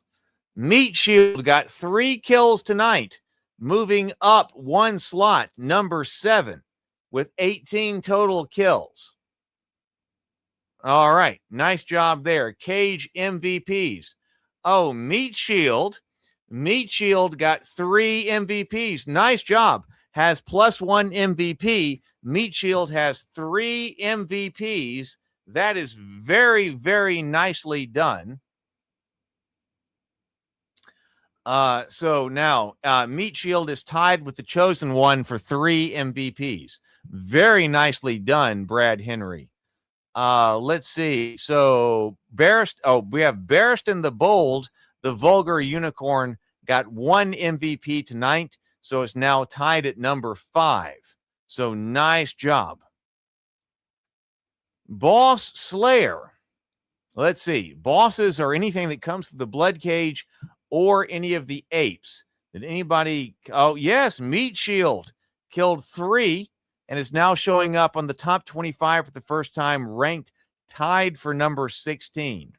Meat Shield got 3 kills tonight, moving up 1 slot, number 7, with 18 total kills. All right, nice job there. Cage MVPs. Oh, Meat Shield got 3 MVPs. Nice job. Has +1 MVP. Meat Shield has 3 MVPs. That is very, very nicely done. So now Meat Shield is tied with the Chosen One for 3 MVPs. Very nicely done, Brad Henry. Let's see. So we have Barristan the Bold, the Vulgar Unicorn, got 1 MVP tonight, so it's now tied at number 5. So nice job. Boss Slayer. Let's see. Bosses are anything that comes through the Bloodcage or any of the apes. Did anybody? Oh, yes. Meat Shield killed 3 and is now showing up on the top 25 for the first time, ranked tied for number 16.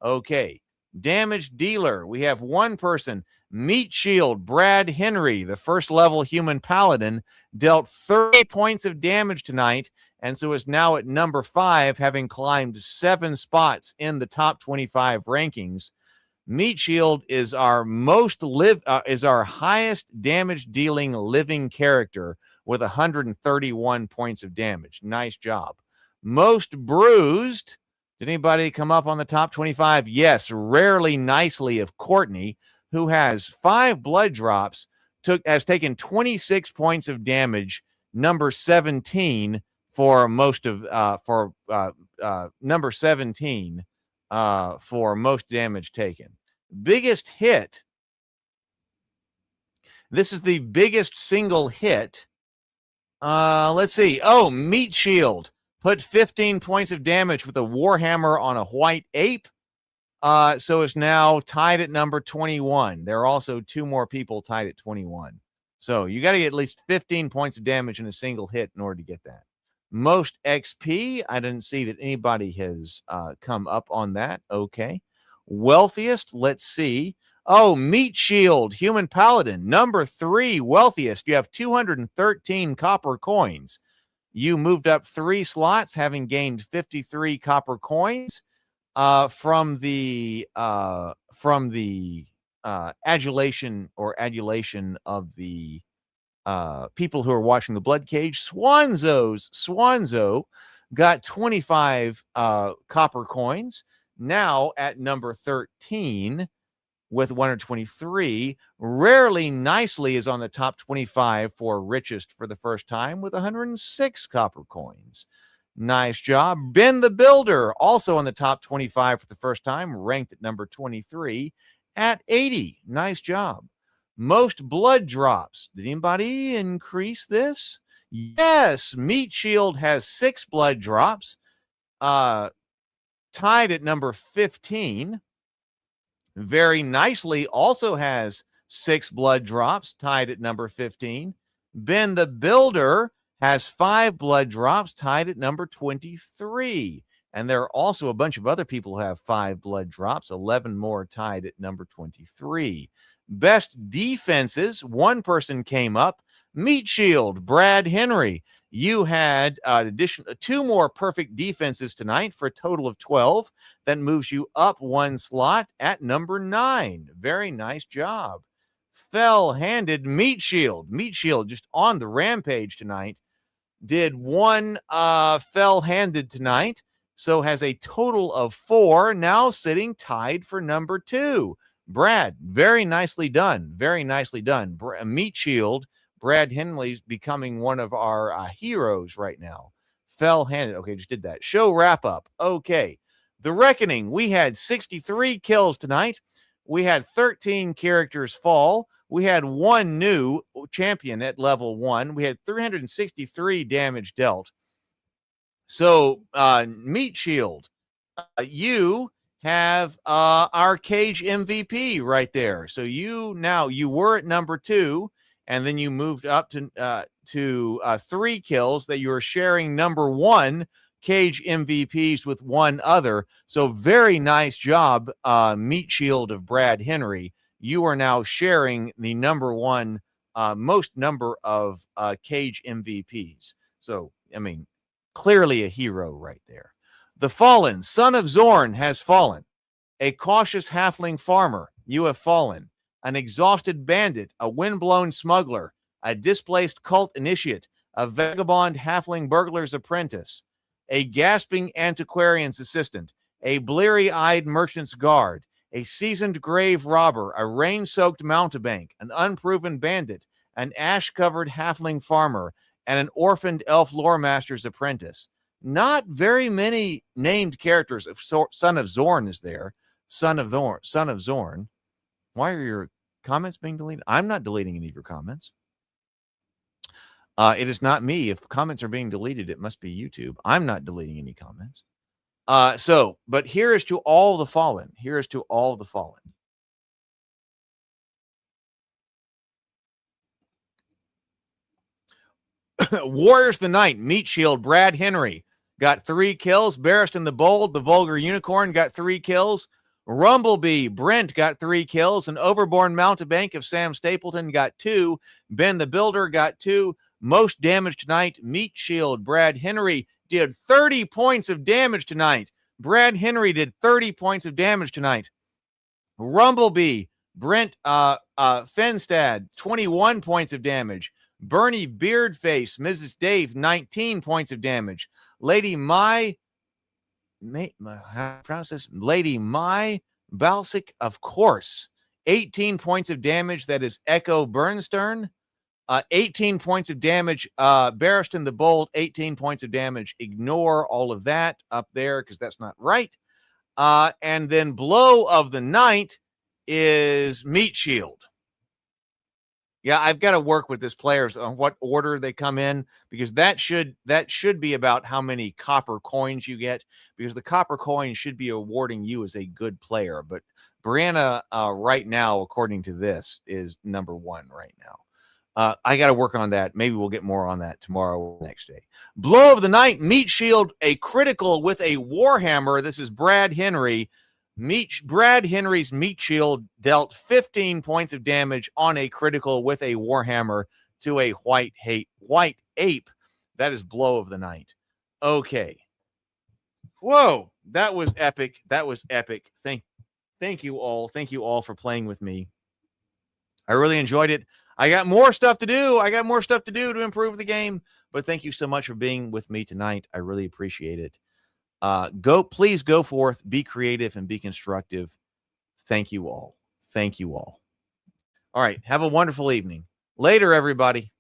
Okay. Damage dealer. We have 1 person. Meat Shield, Brad Henry, the first level human paladin, dealt 30 points of damage tonight, and so is now at number 5, having climbed 7 spots in the top 25 rankings. Meat Shield is our is our highest damage dealing living character with 131 points of damage. Nice job. Most bruised. Did anybody come up on the top 25? Yes, rarely nicely of Courtney, who has 5 blood drops, has taken 26 points of damage, number 17 for most of number 17 for most damage taken. Biggest hit. This is the biggest single hit. Let's see. Oh, Meat Shield put 15 points of damage with a Warhammer on a white ape. So it's now tied at number 21. There are also 2 more people tied at 21. So you got to get at least 15 points of damage in a single hit in order to get that. Most XP, I didn't see that anybody has come up on that. Okay. Wealthiest, let's see. Oh, Meat Shield, Human Paladin, number 3 wealthiest. You have 213 copper coins. You moved up 3 slots, having gained 53 copper coins from the adulation of the people who are watching the Bloodcage. Swanzo got 25 copper coins, now at number 13 with 123. Rarely Nicely is on the top 25 for richest for the first time with 106 copper coins. Nice job. Ben the Builder, also on the top 25 for the first time, ranked at number 23 at 80. Nice job. Most blood drops. Did anybody increase this? Yes, Meat Shield has 6 blood drops, tied at number 15. Very Nicely also has 6 blood drops, tied at number 15. Ben the Builder has 5 blood drops, tied at number 23. And there are also a bunch of other people who have 5 blood drops, 11 more tied at number 23. Best defenses, 1 person came up. Meat Shield, Brad Henry. You had 2 more perfect defenses tonight for a total of 12. That moves you up 1 slot at number 9. Very nice job. Fell-handed Meat Shield. Meat Shield just on the rampage tonight. Did 1 fell-handed tonight, so has a total of 4, now sitting tied for number 2. Brad, very nicely done. Very nicely done. Meat Shield, Brad Henley's becoming one of our heroes right now. Fell-handed. Okay, just did that. Show wrap-up. Okay. The Reckoning. We had 63 kills tonight. We had 13 characters fall. We had 1 new champion at level 1. We had 363 damage dealt. So, Meat Shield, you have our Cage MVP right there. So you were at number 2, and then you moved up to 3 kills that you were sharing number 1 Cage MVPs with 1 other. So very nice job, Meat Shield of Brad Henry. You are now sharing the number 1 most number of Cage MVPs. So, I mean, clearly a hero right there. The Fallen, Son of Zorn, has fallen. A cautious halfling farmer, you have fallen. An exhausted bandit, a windblown smuggler, a displaced cult initiate, a vagabond halfling burglar's apprentice, a gasping antiquarian's assistant, a bleary-eyed merchant's guard, a seasoned grave robber, a rain-soaked mountebank, an unproven bandit, an ash-covered halfling farmer, and an orphaned elf lore master's apprentice. Not very many named characters. Son of Zorn is there. Son of Zorn. Why are your comments being deleted? I'm not deleting any of your comments. It is not me. If comments are being deleted, it must be YouTube. I'm not deleting any comments. But here is to all the fallen. Here is to all the fallen. Warriors the Night, Meat Shield, Brad Henry got 3 kills. Barristan the Bold, the Vulgar Unicorn, got 3 kills. Rumblebee, Brent got 3 kills. And Overborn Mountebank of Sam Stapleton got 2. Ben the Builder got 2. Most damage tonight, Meat Shield, Brad Henry did 30 points of damage tonight. Brad Henry did 30 points of damage tonight. Rumblebee, Brent Fenstad, 21 points of damage. Bernie Beardface, Mrs. Dave, 19 points of damage. Lady Mai Lady Mai Balsic, of course, 18 points of damage. That is Echo Bernstern. 18 points of damage. Barristan the Bold, 18 points of damage. Ignore all of that up there because that's not right. And then Blow of the Night is Meat Shield. Yeah, I've got to work with this players on what order they come in, because that should be about how many copper coins you get, because the copper coin should be awarding you as a good player. But Brianna, right now, according to this, is number 1 right now. I got to work on that. Maybe we'll get more on that tomorrow or next day. Blow of the Night, Meat Shield, a critical with a Warhammer. This is Brad Henry. Brad Henry's Meat Shield dealt 15 points of damage on a critical with a Warhammer to a white ape. That is Blow of the Night. Okay. Whoa, that was epic. That was epic. Thank you all. Thank you all for playing with me. I really enjoyed it. I got more stuff to do. To improve the game. But thank you so much for being with me tonight. I really appreciate it. Please go forth, be creative, and be constructive. Thank you all. Thank you all. All right. Have a wonderful evening. Later, everybody.